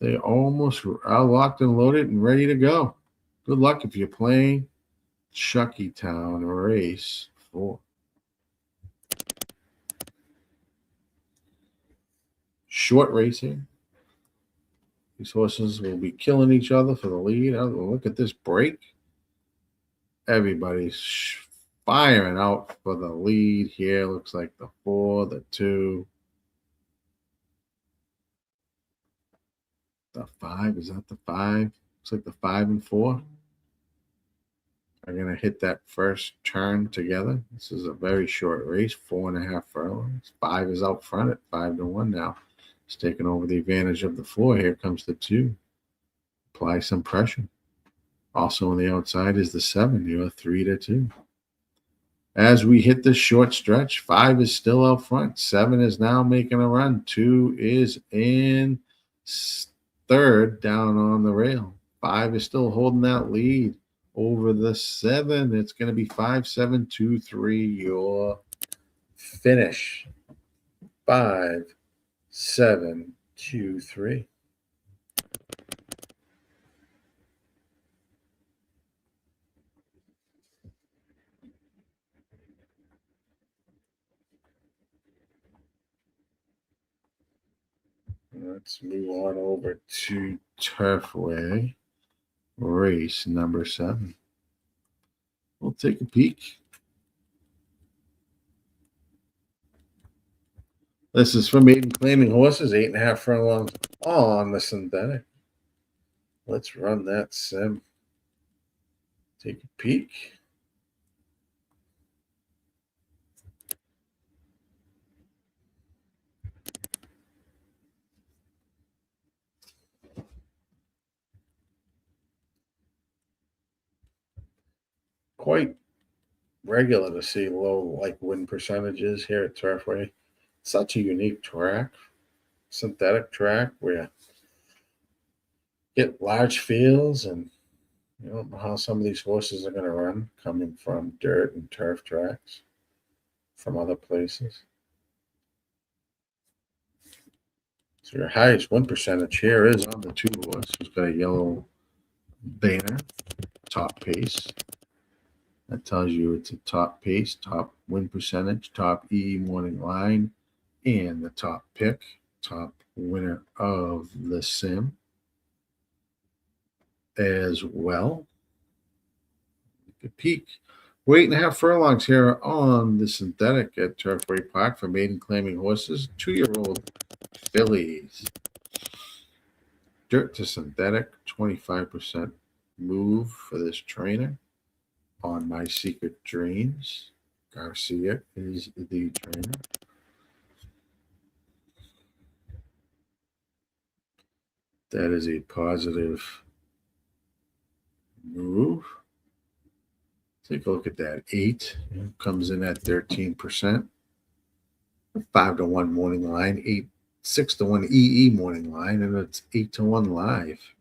S1: They almost are locked and loaded and ready to go. Good luck if you're playing Chuckytown Race 4. Short racing. These horses will be killing each other for the lead. Look at this break. Everybody's firing out for the lead here. Looks like the 4, the 2. The 5, is that the 5? Looks like the 5 and 4 are going to hit that first turn together. This is a very short race, 4.5 furlongs. 5 is out front at 5-1 now. It's taking over the advantage of the 4. Here comes the 2. Apply some pressure. Also on the outside is the 7. You're 3-2. As we hit the short stretch, 5 is still out front. 7 is now making a run. 2 is in third down on the rail. 5 is still holding that lead over the 7. It's going to be 5-7-2-3. Your finish. 5-7-2-3. Let's move on over to Turfway race number 7. We'll take a peek. This is for maiden claiming horses, 8.5 furlongs on the synthetic. Let's run that sim. Take a peek. Quite regular to see low win percentages here at Turfway. Such a unique track, synthetic track where you get large fields and You don't know how some of these horses are going to run coming from dirt and turf tracks from other places. So your highest win percentage here is on the 2 horse who's got a yellow banner, top pace. That tells you it's a top pace, top win percentage, top EE morning line, and the top pick, top winner of the sim as well. Good peak. We're 8.5 furlongs here on the synthetic at Turfway Park for maiden claiming horses. 2-year-old fillies. Dirt to synthetic, 25% move for this trainer. On My Secret Dreams, Garcia is the trainer. That is a positive move. Take a look at that. 8 comes in at 13%. 5-1 morning line, 6-1 EE morning line, and it's 8-1 live.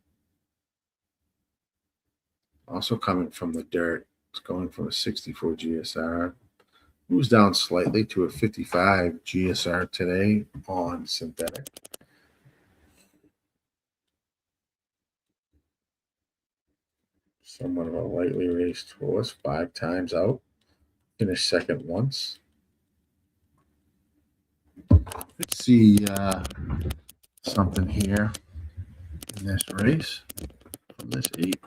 S1: Also coming from the dirt, it's going from a 64 GSR. Moves down slightly to a 55 GSR today on synthetic. Somewhat of a lightly raced horse, 5 times out. Finished second once. Let's see something here in this race from this 8.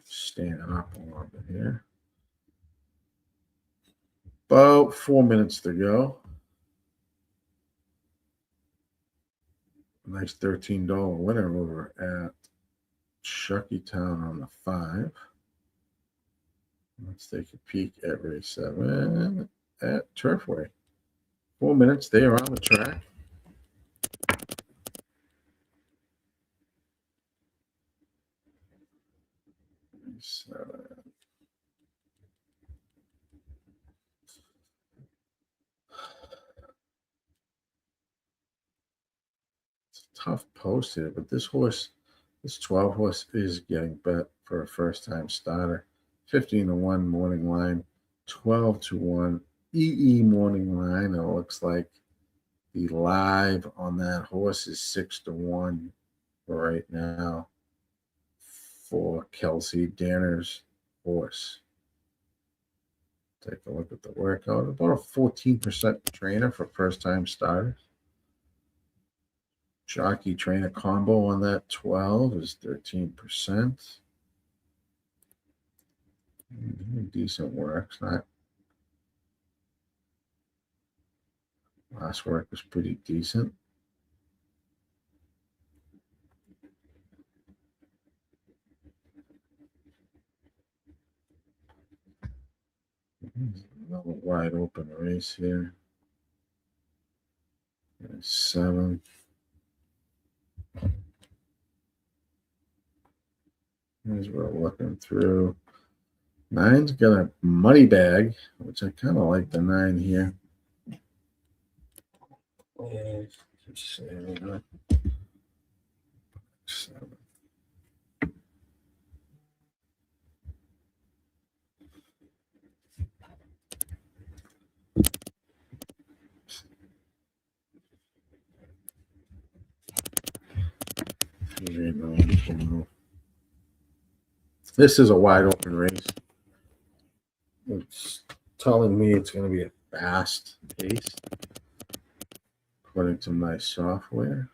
S1: Standing up a little bit here. About 4 minutes to go. Nice $13 winner over at Shuckytown on the 5. Let's take a peek at race 7 at Turfway. 4 minutes, they are on the track. Race 7. Tough post here, but this 12 horse is getting bet for a first-time starter. 15-1 morning line, 12-1 EE morning line. It looks like the live on that horse is 6-1 right now for Kelsey Danner's horse. Take a look at the workout. About a 14% trainer for first-time starters. Jockey trainer combo on that 12 is 13%. Decent work. It's not. Last work was pretty decent. Another wide open race here. 7. As we're looking through, 9's got a money bag, which I kind of like the 9 here. Seven. This is a wide open race. It's telling me it's going to be a fast pace, according to my software.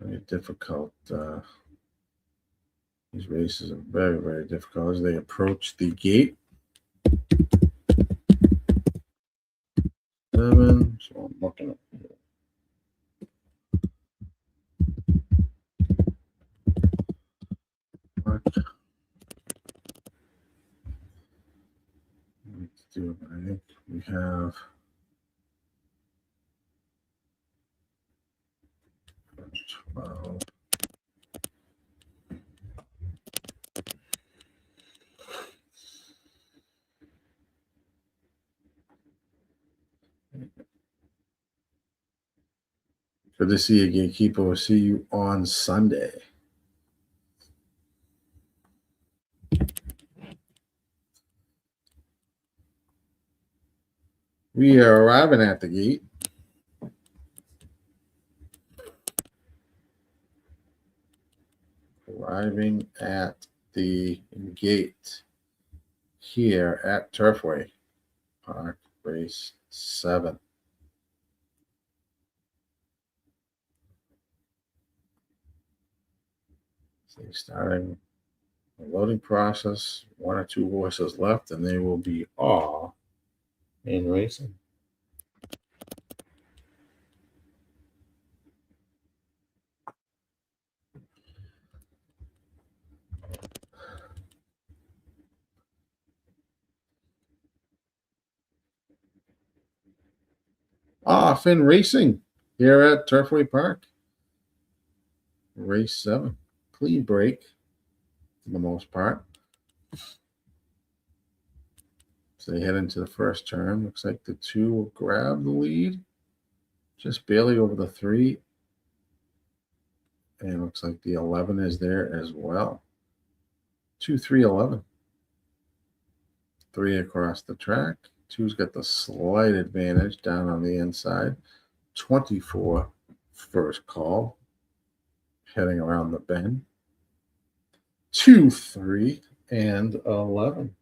S1: Very difficult. These races are very, very difficult as they approach the gate. 7. So I'm looking at here. Let's do it. I think we have 12. Good to see you, Gatekeeper. We'll see you on Sunday. We are arriving at the gate. Arriving at the gate here at Turfway Park, race 7. So starting the loading process, 1 or 2 horses left, and they will be all in racing. Off in racing here at Turfway Park. Race 7. Clean break for the most part. So they head into the first turn. Looks like the 2 will grab the lead. Just barely over the 3. And looks like the 11 is there as well. 2, 3, 11. 3 across the track. 2's got the slight advantage down on the inside. 24 first call. Heading around the bend. 2, 3, and 11.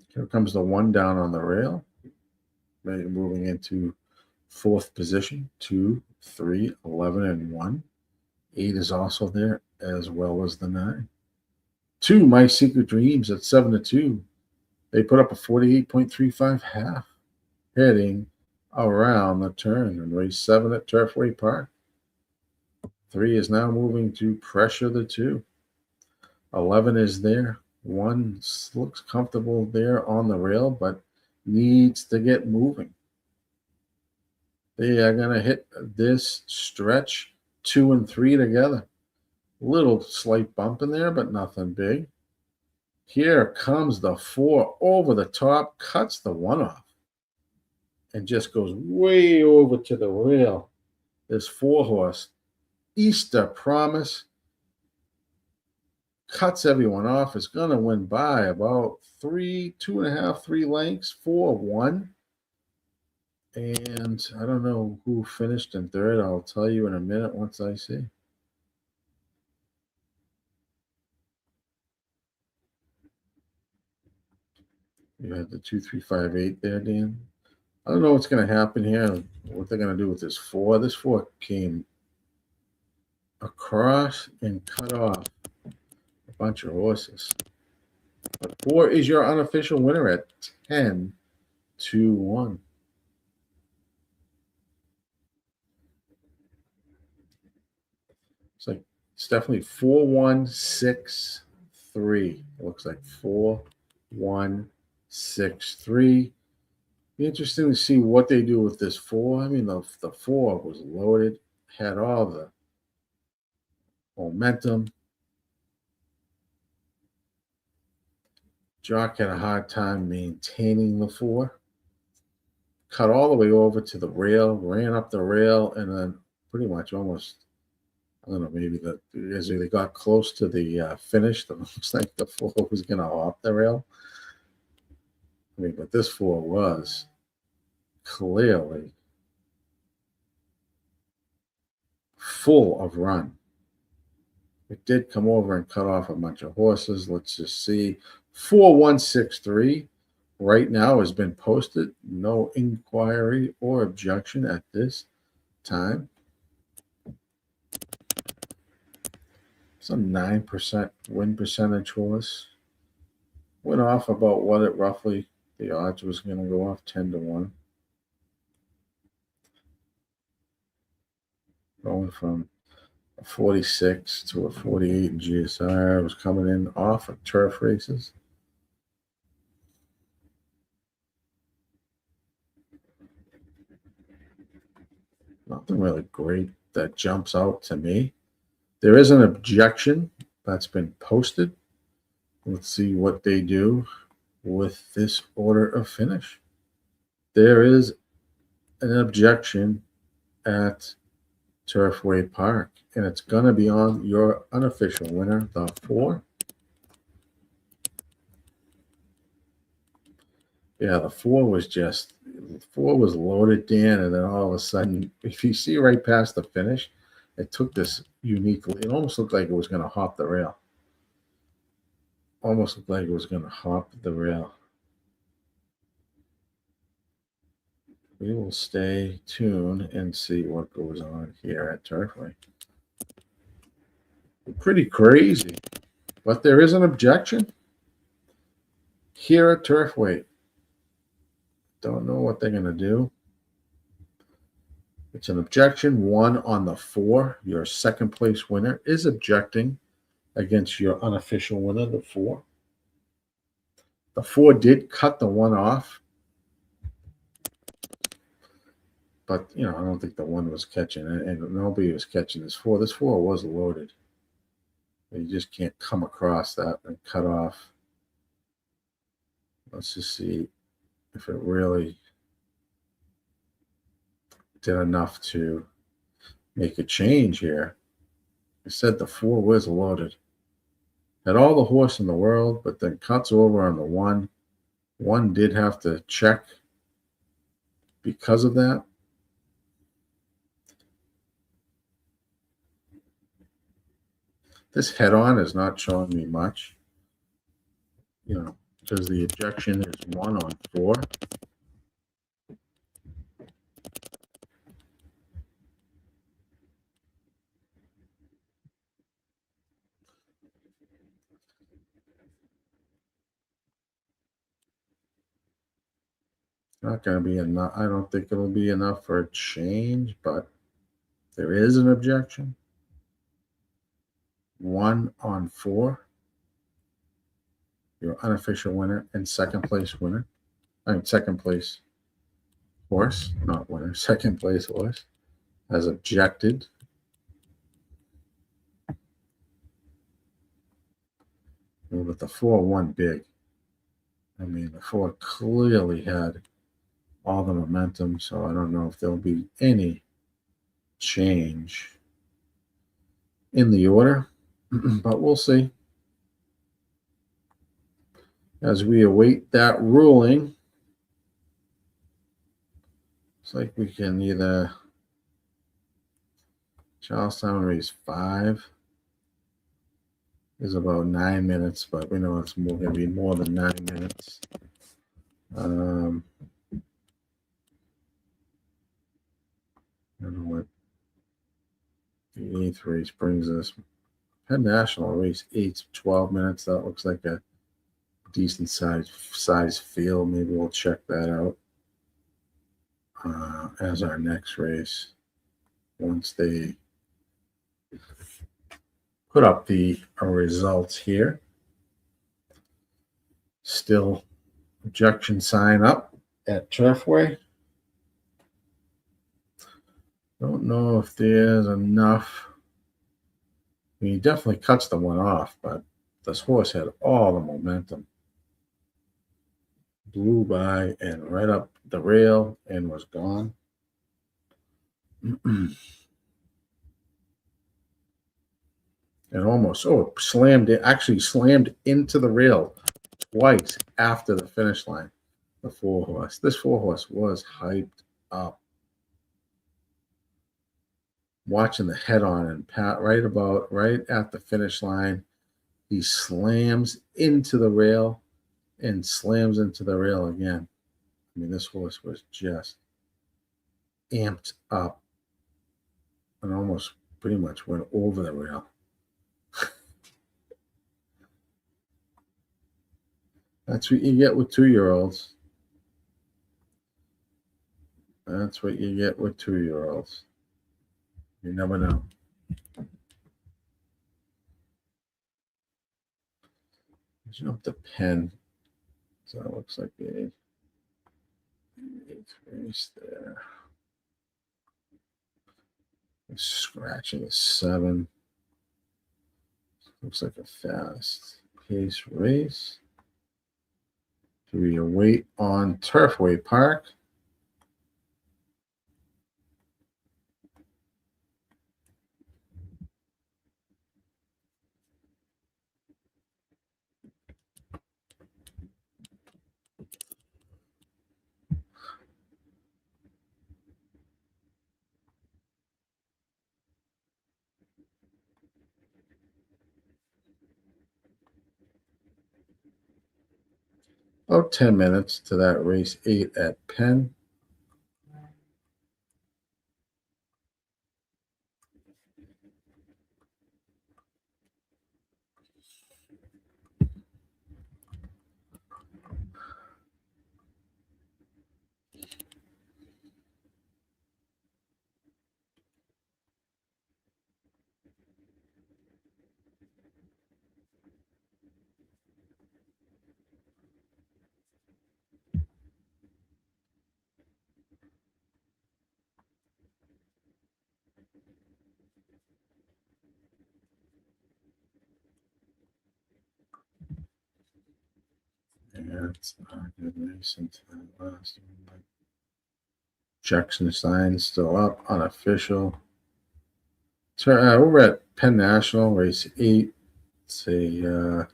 S1: Here comes the 1 down on the rail. Moving into 4th position. 2, 3, 11, and 1. 8 is also there, as well as the 9. 2, My Secret Dreams at 7-2. They put up a 48.35 half, heading around the turn in race 7 at Turfway Park. 3 is now moving to pressure the 2. 11 is there. 1 looks comfortable there on the rail, but needs to get moving. They are going to hit this stretch 2 and 3 together. Little slight bump in there, but nothing big. Here comes the 4 over the top, cuts the 1 off, and just goes way over to the rail. This 4 horse, Easter Promise, cuts everyone off. Is going to win by about 2.5, 3 lengths, 4-1. And I don't know who finished in 3rd. I'll tell you in a minute once I see. You had the 2, 3, 5, 8 there, Dan. I don't know what's going to happen here, what they're going to do with this 4. This 4 came across and cut off a bunch of horses. But 4 is your unofficial winner at 10-1. It's definitely 4-1-6-3. It looks like 4-1-6-3. Be interesting to see what they do with this 4. I mean, the 4 was loaded, had all the momentum. Jock had a hard time maintaining the 4. Cut all the way over to the rail, ran up the rail, and then pretty much almost, I don't know, maybe as they got close to the finish, it looks like the 4 was going to hop the rail. I mean, but this 4 was clearly full of run. It did come over and cut off a bunch of horses. Let's just see. 4-1-6-3 right now has been posted. No inquiry or objection at this time. Some 9% win percentage horse. Went off about what it roughly, the odds was going to go off 10-1. Going from a 46 to a 48 in GSR. It was coming in off of turf races. Nothing really great that jumps out to me. There is an objection that's been posted. Let's see what they do. with this order of finish. There is an objection at Turfway Park, and it's going to be on your unofficial winner, the 4. Yeah, the 4 was loaded, Dan, and then all of a sudden, if you see right past the finish, it took this uniquely. It almost looked like it was going to hop the rail. Almost looked like it was going to hop the rail. We will stay tuned and see what goes on here at Turfway. Pretty crazy, but there is an objection here at Turfway. Don't know what they're going to do. It's an objection 1 on the 4. Your second place winner is objecting against your unofficial winner, the 4. The 4 did cut the 1 off. But, I don't think the 1 was catching it, and nobody was catching this 4. This 4 was loaded. You just can't come across that and cut off. Let's just see if it really did enough to make a change here. I said the 4 was loaded. Had all the horse in the world, but then cuts over on the 1. 1 did have to check because of that. This head-on is not showing me much, because the objection is 1 on 4. Not going to be enough. I don't think it'll be enough for a change, but there is an objection. 1 on 4. Your unofficial winner and second place winner. Second place horse, not winner. Second place horse has objected. But the 4 won big. The 4 clearly had all the momentum, so I don't know if there'll be any change in the order, but we'll see. As we await that ruling, it's like we can either Charlestown race 5 is about 9 minutes, but we know it's going to be more than 9 minutes. I don't know what the 8th race brings us. Penn National race 8, 12 minutes. That looks like a decent size field. Maybe we'll check that out as our next race once they put up the results here. Still objection sign up at Turfway. Don't know if there's enough. He definitely cuts the 1 off, but this horse had all the momentum. Blew by and right up the rail and was gone. And almost, slammed into the rail twice after the finish line. The 4 horse. This 4 horse was hyped up. Watching the head on and Pat right at the finish line, he slams into the rail and slams into the rail again. This horse was just amped up and almost pretty much went over the rail. That's what you get with 2-year-olds. That's what you get with 2-year-olds. You never know. Jump to Penn. So it looks like a 8th race there. Scratching a 7. Looks like a fast pace race. We await on Turfway Park. About 10 minutes to that race 8 at Penn. Yeah, it's not a good race into that last one. Jackson sign still up, unofficial. We're at Penn National, race 8. It's a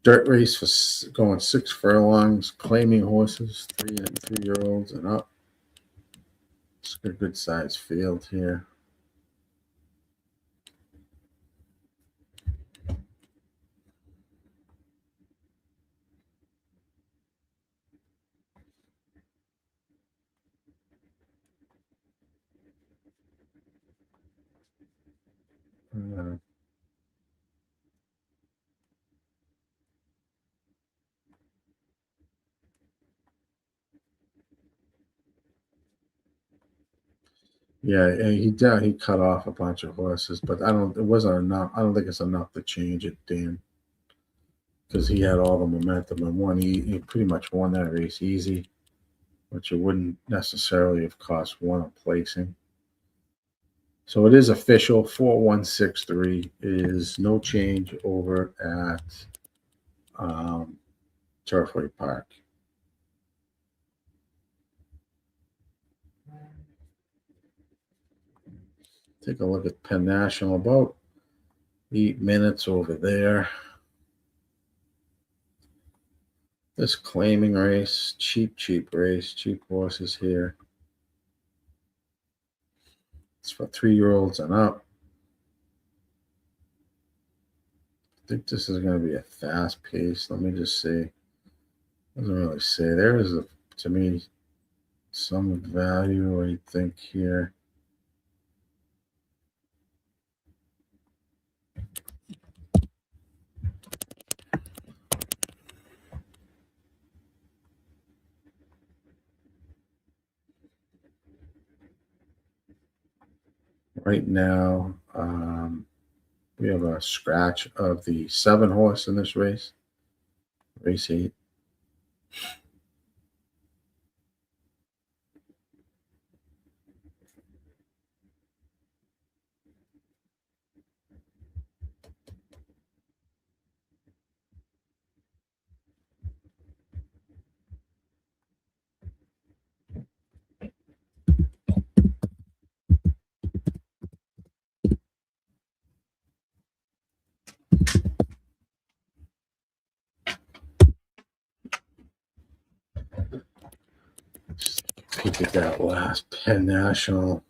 S1: dirt race for going 6 furlongs, claiming horses, 3 and 3-year-olds and up. It's a good sized field here. Yeah, he cut off a bunch of horses, but it wasn't enough. I don't think it's enough to change it, Dan, because he had all the momentum and won. He pretty much won that race easy, which it wouldn't necessarily have cost one a placing. So it is official. 4163 is no change over at Turfway Park. Take a look at Penn National, about 8 minutes over there. This claiming race, cheap race, cheap horses here. It's for 3-year-olds and up. I think this is going to be a fast pace. Let me just see. Doesn't really say. There is, to me, some value, I think, here. Right now, we have a scratch of the 7 horse in this race. Race 8. Peek at that last Penn National.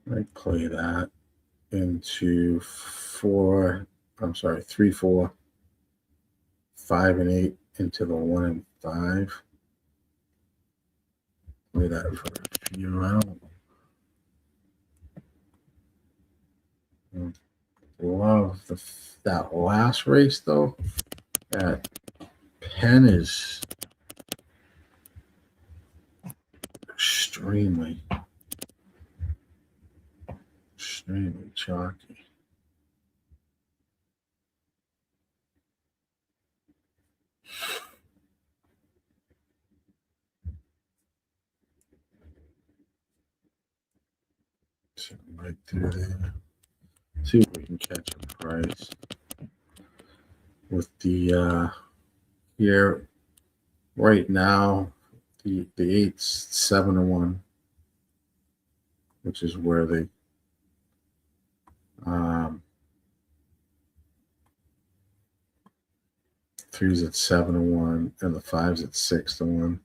S1: I play that into 3, 4, 5, and 8 into the 1 and 5. Play that for a few rounds. Love that last race though. That Penn is extremely chalky. Right through there. See if we can catch a price with the here right now. The 8's 7-1, which is where the 3's at 7-1 and the 5's at 6-1.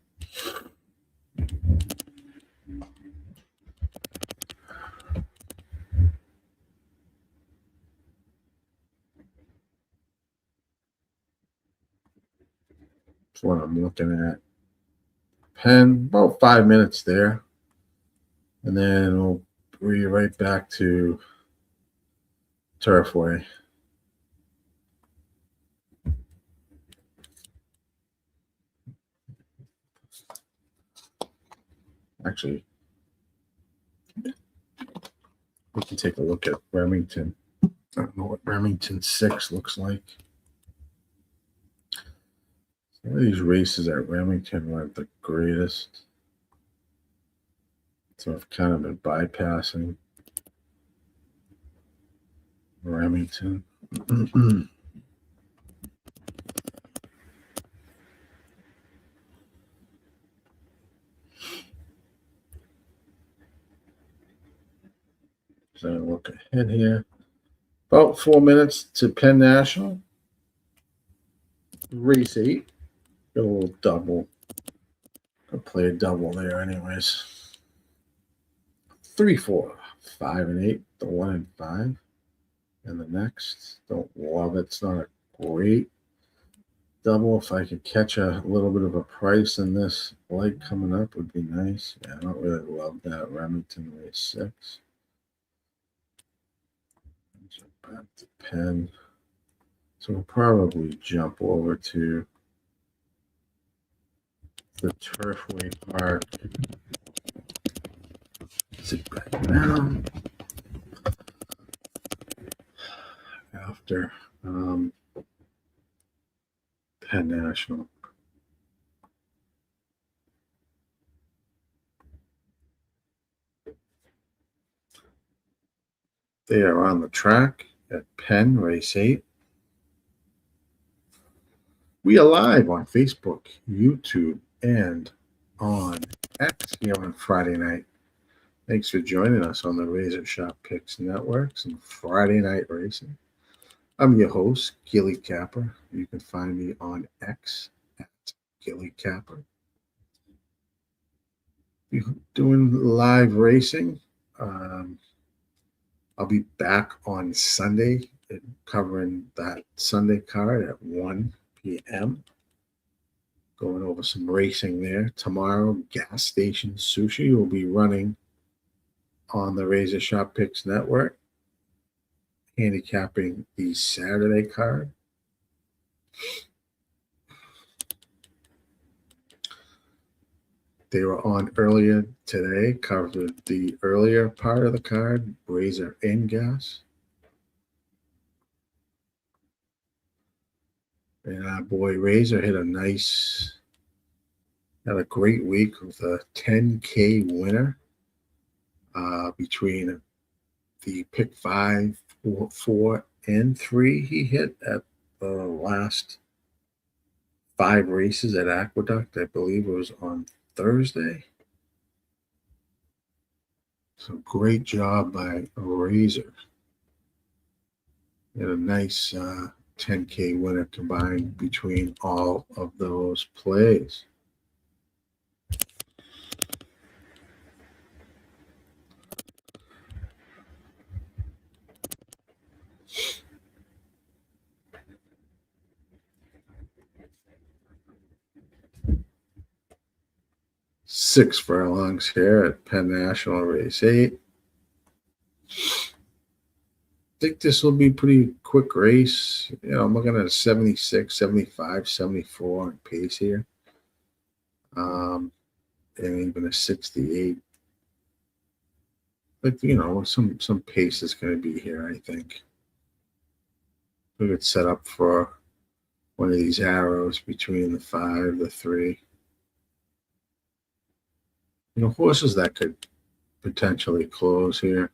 S1: That's what I'm looking at. Penn, about 5 minutes there. And then we'll be right back to Turfway. Actually, we can take a look at Remington. I don't know what Remington 6 looks like. Some of these races at Remington weren't the greatest. So I've kind of been bypassing Remington. So look ahead here. About 4 minutes to Penn National. Race 8. Got a little double. I'll play a double there anyways. 3, 4, 5, and 8. The 1 and 5. And the next. Don't love it. It's not a great double. If I could catch a little bit of a price in this leg coming up would be nice. Yeah, I don't really love that Remington race 6. Back to Penn. So we'll probably jump over to the Turfway Park. Sit back down after Penn National. They are on the track at Penn Race 8. We are live on Facebook, YouTube, and on X here on Friday night. Thanks for joining us on the RazorSharpPicks Networks and Friday Night Racing. I'm your host, Gilly Capper. You can find me on X at Gilly Capper. We're doing live racing. I'll be back on Sunday covering that Sunday card at 1 p.m. Going over some racing there. Tomorrow, Gas Station Sushi will be running on the RazorSharpPicks Network, handicapping the Saturday card. They were on earlier today, covered the earlier part of the card, Razor and Gas. And our boy Razor had a great week with a 10K winner between the pick 5, 4, and 3 he hit at the last 5 races at Aqueduct. I believe it was on Thursday. So great job by Razor. Had a nice 10K winner combined between all of those plays. Six furlongs here at Penn National Race 8. I think this will be a pretty quick race. I'm looking at a 76, 75, 74 on pace here. And even a 68. But, some pace is going to be here, I think. We could set up for one of these arrows between the 5, the 3. Horses that could potentially close here.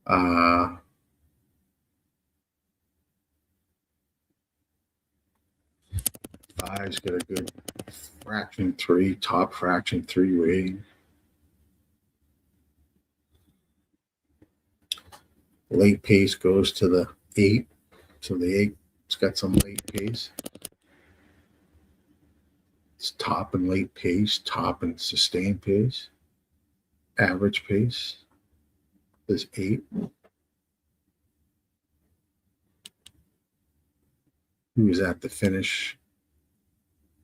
S1: Five's got a good fraction 3, top fraction 3 rating. Late pace goes to the 8. So the 8's got some late pace. It's top and late pace, top and sustained pace. Average pace is 8. Who was at the finish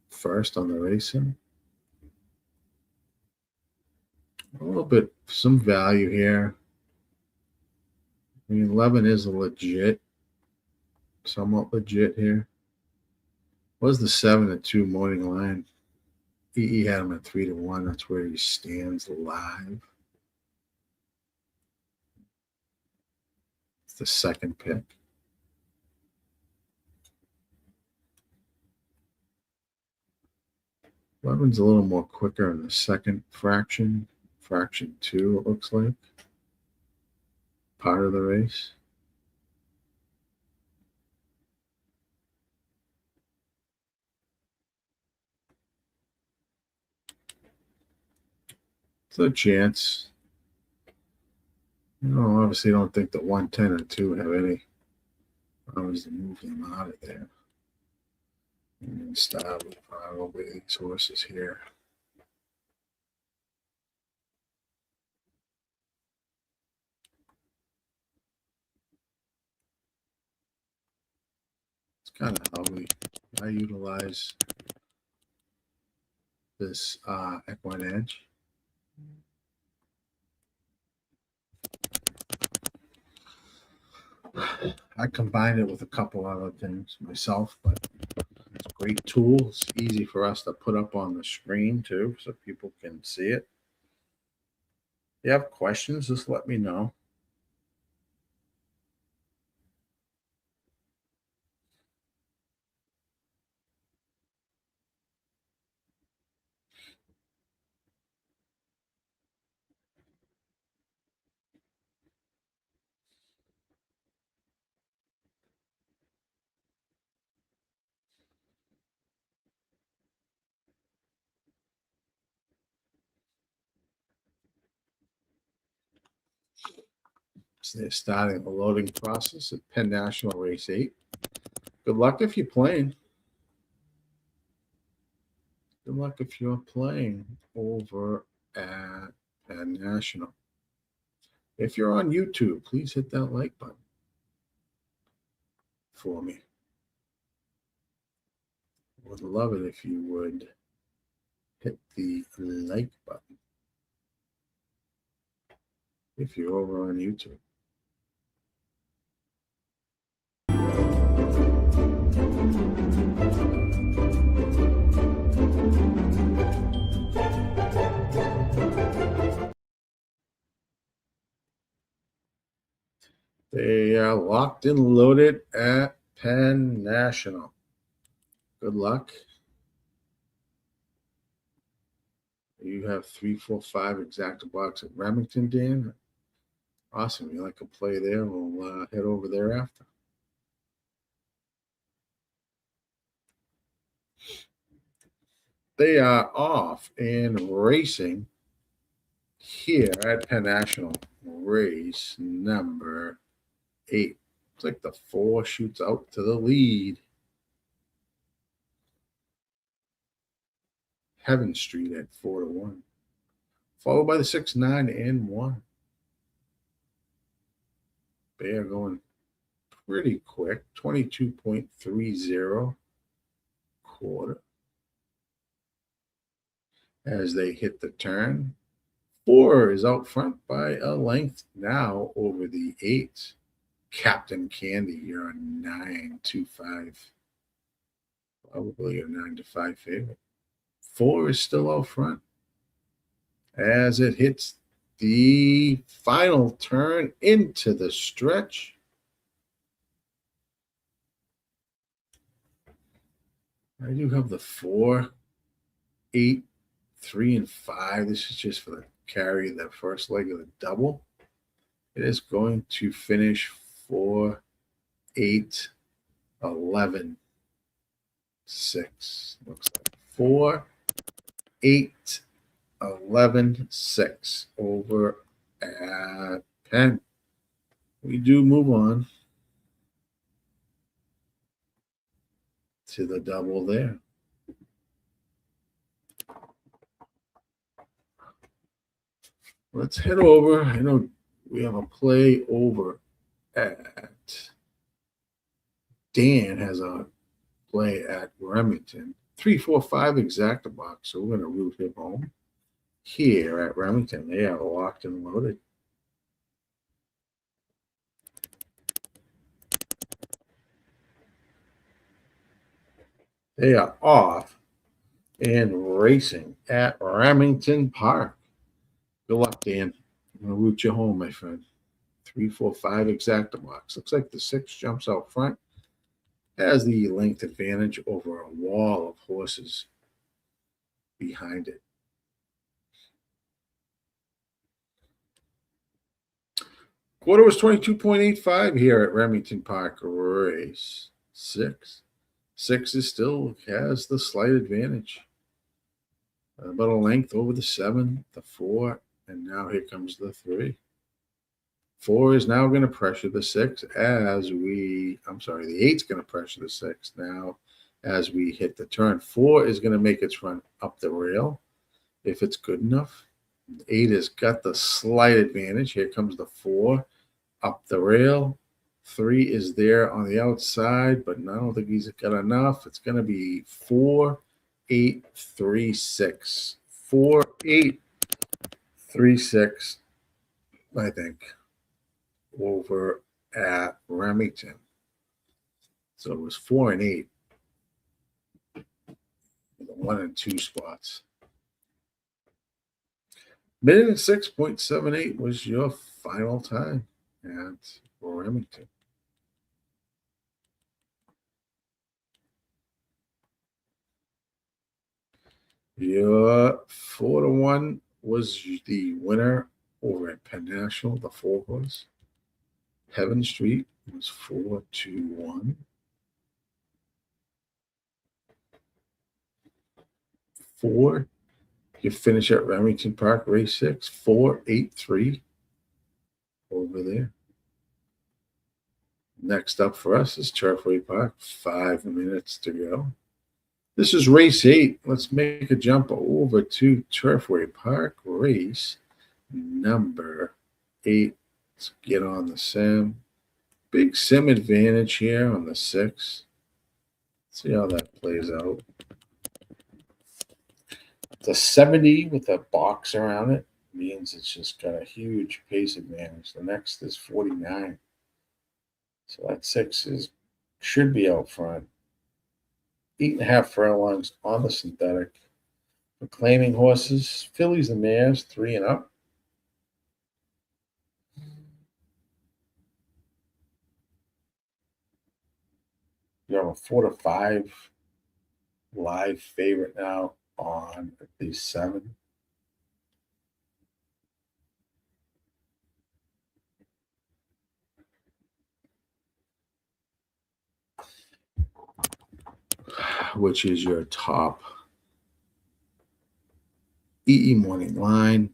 S1: first on the racing? A little bit, some value here. I mean, 11 is a legit, somewhat legit here. Was the 7-2 morning line? He had him at 3-1. That's where he stands live. It's the second pick. Levin's a little more quicker in the second fraction. Fraction 2, it looks like. Part of the race. It's a chance. Obviously don't think the 110 and 2 have any problems to move them out of there. And style with over these horses here. It's kind of how I utilize this equine edge. I combine it with a couple other things myself, but it's a great tool. It's easy for us to put up on the screen too, so people can see it. If you have questions, just let me know. So they're starting the loading process at Penn National Race 8. Good luck if you're playing. Good luck if you're playing over at Penn National. If you're on YouTube, please hit that like button for me. Would love it if you would hit the like button if you're over on YouTube. They are locked and loaded at Penn National. Good luck. You have 3, 4, 5 exact blocks at Remington, Dan. Awesome. You like a play there? We'll head over there after. They are off and racing here at Penn National. Race number 8. It's like the 4 shoots out to the lead. Heaven Street at 4-1. Followed by the 6, 9, and 1. They are going pretty quick. 22.30 quarter. As they hit the turn. 4 is out front by a length now over the 8. Captain Candy, you're a 9-2-5. Probably a 9-5 favorite. 4 is still out front as it hits the final turn into the stretch. I do have the 4, 8, 3, and 5. This is just for the carry, the first leg of the double. It is going to finish 4, 8, 11, 6. Looks like 4, 8, 11, 6 over at Penn. We do move on to the double there. Let's head over. I know we have a play over at Dan has a play at Remington. 3-4-5 exacta box. So we're going to root him home. Here at Remington, they are locked and loaded. They are off and racing at Remington Park. Good luck, Dan. I'm going to root you home, my friend. 3-4-5 exacta box. Looks like the 6 jumps out front. Has the length advantage over a wall of horses behind it. Quarter was 22.85 here at Remington Park. Race 6. 6 is still has the slight advantage. About a length over the 7, the 4, and now here comes the 3. 4 is now going to pressure the 6 as the 8's going to pressure the 6 now as we hit the turn. 4 is going to make its run up the rail if it's good enough. 8 has got the slight advantage. Here comes the 4 up the rail. 3 is there on the outside, but I don't think he's got enough. It's going to be 4, 8, 3, 6. 4, 8, 3, 6, I think, over at Remington. So it was 4 and 8. The 1 and 2 spots. Minute and 6.78 was your final time at Remington. Your 4-1 was the winner over at Penn National, the 4 horse. Heaven Street was 4-1. 4. You finish at Remington Park, race 6, 4-8-3 over there. Next up for us is Turfway Park, 5 minutes to go. This is race 8. Let's make a jump over to Turfway Park, race number 8. Let's get on the sim. Big sim advantage here on the 6. See how that plays out. The 70 with a box around it means it's just got a huge pace advantage. The next is 49. So that 6 should be out front. 8.5 furlongs on the synthetic. For claiming horses, fillies and mares, 3 and up. You have a 4-5 live favorite now on the 7. Which is your top EE morning line.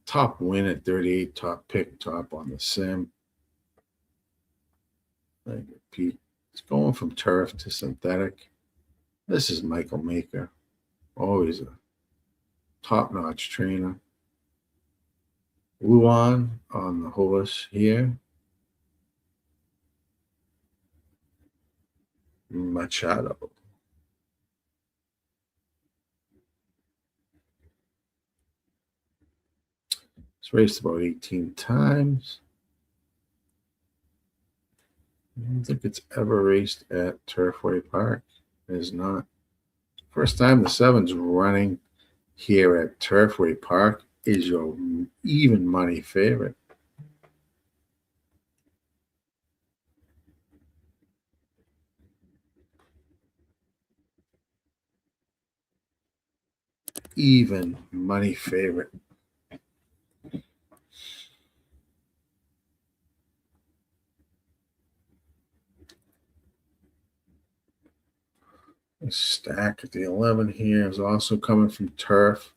S1: Top win at 38, top pick, top on the sim. I repeat, it's going from turf to synthetic. This is Michael Maker, always a top-notch trainer. Luan on the horse here. Machado. It's raced about 18 times. I don't think it's ever raced at Turfway Park. It is not. First time the 7's running here at Turfway Park is your even money favorite. Even money favorite. A stack at the 11 here is also coming from turf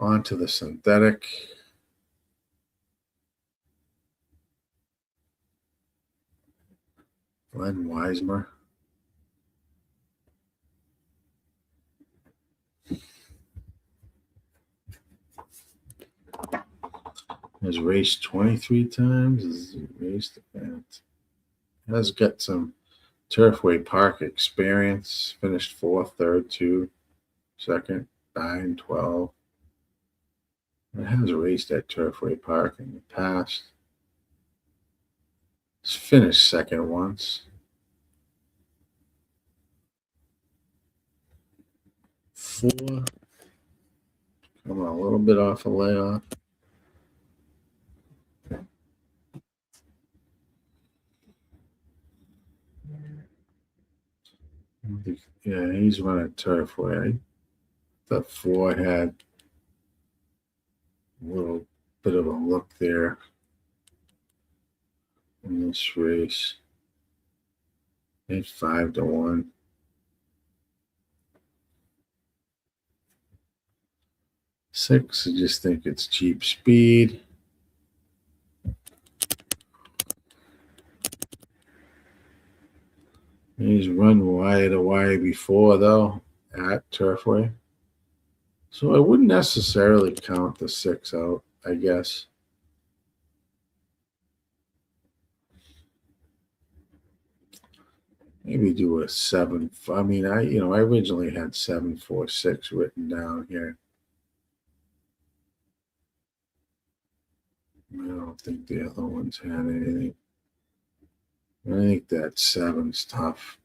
S1: onto the synthetic. Glenn Weismer. Has raced 23 times. Has raced at. Has got some Turfway Park experience. Finished 4th, 3rd, 2, 2nd, 9, 12. It has raced at Turfway Park in the past. It's finished 2nd once. 4. Come on, a little bit off a layoff. Yeah, he's running Turfway. The 4 had a little bit of a look there in this race. 5-1. 6, I just think it's cheap speed. He's run wire to wire before, though, at Turfway. So I wouldn't necessarily count the 6 out, I guess. Maybe do a 7. I mean, I originally had 7-4-6 written down here. I don't think the other ones had anything. I think that 7's tough.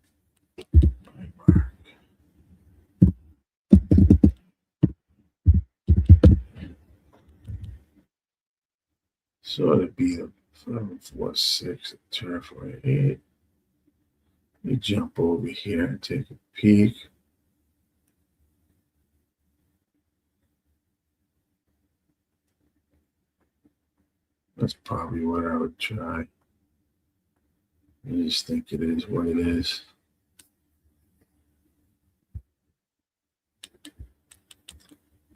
S1: So it'd be the 7-4-6 at Turfway 8. Let me jump over here and take a peek. That's probably what I would try. I just think it is what it is.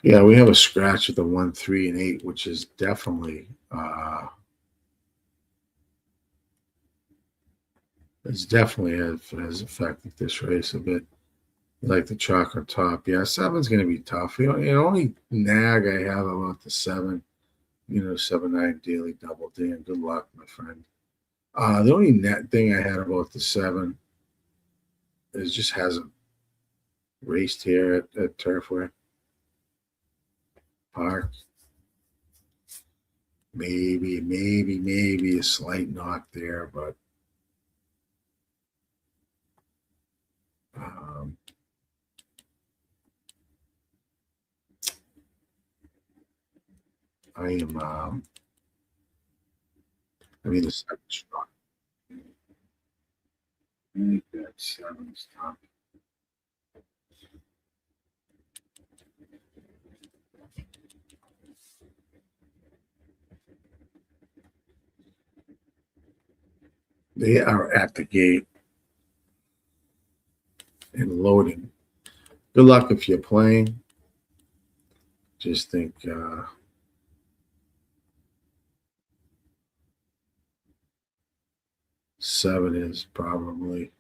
S1: Yeah, we have a scratch with the 1, 3, and 8, which is definitely has affected this race a bit. Like the chocolate top. Yeah, 7's going to be tough. The only nag I have about the 7, 7-9 daily double D, and good luck, my friend. The only net thing I had about the 7 is just hasn't raced here at Turfway Park. Maybe a slight knock there, but I am the 7's strong. I think that 7's top. They are at the gate and loading. Good luck if you're playing. Just think 7 is probably,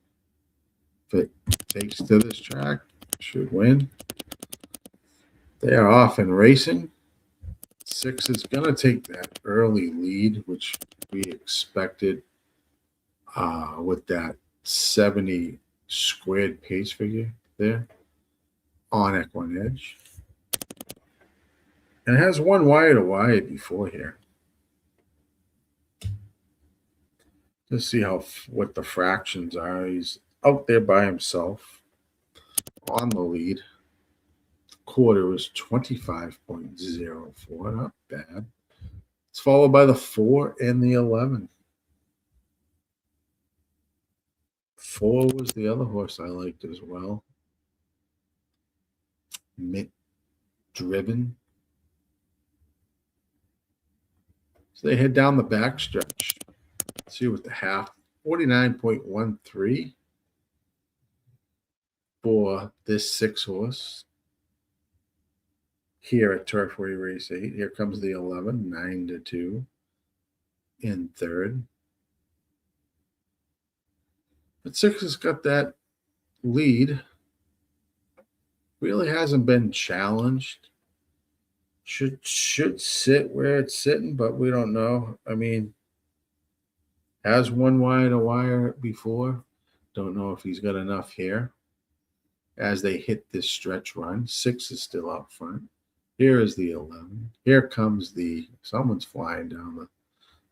S1: if it takes to this track, should win. They are off and racing. 6 is going to take that early lead, which we expected with that 70 squared pace figure there on Equine Edge. And it has 1 wire to wire before here. Let's see what the fractions are. He's out there by himself on the lead. Quarter was 25.04. Not bad. It's followed by the 4 and the 11. 4 was the other horse I liked as well. Mint Driven. So they head down the backstretch. Let's see what the half, 49.13. for this 6 horse here at Turfway Race 8. Here comes the 11, 9-2 in third. But 6 has got that lead. Really hasn't been challenged. Should sit where it's sitting, but we don't know. I mean, has won wide a wire before. Don't know if he's got enough here as they hit this stretch run. 6 is still out front. Here is the 11. Here comes someone's flying down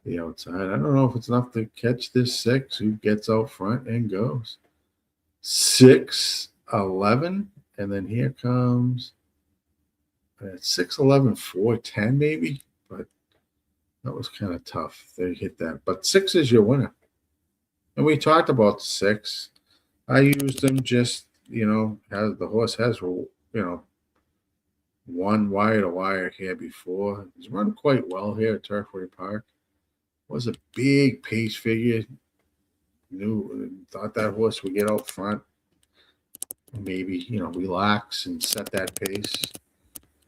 S1: the outside. I don't know if it's enough to catch this 6 who gets out front and goes. 6, 11. And then here comes 6, 11, 4, 10 maybe. But that was kind of tough. They hit that. But 6 is your winner. And we talked about 6. I used them just, as the horse has, won wire to wire here before. He's run quite well here at Turfway Park. Was a big pace figure. Thought that horse would get out front. Maybe, relax and set that pace.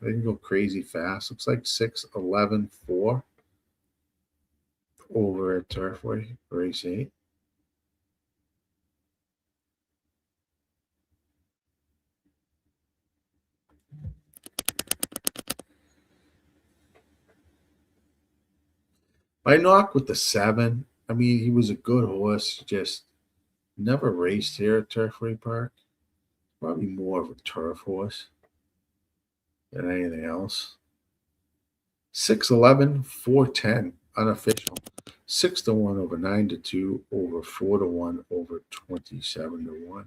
S1: They didn't go crazy fast. Looks like 6, 11, 4 over at Turfway Race 8. I knocked with the 7. I mean, he was a good horse, just never raced here at Turfway Park. Probably more of a turf horse than anything else. 6, 11, 4, 10, unofficial. 6-1 over 9-2 over 4-1 over 27-1.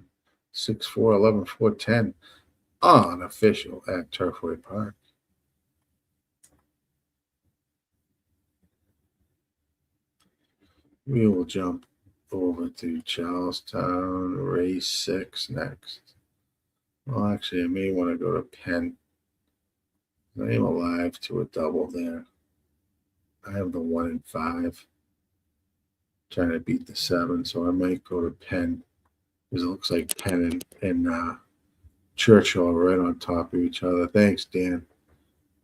S1: 6, 4, 11, 4, 10, unofficial at Turfway Park. We will jump over to Charlestown Race 6 next. Well, actually, I may want to go to Penn. I am alive to a double there. I have the 1 and 5. Trying to beat the 7, so I might go to Penn. Because it looks like Penn and Churchill are right on top of each other. Thanks, Dan.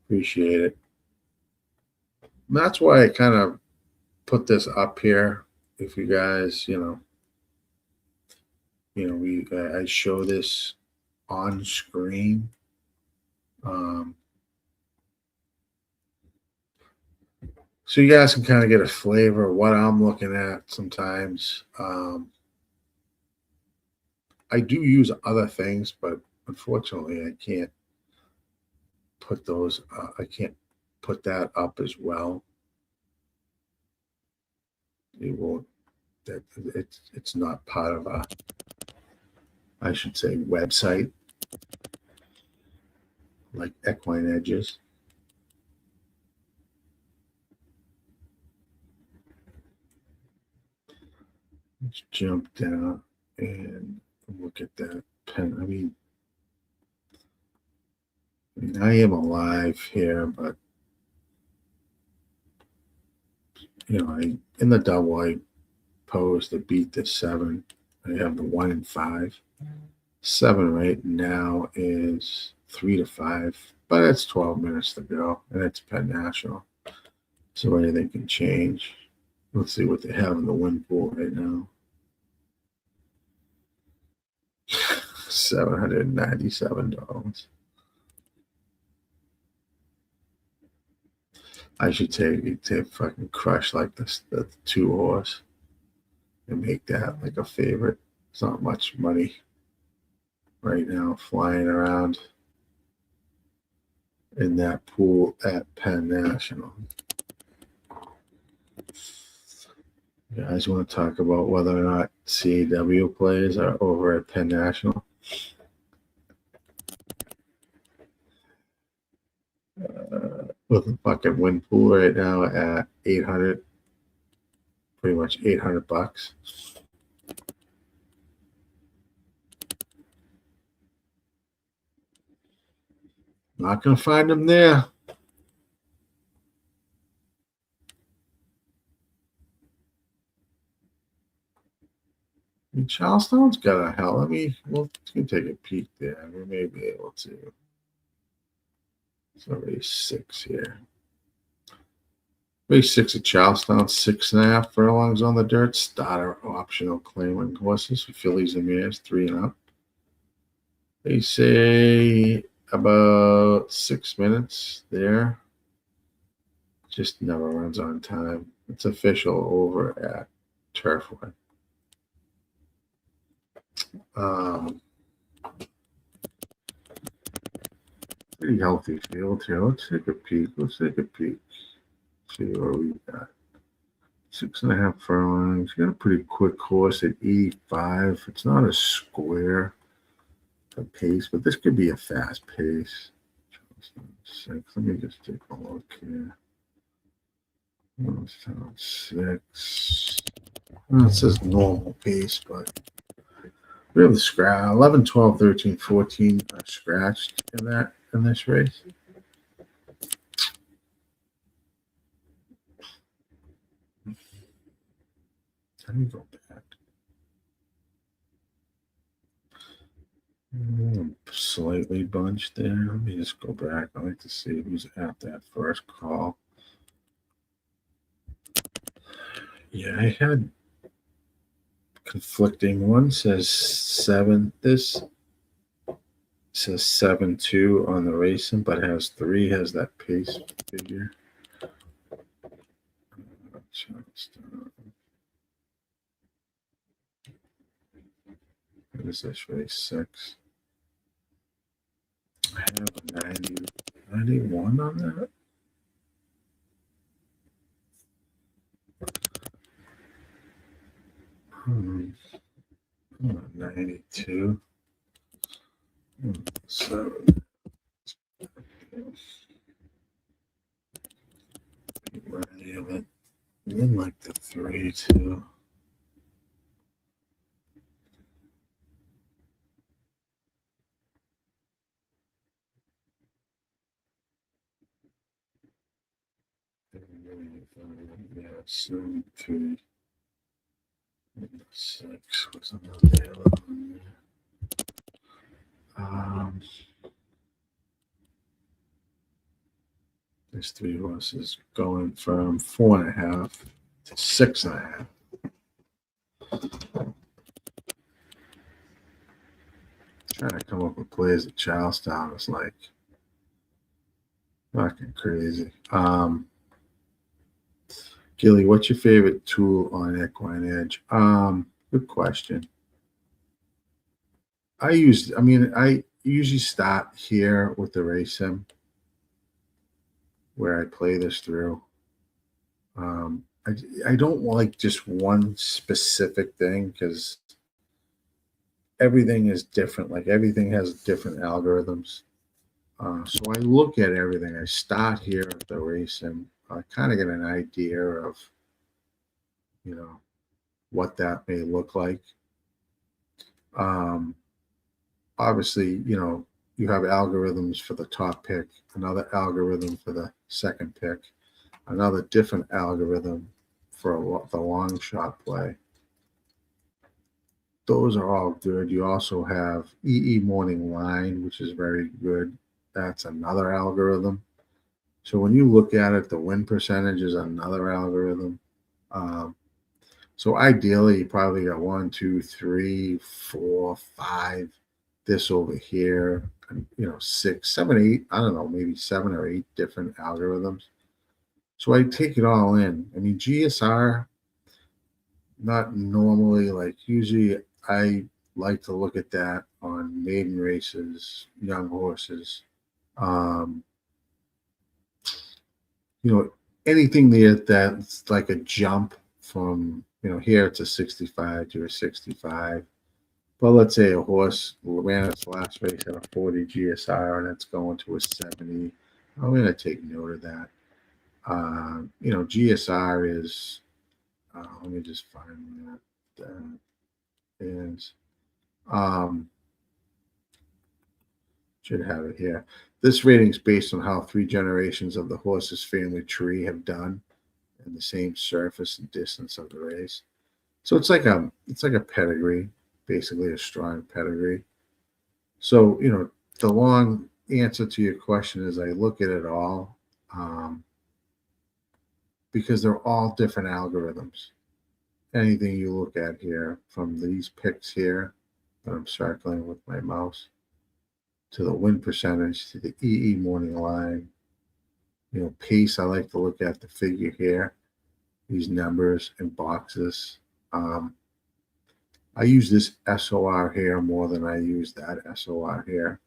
S1: Appreciate it. And that's why I kind of put this up here. If you guys, I show this on screen. So you guys can kind of get a flavor of what I'm looking at sometimes. I do use other things, but unfortunately I can't put those, I can't put that up as well. It won't, it's not part of a, I should say, website like Equine Edges. Let's jump down and look at that pen. I mean, I am alive here, but in the double, I pose to beat the 7. I have the 1 and 5. 7 right now is 3-5, but it's 12 minutes to go, and it's Penn National, so anything can change. Let's see what they have in the win pool right now. $797. I should take fucking crush like this, the 2 horse, and make that like a favorite. It's not much money right now flying around in that pool at Penn National. You guys want to talk about whether or not CAW plays are over at Penn National? With a fucking win pool right now at 800, pretty much $800. Not gonna find them there. mean, Charlestown's got a hell. We'll take a peek there. We may be able to. It's already 6 here. Race 6 at Charlestown, 6.5 furlongs on the dirt. Starter optional claiming horses for fillies and mares, 3 and up. They say about 6 minutes there. Just never runs on time. It's official over at Turfway. Pretty healthy field here. Let's take a peek. See where we got. 6.5 furlongs. Got a pretty quick horse at 85. It's not a square pace, but this could be a fast pace. 6. Let me just take a look here. 6. Well, it says normal pace, but we have the scratch. 11, 12, 13, 14 are scratched in this race. Let me go back. Slightly bunched there. Let me just go back. I like to see who's at that first call. Yeah, I had conflicting. One says 7. This says 7-2 on the racing, but has 3, has that pace figure. What is this race 6? I have a 91 on that. 92. 7. In like the 3 too. Yeah, 7-3. 6 was another yellow one there. There's 3 horses going from 4.5 to 6.5. Trying to come up with plays at Charlestown is like fucking crazy. Gilly, what's your favorite tool on equine edge? Good question. I usually start here with the race sim where I play this through. I don't like just one specific thing because everything is different. Like everything has different algorithms. So I look at everything. I start here at the race sim. I kind of get an idea of, what that may look like. Obviously, you have algorithms for the top pick, another algorithm for the second pick, another different algorithm for the long shot play. Those are all good. You also have EE Morning Line, which is very good. That's another algorithm. So when you look at it, the win percentage is another algorithm. So ideally, you probably got 1, 2, 3, 4, 5. This over here, 6, 7, 8. I don't know, maybe 7 or 8 different algorithms. So I take it all in. I mean, GSR, not normally. Like usually, I like to look at that on maiden races, young horses. Anything there that's like a jump from, here it's a 65 to a 65. Well, let's say a horse ran its last race at a 40 GSR and it's going to a 70. I'm going to take note of that. GSR is, let me just find that. That is, should have it here. This rating is based on how 3 generations of the horse's family tree have done and the same surface and distance of the race. So it's like a pedigree, basically a strong pedigree. So, the long answer to your question is I look at it all, because they're all different algorithms. Anything you look at here, from these picks here that I'm circling with my mouse, to the win percentage, to the EE morning line, pace, I like to look at the figure here, these numbers and boxes. I use this SOR here more than I use that SOR here.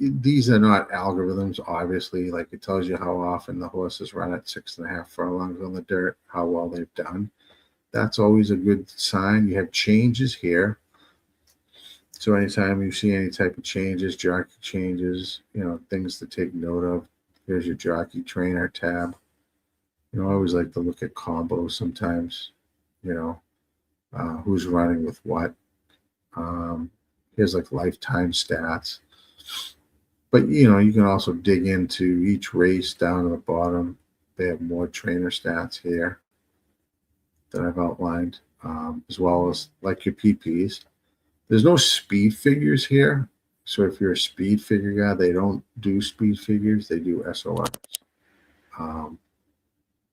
S1: These are not algorithms, obviously. Like, it tells you how often the horses run at 6.5 furlongs on the dirt, how well they've done. That's always a good sign. You have changes here. So anytime you see any type of changes, jockey changes, things to take note of. Here's your jockey trainer tab. I always like to look at combos sometimes, who's running with what. Here's like lifetime stats. But, you can also dig into each race down to the bottom. They have more trainer stats here that I've outlined, as well as like your PPs. There's no speed figures here. So if you're a speed figure guy, they don't do speed figures. They do SORs.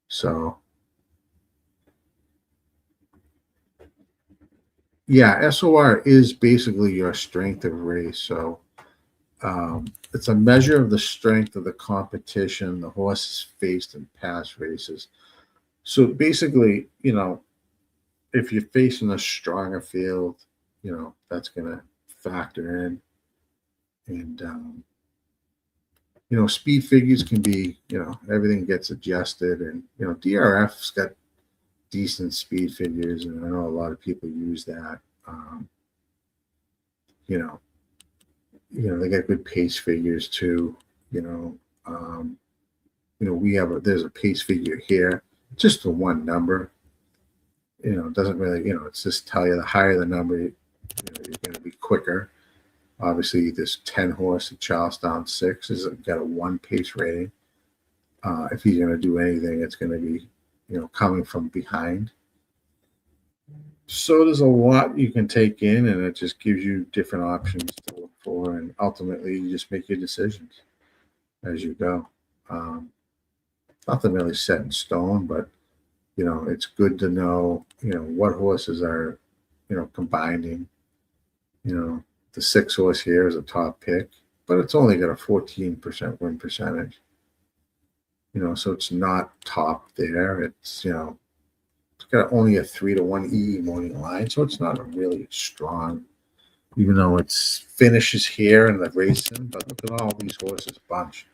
S1: So, yeah, SOR is basically your strength of race. So it's a measure of the strength of the competition the horses faced in past races. So basically, if you're facing a stronger field, that's going to factor in. And, speed figures can be, everything gets adjusted. And, DRF's got decent speed figures, and I know a lot of people use that. They got good pace figures too. There's a pace figure here, just the one number. It doesn't really, it's just tell you the higher the number, you're going to be quicker. Obviously, this 10 horse at Charlestown 6 has got a 1 pace rating. If he's going to do anything, it's going to be, coming from behind. So there's a lot you can take in, and it just gives you different options to look for, and ultimately you just make your decisions as you go. Nothing really set in stone, but it's good to know what horses are combining. The 6 horse here is a top pick, but it's only got a 14% win percentage. So it's not top there. It's it's got only a 3-1 EE morning line, so it's not a really strong, even though it's finishes here in the racing. But look at all these horses bunch.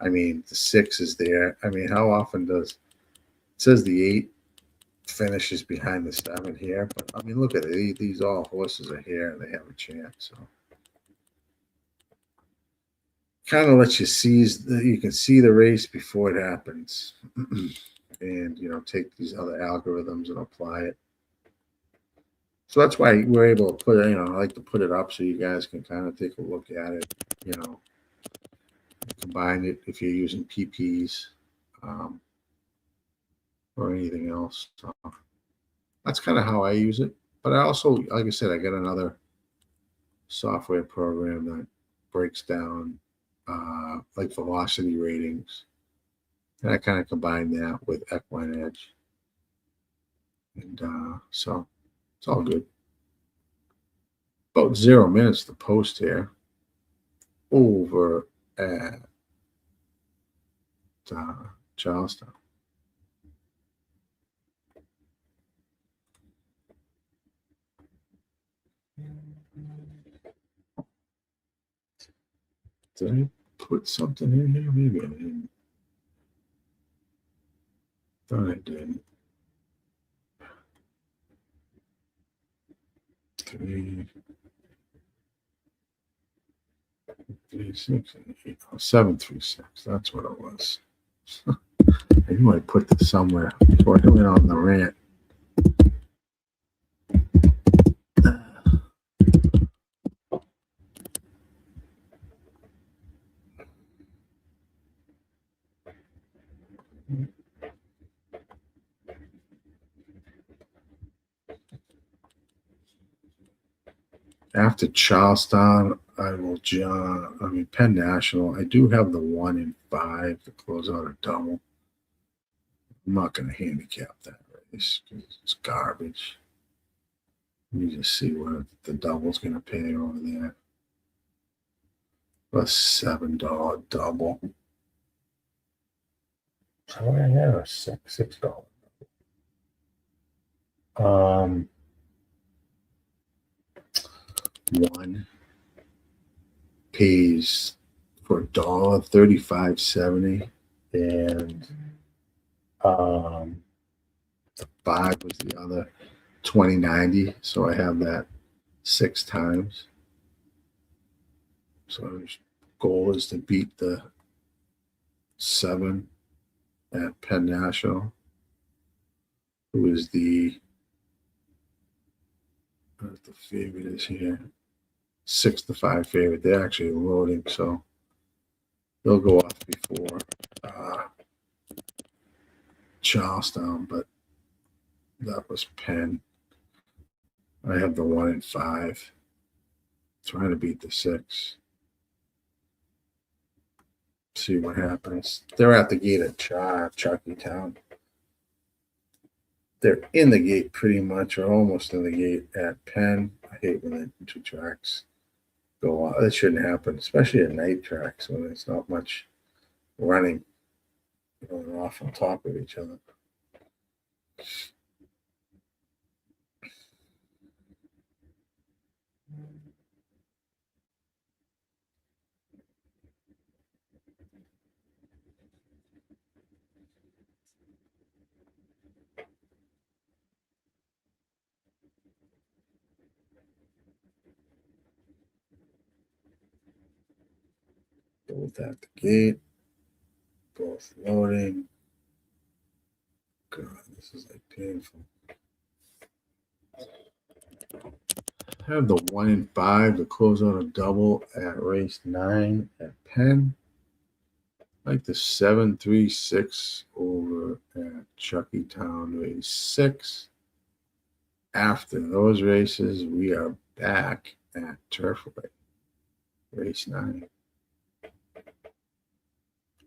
S1: I mean, the 6 is there. I mean, how often does it says the 8 finishes behind the 7 here? But I mean, look at it. These all horses are here and they have a chance. So kind of lets you see, you can see the race before it happens. And take these other algorithms and apply it. So that's why we're able to put it, I like to put it up so you guys can kind of take a look at it, combine it if you're using PPs, or anything else. So that's kind of how I use it. But I also, like I said, I got another software program that breaks down like velocity ratings. And I kind of combine that with Equine Edge. And so it's all good. About 0 minutes to post here over at Charlestown. Did I put something in here? Maybe I didn't. Thought I did. 3, 3, 6, 8, 7, 3, 6. That's what it was. I knew I put this somewhere before I went on the rant. After Charlestown, Penn National. I do have the 1 in 5 to close out a double. I'm not going to handicap that race because it's garbage. Let me just see what the double's going to pay over there. A $7 double. So I have a $6 one pays for $1.35.70, and the 5 was the other $20.90. So I have that 6 times. So the goal is to beat the 7 at Penn National, who is the favorite is here. 6-5 favorite. They're actually loading, so they'll go off before Charlestown, but that was Penn. I have the 1 in 5. Trying to beat the 6. See what happens. They're at the gate at Chuckytown. They're in the gate pretty much, or almost in the gate at Penn. I hate when the 2 tracks go off. That shouldn't happen, especially at night tracks when there's not much running going off on top of each other. Both at the gate, both loading. God, this is like painful. I have the 1 in 5 to close out a double at race 9 at Penn. I like the 7-3-6 over at Chuckytown race 6. After those races, we are back at Turfway race 9.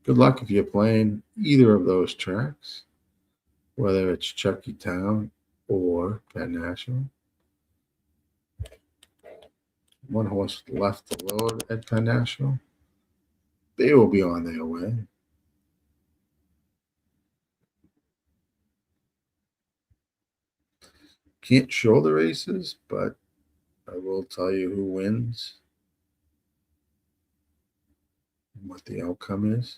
S1: Good luck if you're playing either of those tracks, whether it's Chuckytown or Penn National. 1 horse left to load at Penn National. They will be on their way. Can't show the races, but I will tell you who wins and what the outcome is.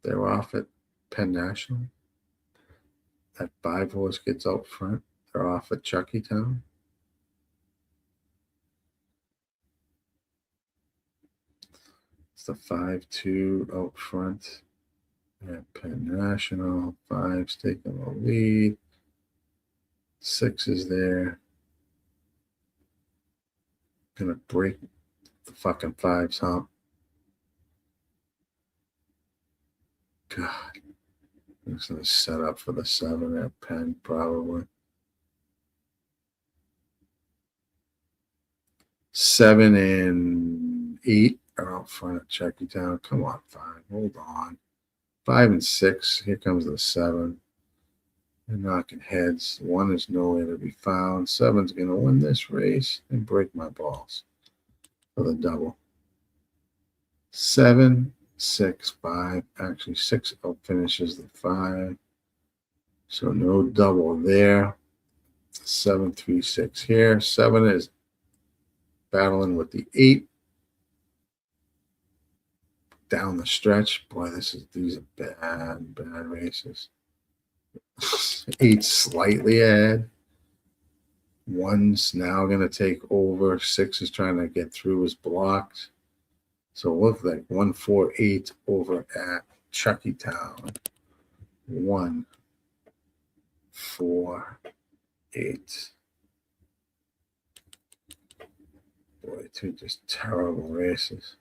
S1: They're off at Penn National. That 5 horse gets out front. They're off at Chuckytown. It's the 5-2 out front at Penn National. 5's taking the lead. 6 is there. Gonna break the fucking 5's hump. God. It's gonna set up for the 7 at Penn, probably. 7 and 8 are out front at Chuckytown. Come on, 5. Hold on. 5 and 6. Here comes the 7. They're knocking heads. 1 is nowhere to be found. 7's going to win this race and break my balls for the double. 7, 6, 5. Actually, 6 out finishes the 5. So no double there. 7, 3, 6 here. 7 is battling with the 8 down the stretch. Boy, these are bad races. 8 slightly ahead. 1's now going to take over. 6 is trying to get through his blocks. So it looks like 1, 4, 8 over at Chuckytown. 1, 4, 8. Boy, 2 just terrible races.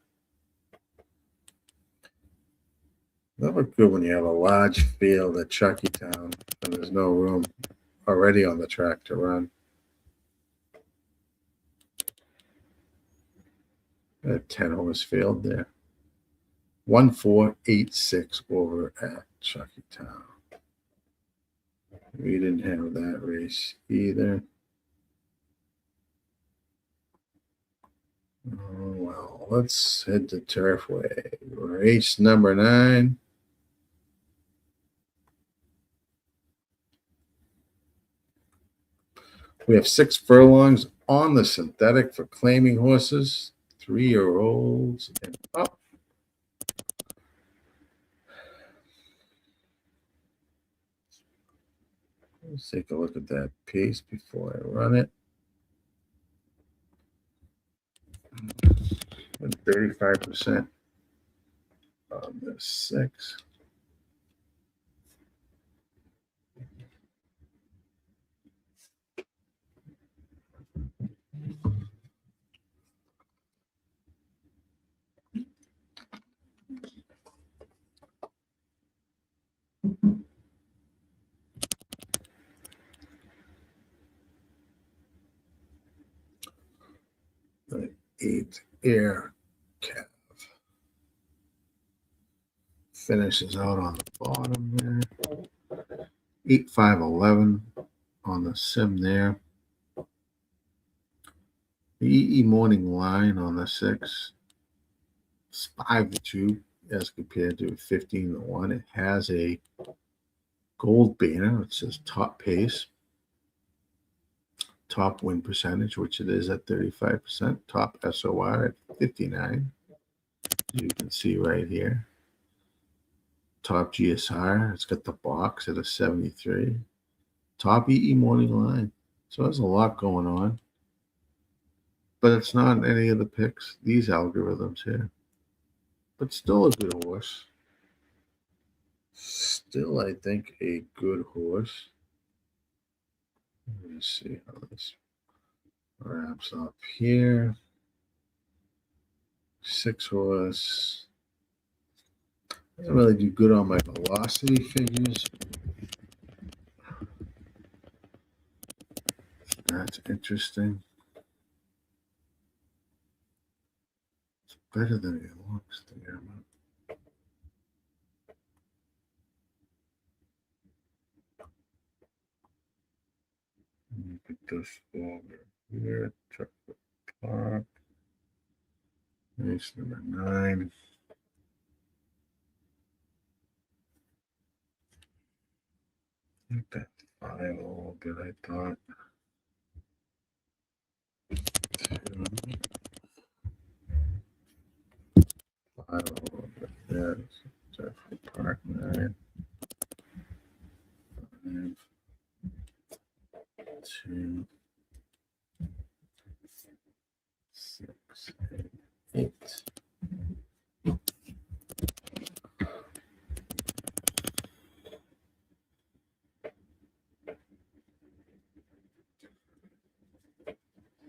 S1: Never good when you have a large field at Chuckytown and there's no room already on the track to run. That 10 almost failed there. 1486 over at Chuckytown. We didn't have that race either. Oh, well, let's head to Turfway. Race number 9. We have 6 furlongs on the synthetic for claiming horses, 3-year-olds and up. Let's take a look at that pace before I run it. 35% on the 6. The 8 air calf finishes out on the bottom there. 8-5-11 on the sim there. The EE morning line on the 6 is 5-2 as compared to 15-1. It has a gold banner. It says top pace, top win percentage, which it is at 35%, top SOR at 59, as you can see right here. Top GSR, it's got the box at a 73. Top EE morning line. So there's a lot going on. But it's not any of the picks, these algorithms here. But still a good horse. Still, I think, a good horse. Let me see how this wraps up here. 6 horse. Doesn't really do good on my velocity figures. That's interesting. It's better than it looks there. Look at this over here. Turfway Park. Race number 9. Look at that 5 a little bit, I thought. 5 a little bit there. Turfway Park 9. 5, 2, 6, 8.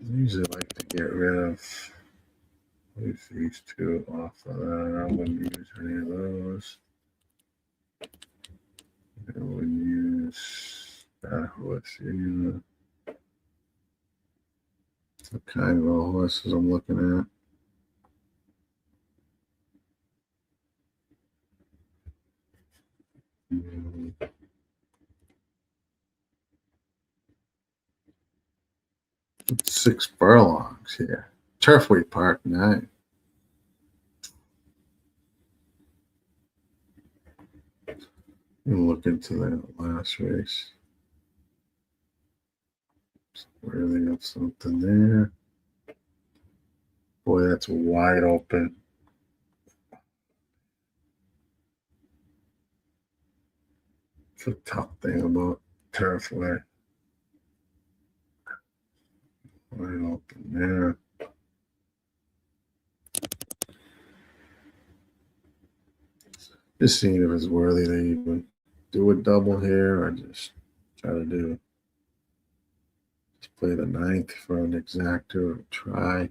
S1: I usually like to get rid of these 2 off of that. I wouldn't use any of those. I wouldn't use that horse either. What kind of horses I'm looking at? It's 6 furlongs here. Turfway Park 9. And look into that last race. Really got something there. Boy, that's wide open. It's a tough thing about Turfway. Wide open there. Just seeing if it's worthy to even do a double here or just try to do. Let's play the 9th for an exactor or try.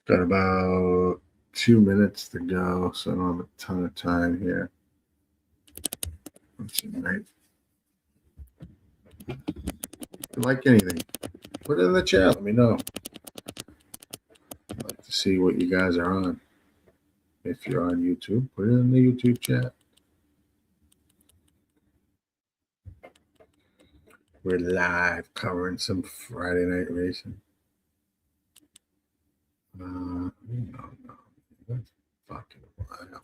S1: Got about 2 minutes to go, so I don't have a ton of time here. Let's see, right? If you like anything, put it in the chat. Let me know. I'd like to see what you guys are on. If you're on YouTube, put it in the YouTube chat. We're live covering some Friday night racing. No. That's fucking wild.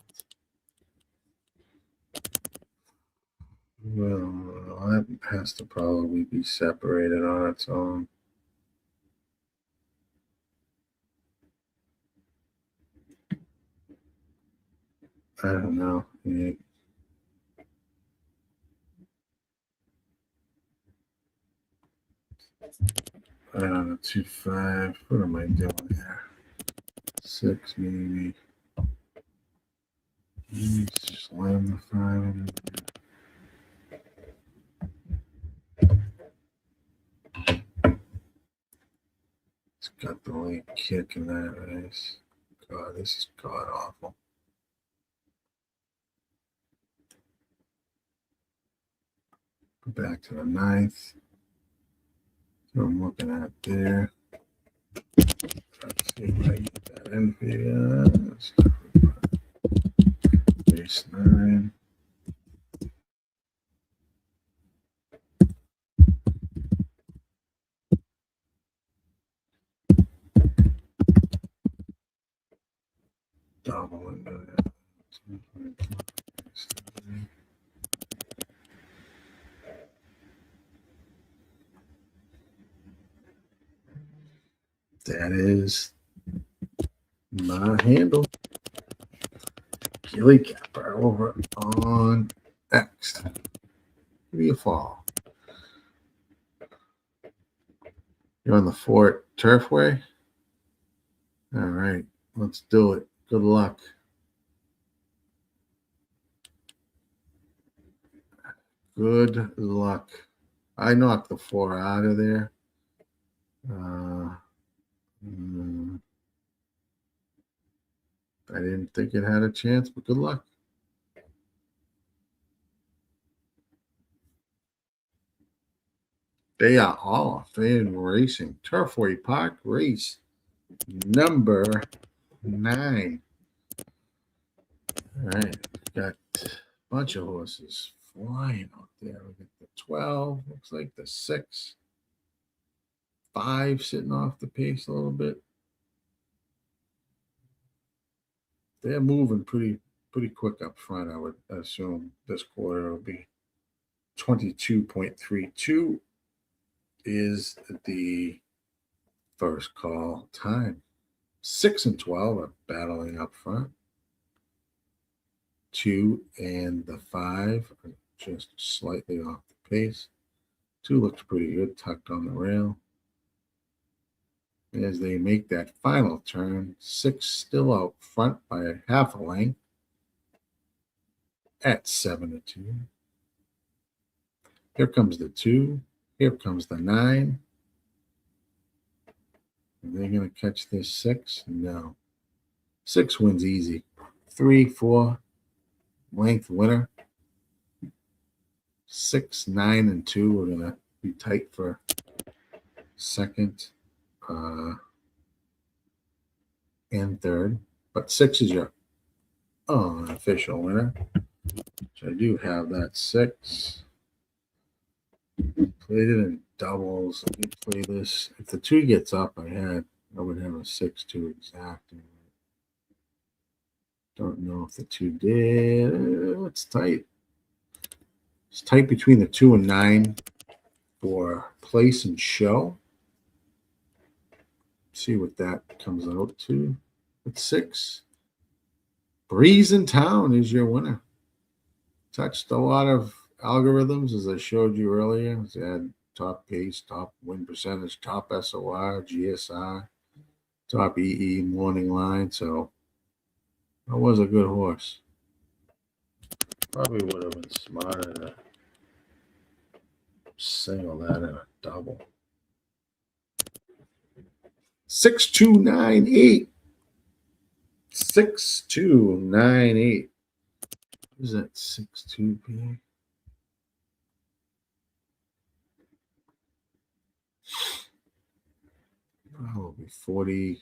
S1: Well, that has to probably be separated on its own. I don't know. Yeah. I don't know, 2.5. What am I doing here? 6 maybe. Slam the 5 in there. It's got the late kick in that race. God, this is god awful. Go back to the 9th. So I'm looking at there. Let's see if I can get that in for you. Base 9. Double into that. That is my handle. Gilly Capper over on X. Give me a fall. You're on the Fort Turfway? All right, let's do it. Good luck. Good luck. I knocked the 4 out of there. I didn't think it had a chance, but good luck. They are all fan racing. Turfway Park race number 9. All right, got a bunch of horses flying out there. We got the 12, looks like the 6, 5 sitting off the pace a little bit. They're moving pretty quick up front. I would assume this quarter will be 22.32 is the first call time. 6 and 12 are battling up front. 2 and the 5 are just slightly off the pace. 2 looks pretty good, tucked on the rail. As they make that final turn, 6 still out front by a half a length at 7-2. Here comes the 2. Here comes the 9. Are they going to catch this 6? No. 6 wins easy. 3, 4 length winner. 6, 9, and 2 are going to be tight for second and third. But 6 is your unofficial winner. So I do have that 6. Played it in doubles. Let me play this. If the 2 gets up, I would have a 6-2 exact. Don't know if the 2 did. It's tight. It's tight between the 2 and 9 for place and show. See what that comes out to. At 6. Breeze in Town is your winner. Touched a lot of algorithms, as I showed you earlier. It had top pace, top win percentage, top SOR, GSR, top EE morning line. So that was a good horse. Probably would have been smarter to single that in a double. 6298. 6298. Is that 62P? probably 40,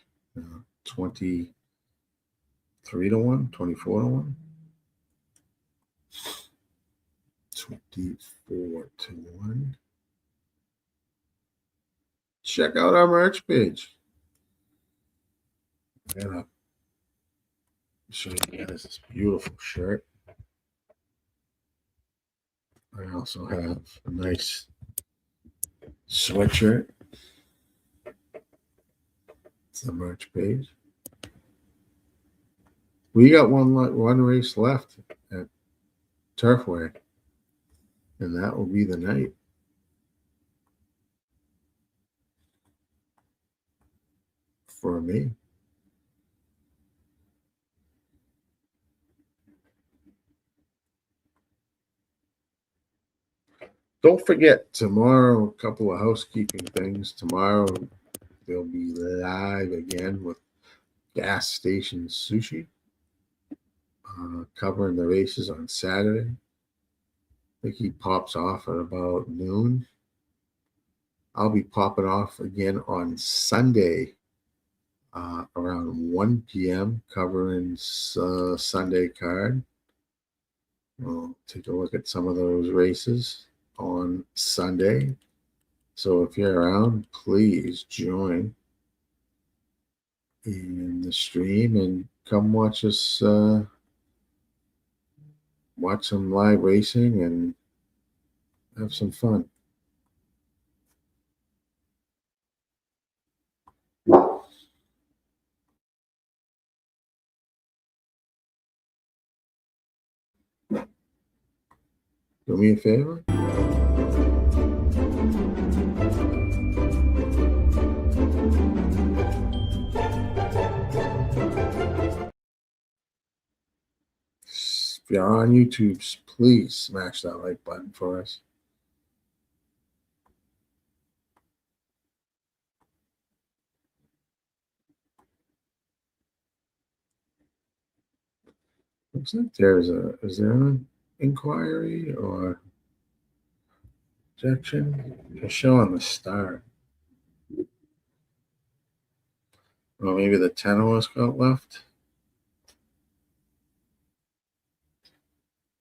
S1: 23 to 1, 24 to 1. 24 to 1. Check out our merch page. I'm gonna show you again. This is beautiful shirt. I also have a nice sweatshirt. It's the merch page. We got one race left at Turfway, and that will be the night. For me. Don't forget, tomorrow, a couple of housekeeping things. Tomorrow, they'll be live again with Gas Station Sushi, covering the races on Saturday. I think he pops off at about noon. I'll be popping off again on Sunday around 1 p.m. covering Sunday card. We'll take a look at some of those races on Sunday. So if you're around, please join in the stream and come watch us watch some live racing and have some fun. Do me a favor. If you're on YouTube, please smash that like button for us. Looks like is there an inquiry or objection? They're showing the start. Well, maybe the 10 horse got left.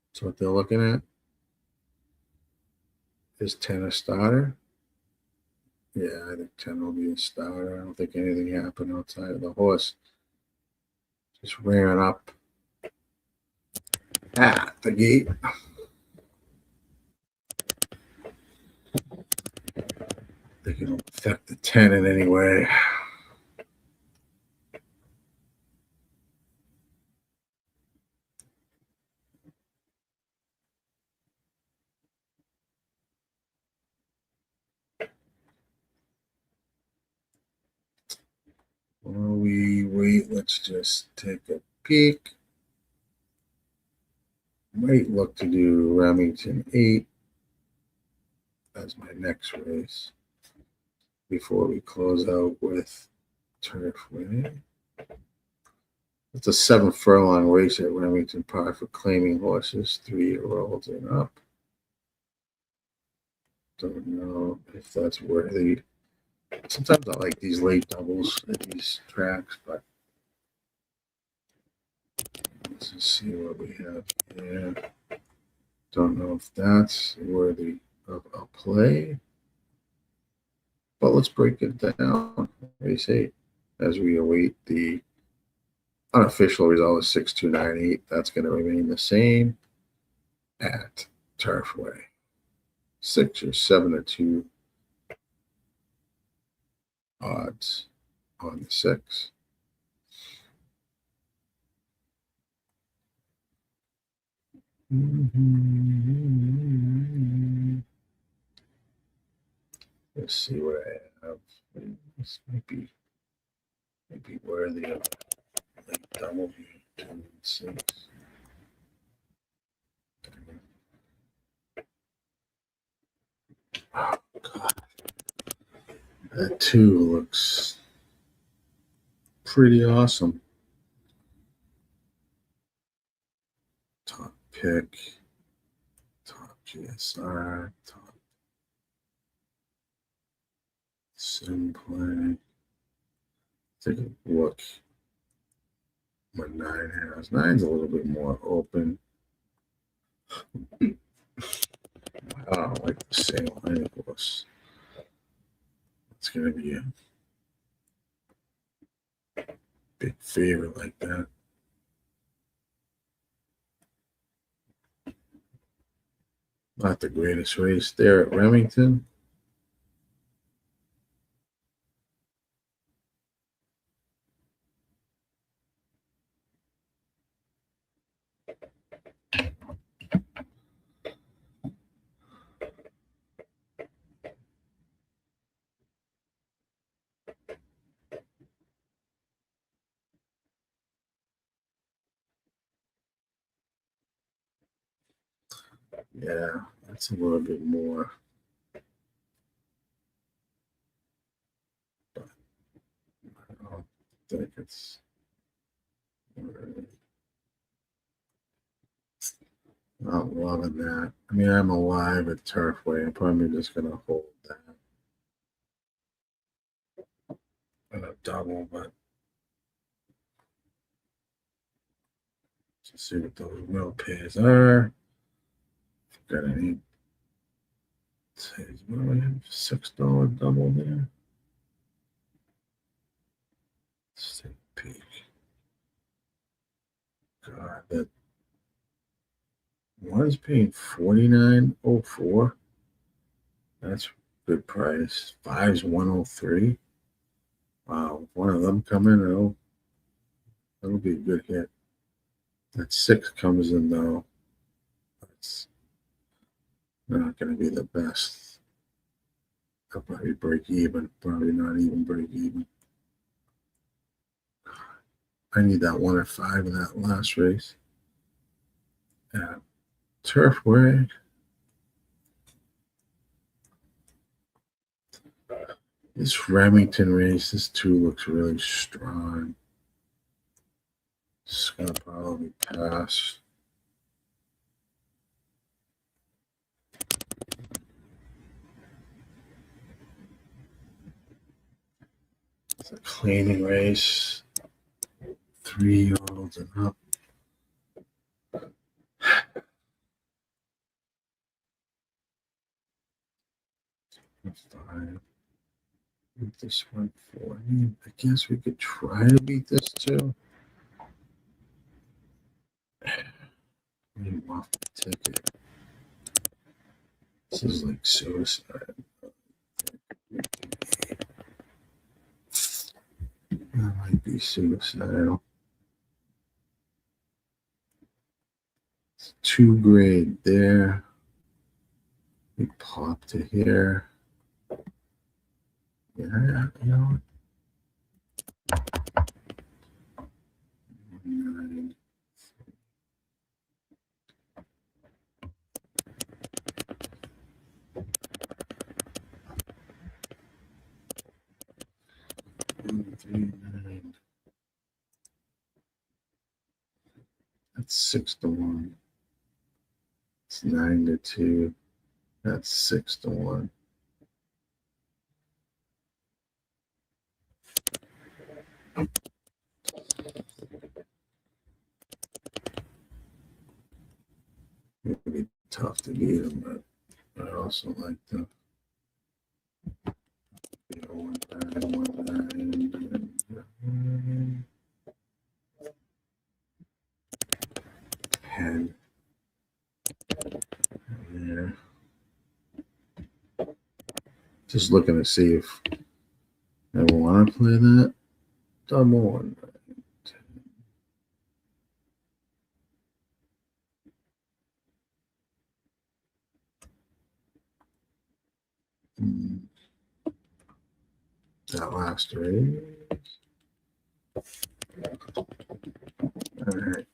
S1: That's what they're looking at. Is 10 a starter? Yeah, I think 10 will be a starter. I don't think anything happened outside of the horse. Just rearing up at the gate. They can affect the 10 in any way. While we wait, let's just take a peek. Might look to do Remington 8 as my next race before we close out with Turfway. It's a 7 furlong race at Remington Park for claiming horses, 3-year-olds and up. Don't know if that's worthy. Sometimes I like these late doubles at these tracks, but let's just see what we have here. Don't know if that's worthy of a play, but let's break it down. Race 8 as we await the unofficial result of 6298. That's going to remain the same at Turfway. 6 or 7 to 2 odds on the 6. Let's see what I have. This might be worthy of late double here. 2 and 6. Oh God, that 2 looks pretty awesome. Top pick, top GSR, top sim play. take a look what 9 has. 9's a little bit more open. I don't like the sale any course. It's going to be a big favorite like that. Not the greatest race there at Remington. Yeah, that's a little bit more. But I don't think it's not loving that. I mean, I'm alive at Turfway. I'm probably just going to hold that. And a double, but let's see what those real pays are. Got any? What do we have? $6 double there. Let's take a peek. God, that one's paying $49.04. That's a good price. 5's $103. Wow, if one of them come in, that'll be a good hit. That 6 comes in though. That's not going to be the best. I'll probably break even. Probably not even break even. I need that 1 or 5 in that last race. Turfway. This Remington race, this 2 looks really strong. It's going to probably pass. It's a cleaning race. 3-year-olds and up. Fine. Beat this one for you. I guess we could try to beat this too. Maybe off the ticket. This is like suicide. That might be suicidal. It's 2 grade there. We pop to here. Yeah, you know. 9. One, 3, 9. That's 6-1. It's 9-2. That's 6-1. It would be tough to beat him, but I also like the 10. Yeah. Just looking to see if I want to play that double 1. That last race. All right.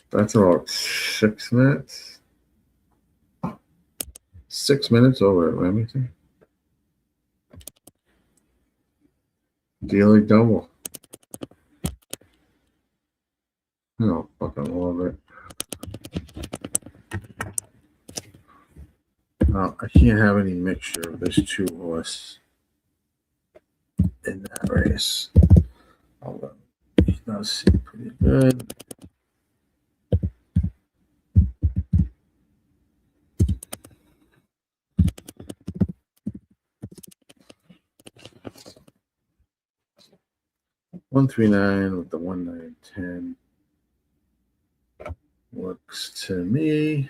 S1: That's about 6 minutes. 6 minutes over at Remington. Daily double. I don't fucking love it. I can't have any mixture of this 2-horse in that race. Although he does seem pretty good. $139 with the 1910 looks to me.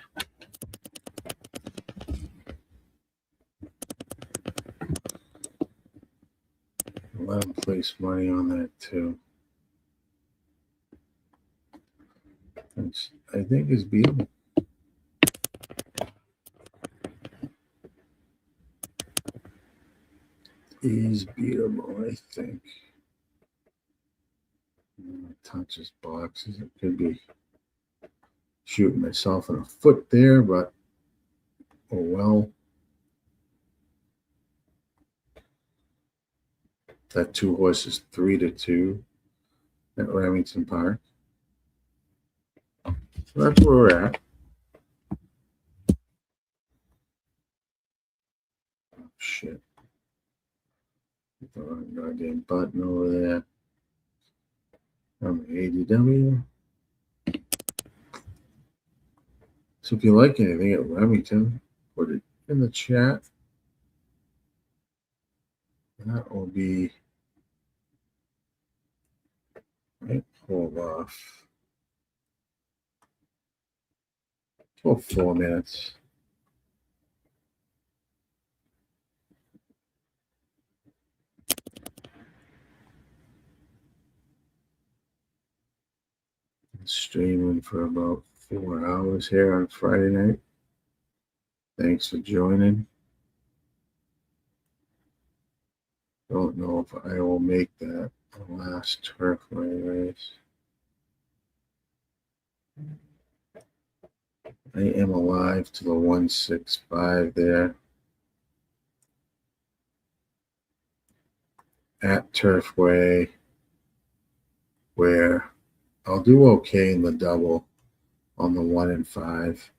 S1: Let him place money on that too. Which I think is beatable. Is beatable, I think. Touches boxes. It could be shooting myself in the foot there, but oh well. That 2-horse is 3-2 at Remington Park. So that's where we're at. Oh, shit. Hit the wrong goddamn button over there. On the ADW. So if you like anything at Remington, put it in the chat. That will be right. Hold off. 4 minutes. Streaming for about 4 hours here on Friday night. Thanks for joining. Don't know if I will make that last Turfway race. I am alive to the 165 there at Turfway, where I'll do okay in the double on the 1 and 5.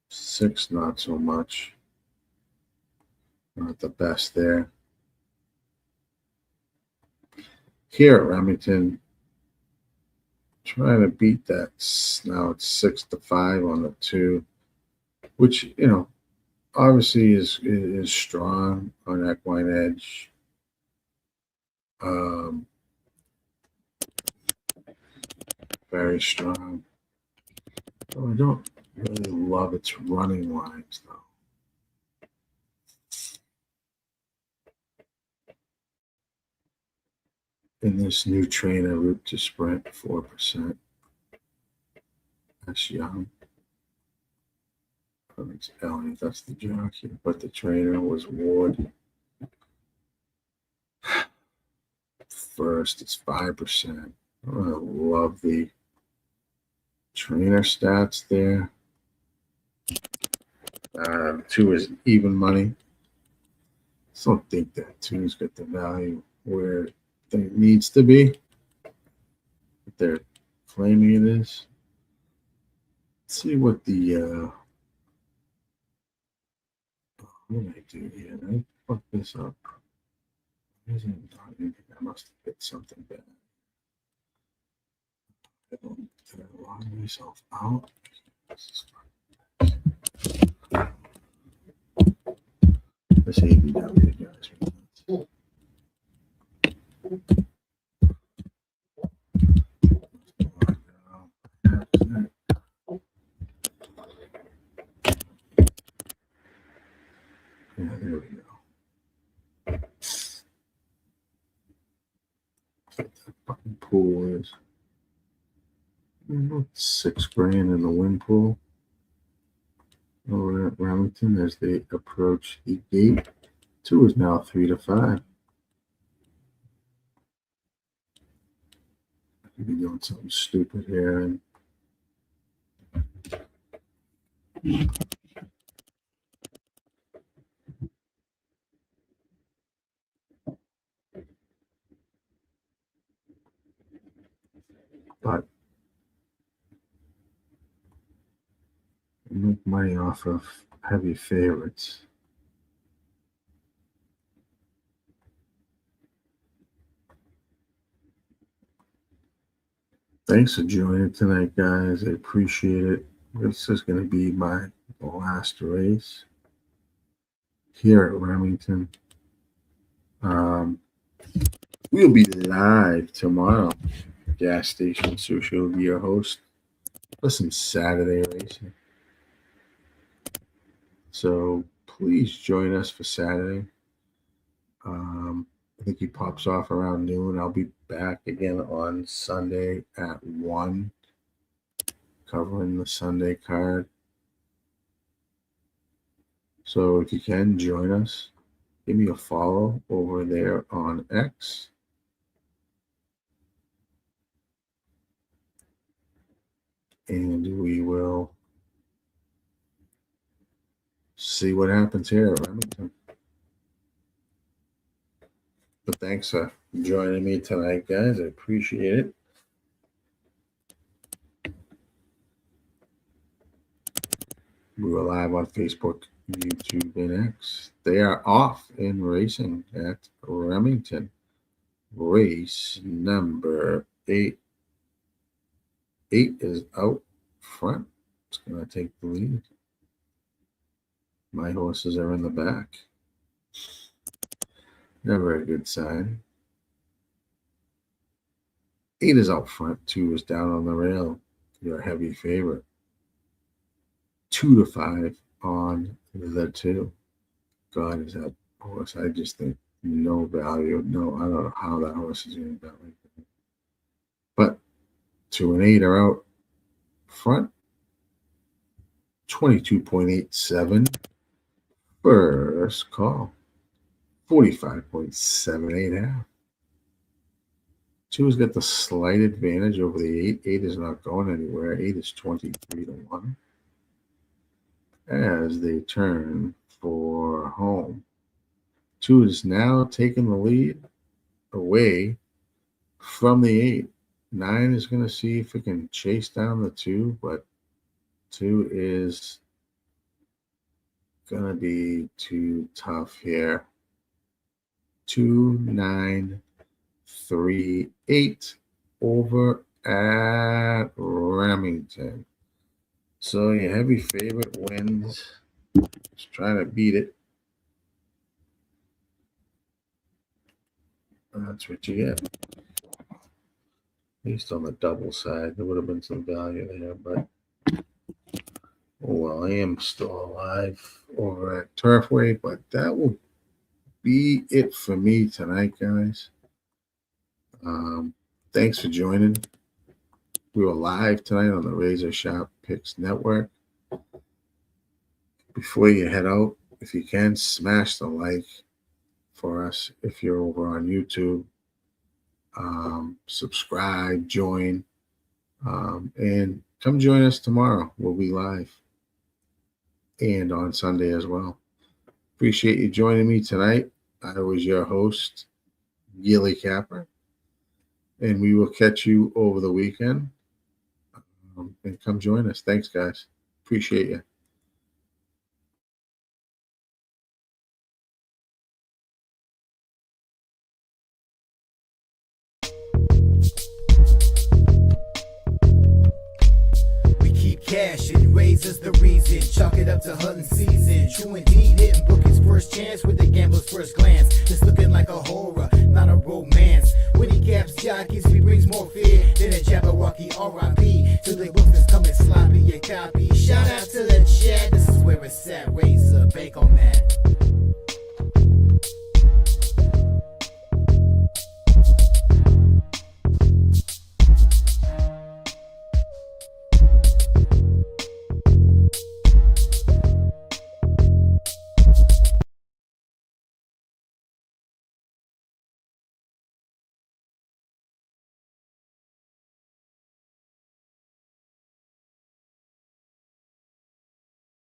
S1: 6, not so much. Not the best there. Here at Remington, trying to beat that. Now it's 6-5 on the 2, which, you know, obviously is strong on equine edge. Very strong. Oh, I don't really love its running lines, though. In this new trainer, route to sprint, 4%. That's young. It's Elliot, that's the jockey, but the trainer was Ward. First, it's 5%. I love the trainer stats there. 2 is even money. So I don't think that 2's got the value where it needs to be. But they're claiming it is. Let's see what the what did I do here? I fucked this up. I must have hit something bad. Did I log myself out? This ABW guys. Yeah, there we go. That fucking pool is about $6,000 in the win pool over at Remington as they approach the gate. 2 is now 3-5. I could be doing something stupid here and but make money off of heavy favorites. Thanks for joining tonight, guys. I appreciate it. This is going to be my last race here at Remington. We'll be live tomorrow. Gas Station Sushi will be your host for some Saturday racing. So please join us for Saturday. I think he pops off around noon. I'll be back again on Sunday at 1, covering the Sunday card. So if you can, join us. Give me a follow over there on X. And we will see what happens here at Remington. But thanks for joining me tonight, guys. I appreciate it. We were live on Facebook, YouTube, and X. They are off in racing at Remington. Race number 8. 8 is out front. It's going to take the lead. My horses are in the back. Never a good sign. 8 is out front. 2 is down on the rail. Your heavy favorite. 2 to 5 on the 2. God, is that horse? I just think no value. No, I don't know how that horse is going to bet like that. But 2 and 8 are out front. 22.87. First call. 45.78 half. 2 has got the slight advantage over the 8. 8 is not going anywhere. 8 is 23 to 1. As they turn for home. 2 is now taking the lead away from the 8. 9 is going to see if it can chase down the 2, but 2 is going to be too tough here. 2, 9, 3, 8 over at Remington. So your heavy favorite wins. Just trying to beat it. That's what you get. At least on the double side, there would have been some value there, but oh well, I am still alive over at Turfway, but that will be it for me tonight, guys. Thanks for joining. We were live tonight on the RazorSharpPicks network. Before you head out, if you can, smash the like for us if you're over on YouTube. Subscribe, join, and come join us tomorrow. We'll be live and on Sunday as well. Appreciate you joining me tonight. I was your host, Gilly Capper, and we will catch you over the weekend. And come join us. Thanks, guys. Appreciate you.
S4: Cash and raises the reason. Chalk it up to hunting season. True indeed, hitting book his first chance with the gambler's first glance. It's looking like a horror, not a romance. When he caps jockeys, he brings more fear than a Jabberwocky R.I.P. To the books that's coming sloppy, a copy. Shout out to the chat, this is where it's at. Razor, bake on that.